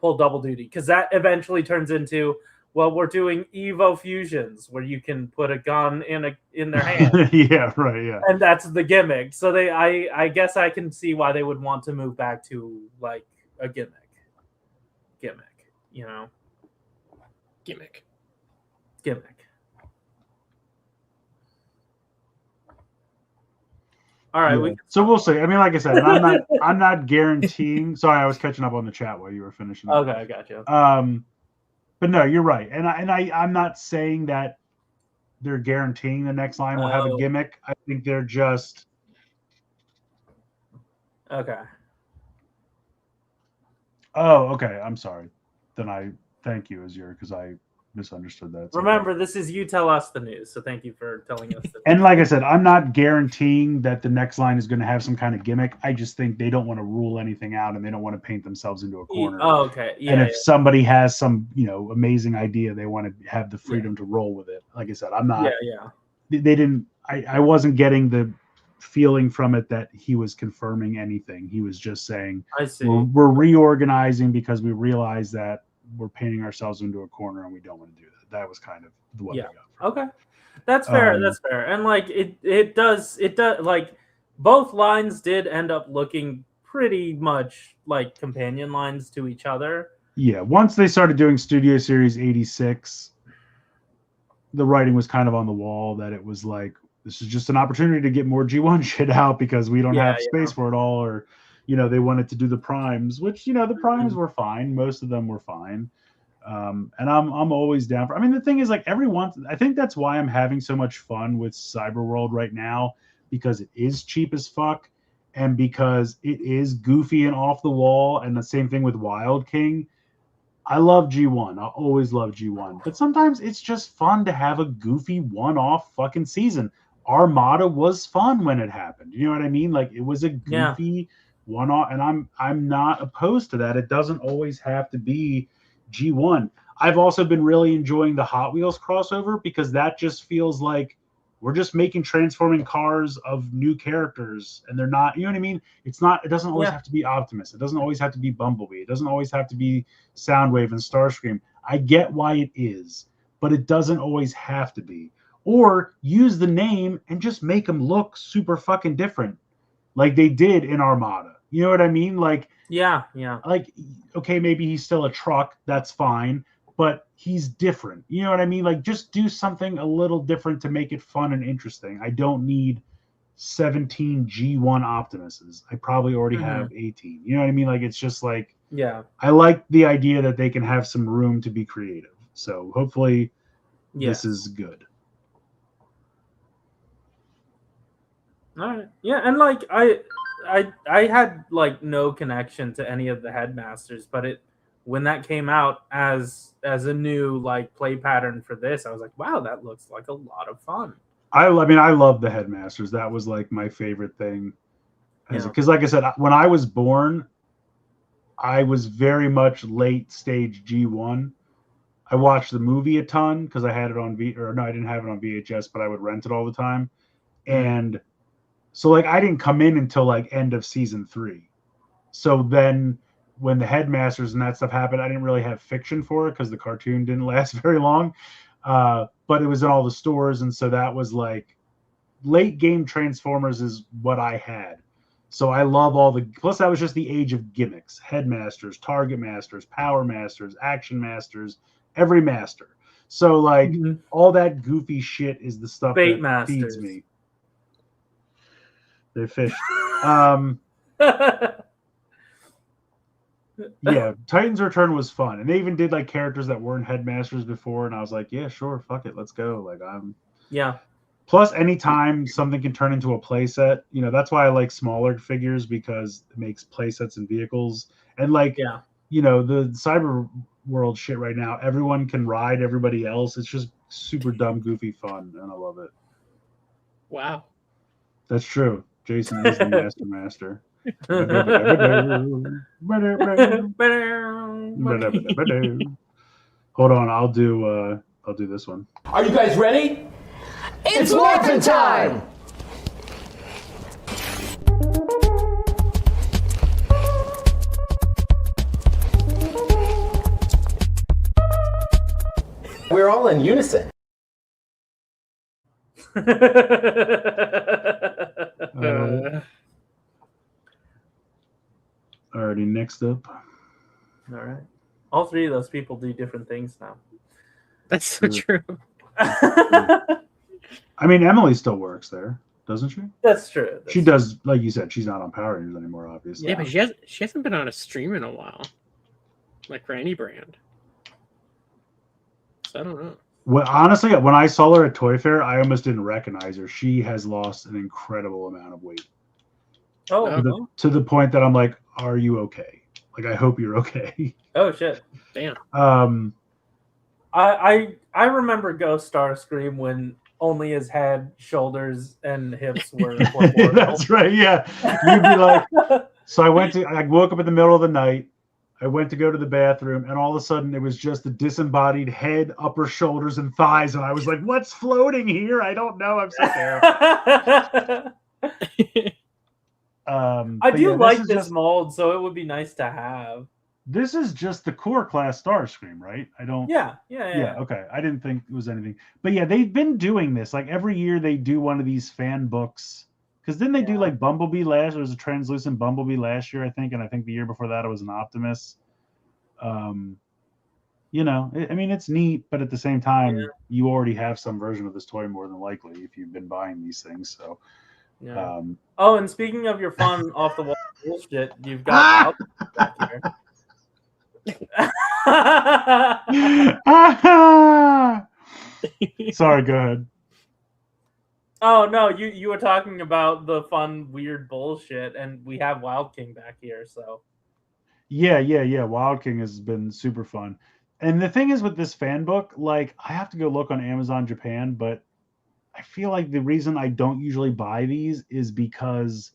pull double duty, because that eventually turns into, well, we're doing Evo fusions where you can put a gun in their hand. Yeah, right, yeah. And that's the gimmick. So I guess I can see why they would want to move back to like a gimmick, Gimmick. All right, yeah. So we'll see. I mean, like I said, I'm not guaranteeing. Sorry, I was catching up on the chat while you were finishing. Okay, I got you. But no, you're right, and I'm not saying that they're guaranteeing the next line will have a gimmick. I think they're just okay. Oh, okay. I'm sorry. Then I thank you, Azure, because I misunderstood that. So remember, this is you tell us the news, so thank you for telling us the news. And like I said, I'm not guaranteeing that the next line is going to have some kind of gimmick. I just think they don't want to rule anything out, and they don't want to paint themselves into a corner. Oh, okay. Yeah, and if somebody has some, amazing idea, they want to have the freedom to roll with it. Like I said, I'm not. Yeah. They didn't. I wasn't getting the feeling from it that he was confirming anything. He was just saying, I see. We're reorganizing because we realize that we're painting ourselves into a corner and we don't want to do that. That was kind of what I got. Okay. That's fair. That's fair. And like it does like both lines did end up looking pretty much like companion lines to each other. Yeah. Once they started doing Studio Series 86, the writing was kind of on the wall that it was like, this is just an opportunity to get more G1 shit out because we don't have space for it all. Or, they wanted to do the primes, which, the primes were fine. Most of them were fine. And I'm always down for, the thing is, like, I think that's why I'm having so much fun with Cyberworld right now, because it is cheap as fuck and because it is goofy and off the wall. And the same thing with Wild King. I love G1. I always love G1. But sometimes it's just fun to have a goofy one-off fucking season. Armada was fun when it happened. You know what I mean? Like, it was a goofy one-off, and I'm not opposed to that. It doesn't always have to be G1. I've also been really enjoying the Hot Wheels crossover because that just feels like we're just making transforming cars of new characters, and they're not, you know what I mean? It doesn't always have to be Optimus. It doesn't always have to be Bumblebee. It doesn't always have to be Soundwave and Starscream. I get why it is, but it doesn't always have to be. Or use the name and just make them look super fucking different, like they did in Armada. You know what I mean? Like, like, okay, maybe he's still a truck. That's fine. But he's different. You know what I mean? Like, just do something a little different to make it fun and interesting. I don't need 17 G1 Optimuses. I probably already have 18. You know what I mean? Like, it's just like, I like the idea that they can have some room to be creative. So hopefully this is good. All right. Yeah, and like I had like no connection to any of the headmasters, but when that came out as a new like play pattern for this, I was like, wow, that looks like a lot of fun. I mean, I love the headmasters. That was like my favorite thing. Because like I said, when I was born, I was very much late stage G1. I watched the movie a ton because I had it on I didn't have it on VHS, but I would rent it all the time. And so like I didn't come in until like end of season 3. So then when the headmasters and that stuff happened, I didn't really have fiction for it because the cartoon didn't last very long. But it was in all the stores, and so that was like late game Transformers is what I had. So I love all the. Plus, that was just the age of gimmicks: headmasters, target masters, power masters, action masters, every master. So like all that goofy shit is the stuff that feeds me. They're fish. Yeah, Titan's Return was fun, and they even did like characters that weren't headmasters before, and I was like, yeah, sure, fuck it, let's go. Like Plus, anytime something can turn into a playset, you know, that's why I like smaller figures because it makes playsets and vehicles. And like, you know, the cyber world shit right now, everyone can ride everybody else. It's just super dumb, goofy fun, and I love it. Wow, that's true. Jason is the master. Hold on, I'll do this one. Are you guys ready? It's Morphin' time! We're all in unison. Alrighty, next up. All right. All three of those people do different things now. That's so true. I mean, Emily still works there, doesn't she? That's true. She does, like you said, she's not on Power Rangers anymore, obviously. Yeah, but she hasn't been on a stream in a while, like for any brand. So I don't know. Well, honestly, when I saw her at Toy Fair, I almost didn't recognize her. She has lost an incredible amount of weight. Oh, to the point that I'm like, are you okay? Like, I hope you're okay. Oh shit! Damn. I remember Ghost Starscream when only his head, shoulders, and hips were. That's right. Yeah, you'd be like. So I woke up in the middle of the night. I went to go to the bathroom, and all of a sudden, it was just the disembodied head, upper shoulders, and thighs, and I was like, "What's floating here? I don't know. I'm so terrified." I do like this mold, so it would be nice to have. This is just the core class Starscream, right? I don't. Yeah. Okay, I didn't think it was anything, but yeah, they've been doing this. Like every year, they do one of these fan books. Because then they do like Bumblebee last. There was a translucent Bumblebee last year, I think, and I think the year before that it was an Optimus. You know, I mean, it's neat, but at the same time, you already have some version of this toy more than likely if you've been buying these things. So. Yeah. Oh, and speaking of your fun off the wall bullshit, you've got back here. Sorry, go ahead. Oh no, you were talking about the fun, weird bullshit, and we have Wild King back here, so. Yeah. Wild King has been super fun. And the thing is with this fan book, like I have to go look on Amazon Japan, but I feel like the reason I don't usually buy these is because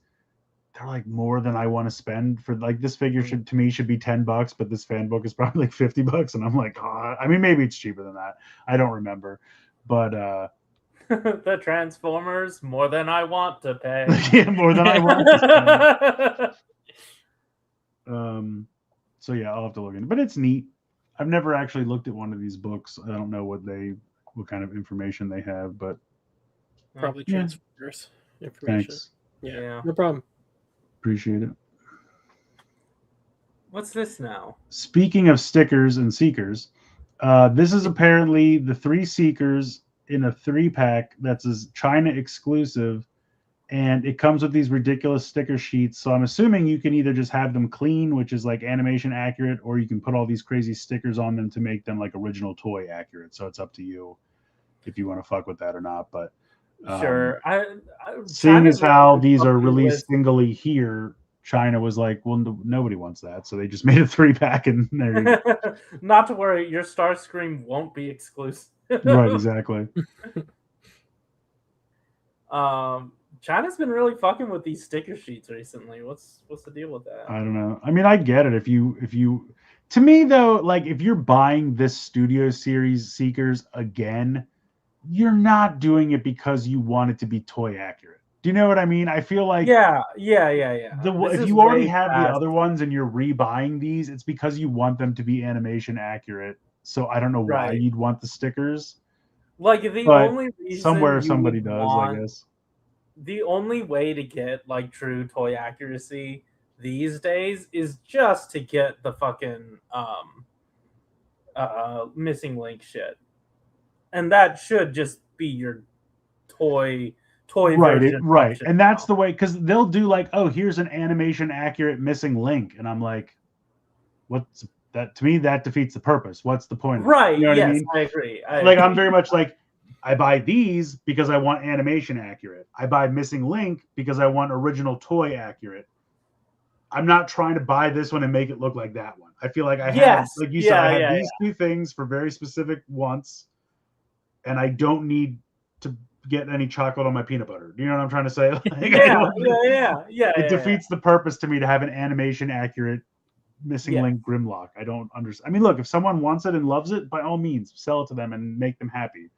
they're like more than I want to spend for like this figure should be $10, but this fan book is probably like $50, and I'm like, oh, I mean, maybe it's cheaper than that. I don't remember, but The Transformers, more than I want to pay. yeah, more than I want to spend. So yeah, I'll have to look into it. But it's neat. I've never actually looked at one of these books. I don't know what kind of information they have, but Probably Yeah. Transformers information. thanks. Yeah, no problem. Appreciate it. What's this now? Speaking of stickers and seekers, this is apparently the 3 seekers in a 3-pack that's a China exclusive, and it comes with these ridiculous sticker sheets. So I'm assuming you can either just have them clean, which is like animation accurate, or you can put all these crazy stickers on them to make them like original toy accurate. So it's up to you if you want to fuck with that or not. But Sure. seeing as how these are fucking released singly here, China was like, well, nobody wants that, so they just made a 3-pack, and there you go. Not to worry, your Starscream won't be exclusive. Right, exactly. China's been really fucking with these sticker sheets recently. What's the deal with that? I don't know. I mean, I get it. If you, to me though, like if you're buying this Studio Series Seekers again, you're not doing it because you want it to be toy accurate. Do you know what I mean? I feel like Yeah. If you already have the other ones and you're rebuying these, it's because you want them to be animation accurate. So I don't know why you'd want the stickers. Like the But only reason somewhere you somebody would does, want- I guess. The only way to get like true toy accuracy these days is just to get the fucking missing link shit, and that should just be your toy version right, option and that's now. the way, because they'll do like, oh, here's an animation accurate missing link, and I'm like, what's that? To me, that defeats the purpose. What's the point of it? Right. You know what Yes, I mean? I agree. I'm very much like, I buy these because I want animation accurate. I buy missing link because I want original toy accurate. I'm not trying to buy this one and make it look like that one. I feel like I have, like you said, I have these 2 things for very specific wants, and I don't need to get any chocolate on my peanut butter. Do you know what I'm trying to say? Like, it defeats the purpose to me to have an animation accurate missing link Grimlock. I don't understand. I mean, look, if someone wants it and loves it, by all means, sell it to them and make them happy.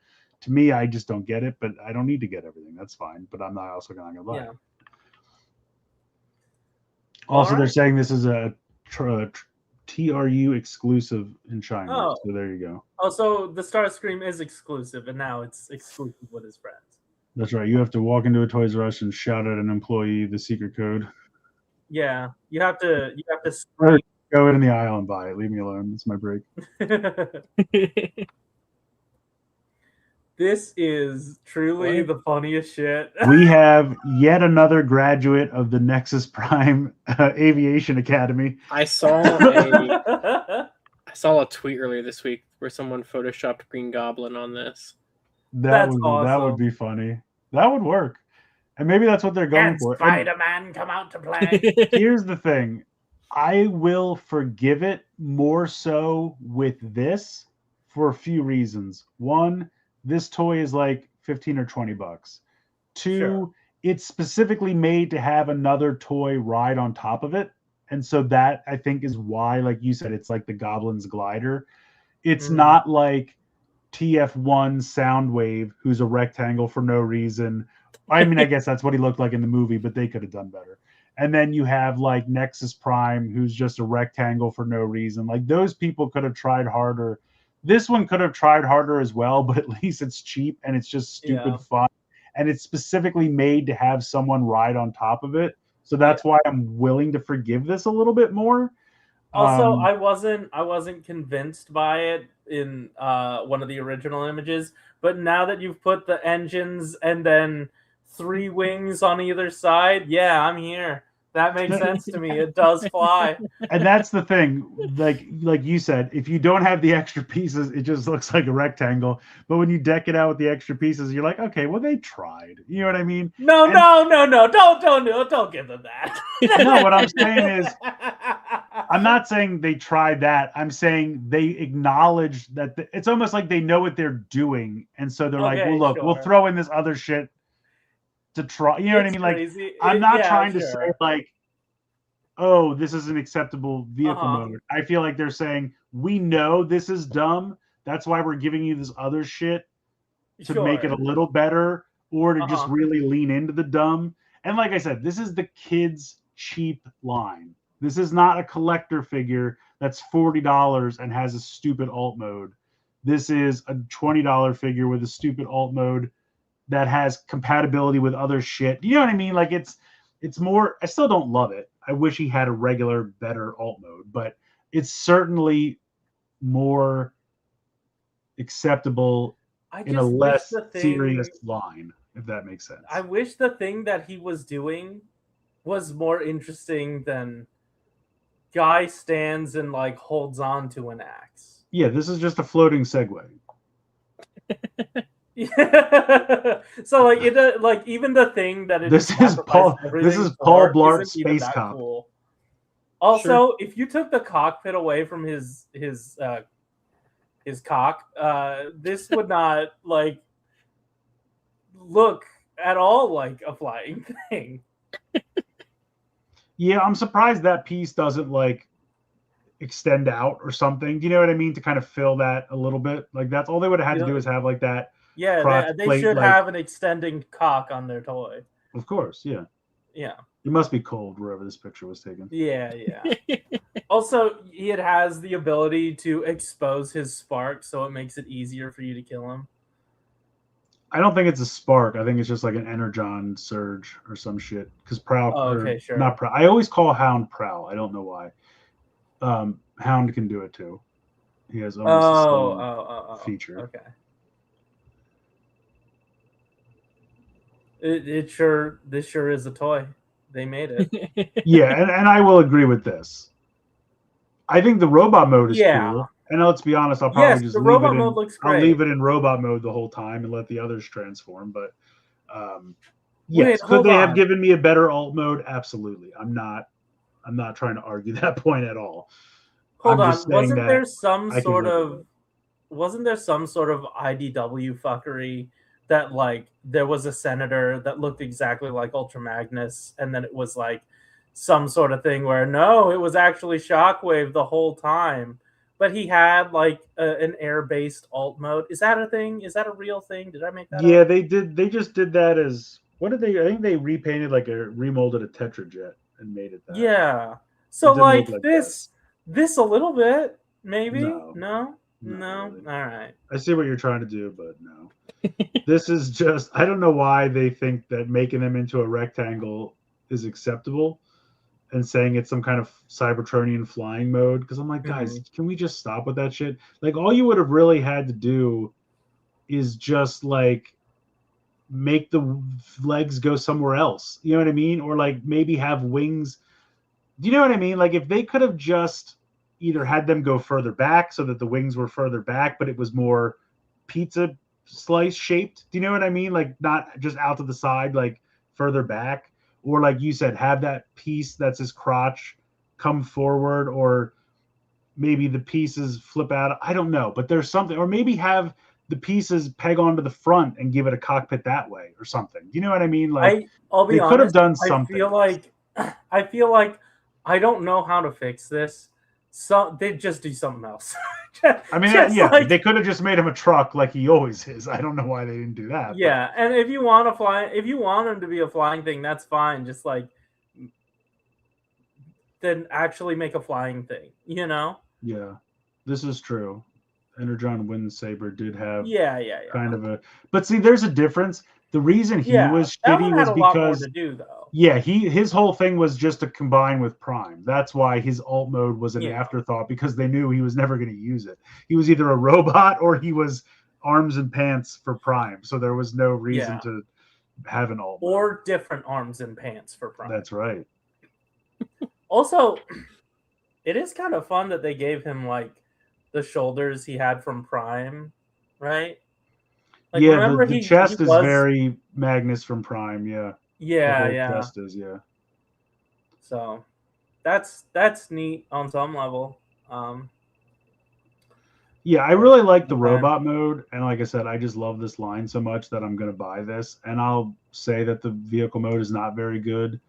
To me, I just don't get it, but I don't need to get everything. That's fine. But I'm not also going to buy it. Also, they're saying this is a TRU exclusive in China. Oh. So there you go. Oh, so the Starscream is exclusive, and now it's exclusive with his friends. That's right. You have to walk into a Toys R Us and shout at an employee the secret code. Yeah, you have to Or go in the aisle and buy it. Leave me alone. It's my break. This is truly the funniest shit. We have yet another graduate of the Nexus Prime Aviation Academy. I saw a tweet earlier this week where someone photoshopped Green Goblin on this. That would be funny. That would work. And maybe that's what they're going for. Spider-Man come out to play. Here's the thing. I will forgive it more so with this for a few reasons. One, this toy is like $15 or $20. Two, it's specifically made to have another toy ride on top of it. And so that, I think, is why, like you said, it's like the Goblin's glider. It's not like TF1 Soundwave, who's a rectangle for no reason. I mean, I guess that's what he looked like in the movie, but they could have done better. And then you have like Nexus Prime, who's just a rectangle for no reason. Like those people could have tried harder. This one could have tried harder as well, but at least it's cheap and it's just stupid fun. And it's specifically made to have someone ride on top of it. So that's why I'm willing to forgive this a little bit more. Also, I wasn't convinced by it in one of the original images, but now that you've put the engines and then 3 wings on either side, yeah, I'm here. That makes sense to me. It does fly. And that's the thing. Like you said, if you don't have the extra pieces, it just looks like a rectangle. But when you deck it out with the extra pieces, you're like, okay, well, they tried. You know what I mean? No. Don't give them that. No, what I'm saying is, I'm not saying they tried that. I'm saying they acknowledge that it's almost like they know what they're doing. And so they're like, well, look, we'll throw in this other shit to try. You know what I It's mean? Like, crazy. I'm not Yeah, trying to sure. say like, oh, this is an acceptable vehicle Uh-huh. mode. I feel like they're saying we know this is dumb. That's why we're giving you this other shit to make it a little better, or to just Uh-huh. really lean into the dumb. And like I said, this is the kids' cheap line. This is not a collector figure that's $40 and has a stupid alt mode. This is a $20 figure with a stupid alt mode that has compatibility with other shit. You know what I mean? Like it's more. I still don't love it. I wish he had a regular, better alt mode, but it's certainly more acceptable I in a just wish less the thing. serious line, if that makes sense. I wish the thing that he was doing was more interesting than guy stands and like holds on to an axe. Yeah, this is just a floating Segway. Yeah. So like it like even the thing that it This just is Paul. sacrificed everything This is Paul for Blart, isn't even Space that Cop. cool. Also, if you took the cockpit away from his cock, this would not like look at all like a flying thing. Yeah, I'm surprised that piece doesn't like extend out or something. Do you know what I mean? To kind of fill that a little bit. Like that's all they would have had to do is have like that. Yeah, crotch they plate, should like- have an extending cock on their toy. Of course, yeah. Yeah. It must be cold wherever this picture was taken. Yeah, yeah. Also, it has the ability to expose his spark, so it makes it easier for you to kill him. I don't think it's a spark. I think it's just like an energon surge or some shit. Because Prowl, Oh, okay, sure. not Prowl. I always call Hound Prowl. I don't know why. Hound can do it too. He has almost the same feature. Okay. This sure is a toy. They made it. Yeah, and I will agree with this. I think the robot mode is cool. And let's be honest, I'll probably just the leave robot it mode in. looks I'll great. leave it in robot mode the whole time and let the others transform. But yes, Wait, could hold they have on. given me a better alt mode? Absolutely. I'm not trying to argue that point at all. Hold I'm on. just saying that Wasn't there some sort of IDW fuckery that like there was a senator that looked exactly like Ultra Magnus, and then it was like some sort of thing where no, it was actually Shockwave the whole time, but he had like an air-based alt mode. Is that a thing? Is that a real thing? Did I make that Yeah, up? they did. They just did that as what did they? I think they repainted remolded a Tetrajet and made it that. Yeah. It So didn't like look like this a little bit maybe. No. No. Really. All right. I see what you're trying to do, but no. This is just, I don't know why they think that making them into a rectangle is acceptable and saying it's some kind of Cybertronian flying mode. Because I'm like, guys, can we just stop with that shit? Like, all you would have really had to do is just like make the legs go somewhere else. You know what I mean? Or like maybe have wings. Do you know what I mean? Like, if they could have just either had them go further back so that the wings were further back, but it was more pizza slice shaped. Do you know what I mean? Like not just out to the side, like further back, or like you said, have that piece that's his crotch come forward, or maybe the pieces flip out. I don't know, but there's something, or maybe have the pieces peg onto the front and give it a cockpit that way or something. Do you know what I mean? Like I'll be they honest, could have done something. I feel like I don't know how to fix this. So they just do something else. I mean, they could have just made him a truck like he always is. I don't know why they didn't do that. Yeah, and if you want him to be a flying thing, that's fine. Just like then actually make a flying thing, you know? Yeah, this is true. Energon Windsaber did have kind of a, but see, there's a difference. The reason he was that shitty one was had a lot more because to do though. Yeah, his whole thing was just to combine with Prime. That's why his alt mode was an afterthought, because they knew he was never going to use it. He was either a robot or he was arms and pants for Prime. So there was no reason to have an alt mode. Or different arms and pants for Prime. That's right. Also, it is kind of fun that they gave him like the shoulders he had from Prime, right? Like, yeah, the chest is very Magnus from Prime, yeah. Chest is, So that's neat on some level. Yeah, I really like the Okay. robot mode, and like I said, I just love this line so much that I'm going to buy this. And I'll say that the vehicle mode is not very good,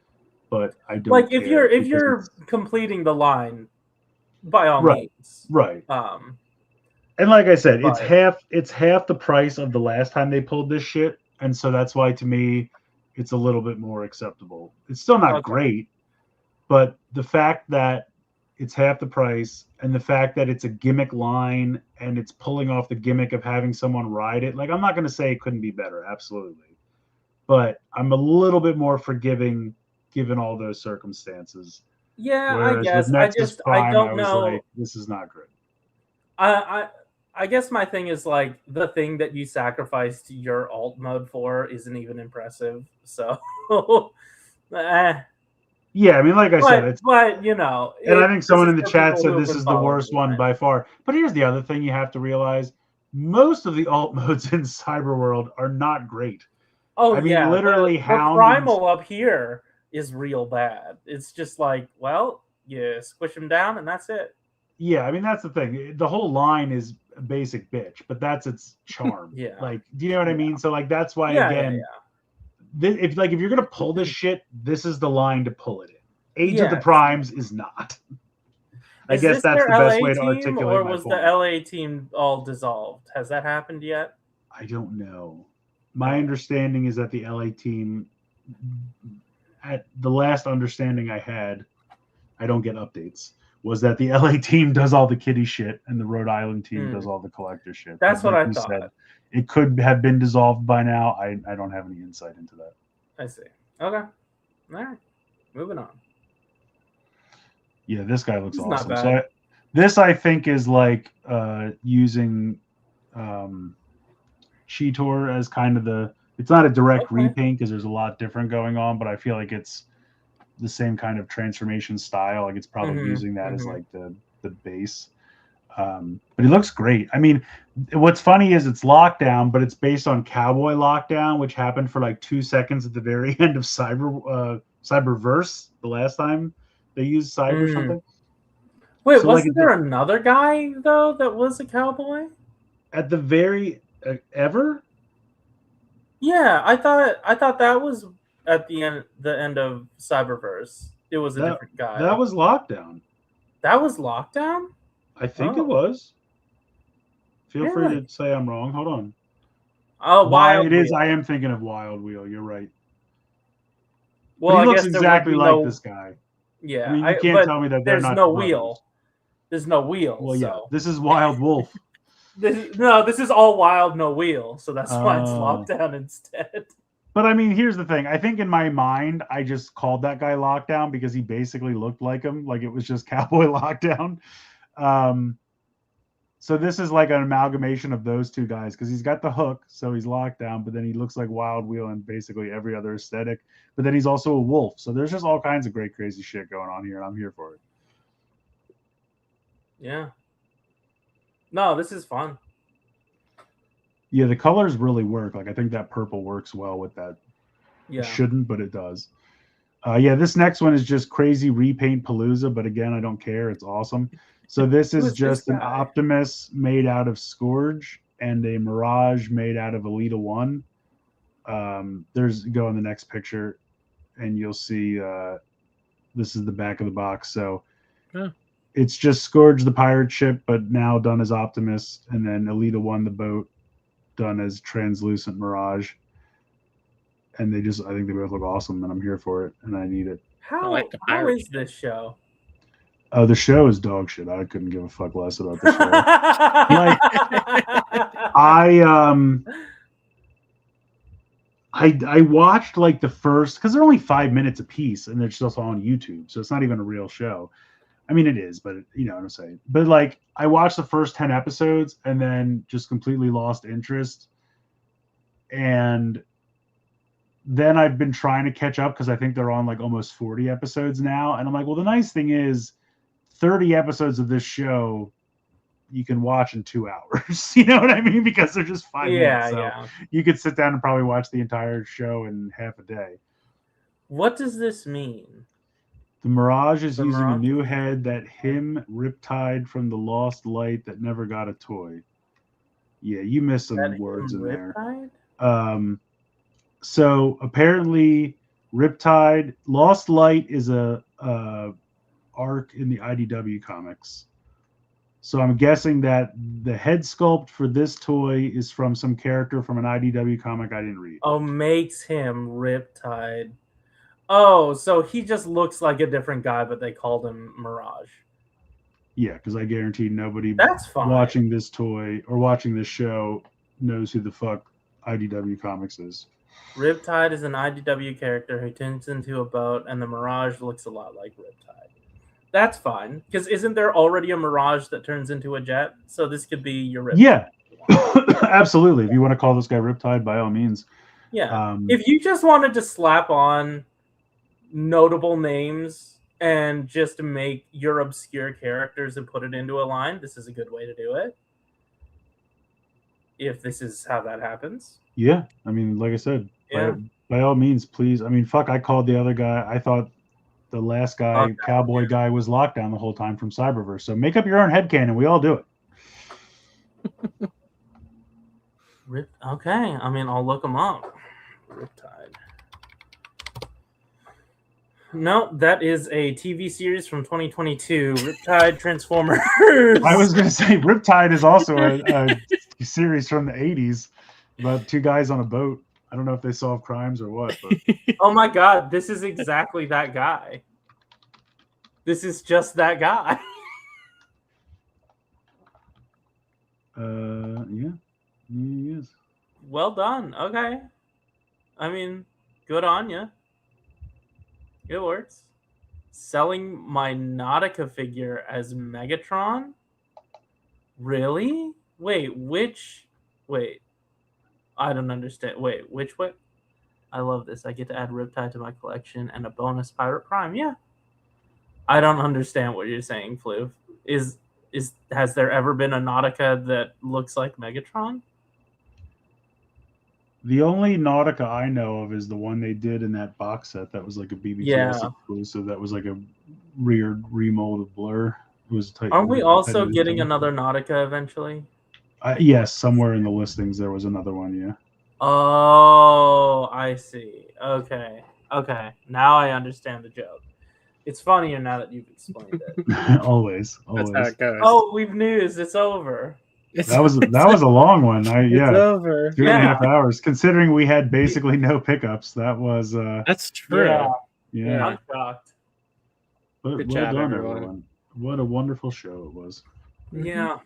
but I don't Like care if because you're it's completing the line, by all right, means. right. Um, And like I said, it's But- half the price of the last time they pulled this shit, and so that's why to me, it's a little bit more acceptable. It's still not Okay. great, but the fact that it's half the price and the fact that it's a gimmick line and it's pulling off the gimmick of having someone ride it, like I'm not going to say it couldn't be better, absolutely, but I'm a little bit more forgiving given all those circumstances. yeah, I Whereas with guess. Nexus Prime, I don't was know. like, this is not great. I guess my thing is like the thing that you sacrificed your alt mode for isn't even impressive. So, Yeah, I mean, like I said, it's but you know, and I think someone in the for chat people said who have this been is the following worst the one line. by far. But here's the other thing you have to realize: most of the alt modes in Cyberworld are not great. Oh I mean, yeah, literally, the Hound. primal up here is real bad. It's just like, well, you squish him down and that's it. Yeah, I mean that's the thing. The whole line is a basic bitch, but that's its charm. Yeah. Like, do you know what I mean? So like that's why Yeah, again, if you're gonna pull this shit, this is the line to pull it in. Age of the Yes. Primes is not. I Is guess this that's their the best LA way to team, articulate or my was point. the LA team all dissolved? Has that happened yet? I don't know. My understanding is that the LA team, at the last understanding I had, I don't get updates, was that the LA team does all the kiddie shit and the Rhode Island team does all the collector shit. That's But what like I you thought. said, it could have been dissolved by now. I don't have any insight into that. I see. Okay. All right. Moving on. Yeah, this guy looks It's not awesome. bad. So this I think is like using Cheetor as kind of the. It's not a direct repaint because there's a lot different going on, but I feel like it's the same kind of transformation style. Like it's probably using that as like the base. But he looks great. I mean, what's funny is it's Lockdown, but it's based on Cowboy Lockdown, which happened for like 2 seconds at the very end of Cyberverse the last time they used Cyber something. Wait, So, wasn't like, there another guy though that was a cowboy? At the very ever? Yeah, I thought that was at the end of Cyberverse. It was a different guy. That was Lockdown. That was Lockdown? I think it was. Feel free to say I'm wrong. Hold on. Oh, Wild it is. Wheel. I am thinking of Wild Wheel. You're right. Well, but he I looks guess exactly there would be like this guy. Yeah, I mean, you can't tell me that they're there's not no brothers. wheel. There's no wheel. Well, so. yeah. This is Wild Wolf. This is all wild, no wheel. So that's why it's Lockdown instead. But I mean, here's the thing. I think in my mind, I just called that guy Lockdown because he basically looked like him. Like it was just Cowboy Lockdown. So this is like an amalgamation of those two guys because he's got the hook, so he's Lockdown, but then he looks like Wild Wheel and basically every other aesthetic. But then he's also a wolf. So there's just all kinds of great, crazy shit going on here, and I'm here for it. Yeah. No, this is fun. Yeah, the colors really work. Like I think that purple works well with that. Yeah. It shouldn't, but it does. Yeah, this next one is just crazy repaint Palooza, but again, I don't care. It's awesome. So this is just an Optimus made out of Scourge and a Mirage made out of Elita 1. Go in the next picture and you'll see this is the back of the box. So it's just Scourge, the pirate ship, but now done as Optimus, and then Elita 1, the boat, done as translucent Mirage. And I think they both look awesome, and I'm here for it, and I need it. How is this show? The show is dog shit. I couldn't give a fuck less about the show. I watched like the first, because they're only 5 minutes a piece, and it's just on YouTube, so it's not even a real show. I mean, it is, but you know what I'm saying. But like, I watched the first 10 episodes and then just completely lost interest, and then I've been trying to catch up because I think they're on like almost 40 episodes now. And I'm like, well, the nice thing is 30 episodes of this show you can watch in 2 hours. You know what I mean? Because they're just 5 minutes. So you could sit down and probably watch the entire show in half a day. What does this mean? The Mirage is The using Mirage? a new head that him Riptide from the Lost Light that never got a toy. Yeah, you missed some That words in him there. Riptide? So apparently Riptide Lost Light is a arc in the IDW comics. So I'm guessing that the head sculpt for this toy is from some character from an IDW comic I didn't read. Oh, makes him Riptide. Oh, so he just looks like a different guy, but they called him Mirage. Yeah, because I guarantee nobody That's fine. watching this toy or watching this show knows who the fuck IDW Comics is. Riptide is an IDW character who turns into a boat, and the Mirage looks a lot like Riptide. That's fine, because isn't there already a Mirage that turns into a jet? So this could be your Riptide. Yeah, absolutely. If you want to call this guy Riptide, by all means. Yeah. If you just wanted to slap on notable names and just make your obscure characters and put it into a line, this is a good way to do it. If this is how that happens. Yeah, I mean, like I said, Yeah. by all means, please. I mean, fuck, I called the other guy. I thought the last guy, Okay, cowboy guy, was lockdown the whole time from Cyberverse. So make up your own headcanon. We all do it. Okay, I mean, I'll look them up. Riptide. No, that is a TV series from 2022. Riptide Transformers. I was going to say Riptide is also a series from the 80s about two guys on a boat. I don't know if they solve crimes or what. But... Oh my god, this is exactly that guy. This is just that guy. Yeah, he is. Well done. Okay. I mean, good on you. It works. Selling my Nautica figure as Megatron? Really? Wait, which... Wait. I don't understand. Wait, which way? I love this. I get to add Riptide to my collection and a bonus Pirate Prime. Yeah. I don't understand what you're saying, Fluve. Has there ever been a Nautica that looks like Megatron? The only Nautica I know of is the one they did in that box set that was like a BBTS exclusive. That was like a weird remold of Blur. It was Aren't we also getting another Nautica eventually? Yes, somewhere in the listings there was another one. Yeah. Oh, I see. Okay. Now I understand the joke. It's funnier now that you've explained it. always. That's how it goes. Oh, we've news. It's over. That was a long one. It's over. 2.5 hours. Considering we had basically no pickups, that was. That's true. Yeah. I'm shocked. But Good well job, done, everyone. What a wonderful show it was. Yeah.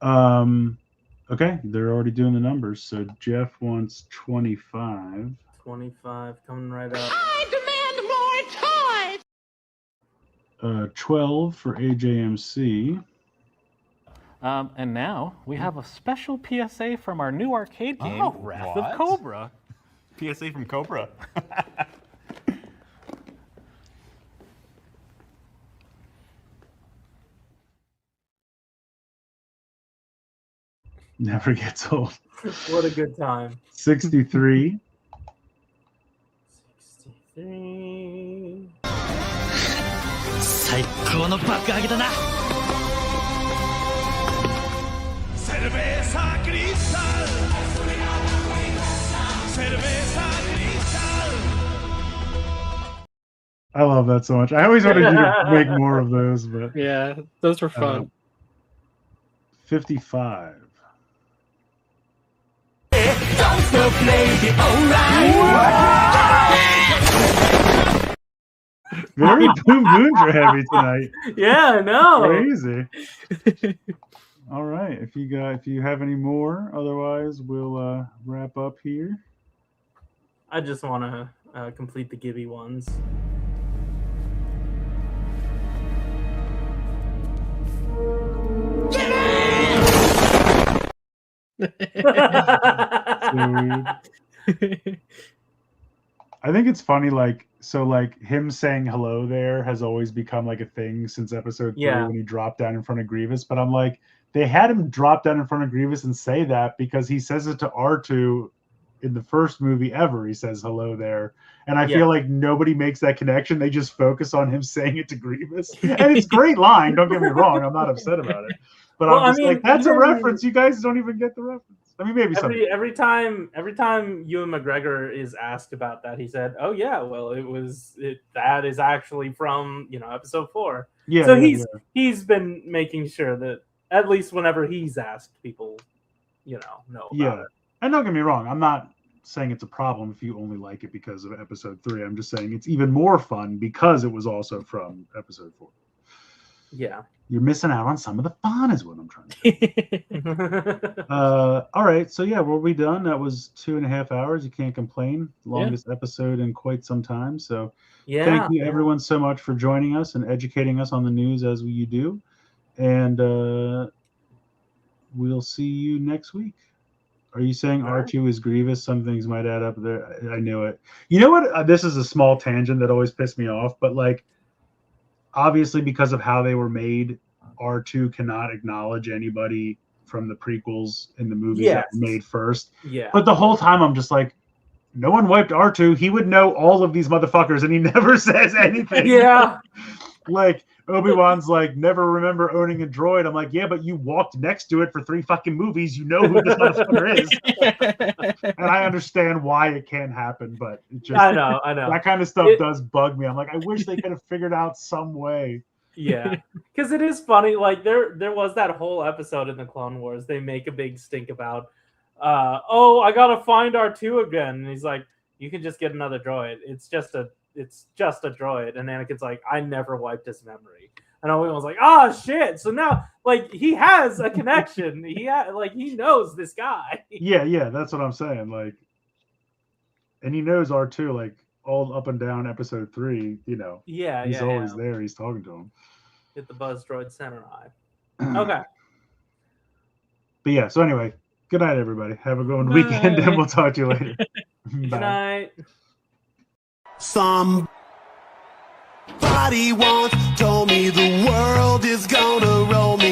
Okay, they're already doing the numbers. So Jeff wants 25. 25 coming right up. I demand more toys! 12 for AJMC. And now we have a special PSA from our new arcade game, Wrath of Cobra. PSA from Cobra. Never gets old. What a good time. 63. 63. 最高の爆上げだなCerveza Cristal. Cerveza Cristal. I love that so much. I always wanted you to make more of those, but Yeah, those were fun. 55. Very boom boom heavy tonight. Yeah, I know. Crazy. All right. If you have any more, otherwise we'll wrap up here. I just want to complete the Gibby ones. I think it's funny, like him saying hello there has always become like a thing since episode 3 when he dropped down in front of Grievous. But I'm like, they had him drop down in front of Grievous and say that because he says it to R2 in the first movie ever, he says hello there. And I Yeah. feel like nobody makes that connection. They just focus on him saying it to Grievous. And it's a great line. Don't get me wrong. I'm not upset about it. But Well, I'm just I mean, like, that's a even- reference. You guys don't even get the reference. I mean, maybe some. every time Ewan McGregor is asked about that, he said, "Oh yeah, well that is actually from episode 4." Yeah. So yeah, he's been making sure that at least whenever he's asked, people know about yeah. it. And don't get me wrong. I'm not saying it's a problem if you only like it because of episode 3. I'm just saying it's even more fun because it was also from episode 4. Yeah. You're missing out on some of the fun, is what I'm trying to say. All right, so yeah, we'll be done. That was 2.5 hours. You can't complain. Longest episode in quite some time. So Yeah. thank you everyone so much for joining us and educating us on the news as you do. And we'll see you next week. Are you saying R2 is Grievous? Some things might add up there. I knew it. You know what? This is a small tangent that always pissed me off, but like, obviously because of how they were made, R2 cannot acknowledge anybody from the prequels in the movies that were made first. Yeah. But the whole time I'm just like, no one wiped R2. He would know all of these motherfuckers, and he never says anything. Yeah. Like, Obi-Wan's like, never remember owning a droid. I'm like, yeah, but you walked next to it for 3 fucking movies. You know who this motherfucker is. And I understand why it can't happen, but it just, I know. that kind of stuff does bug me. I'm like, I wish they could have figured out some way. Yeah, because it is funny. Like there was that whole episode in the Clone Wars. They make a big stink about, I gotta find R2 again, and he's like, you can just get another droid. It's just a droid. And Anakin's like, I never wiped his memory. And Obi-Wan's like, oh shit. So now, like, he has a connection. He knows this guy. Yeah, that's what I'm saying. Like, and he knows R2, like, all up and down episode 3, Yeah, he's always there. He's talking to him. Hit the buzz droid center eye. Okay. But yeah, so anyway, good night, everybody. Have a good weekend, and we'll talk to you later. Good Bye. night. Somebody once told me the world is gonna roll me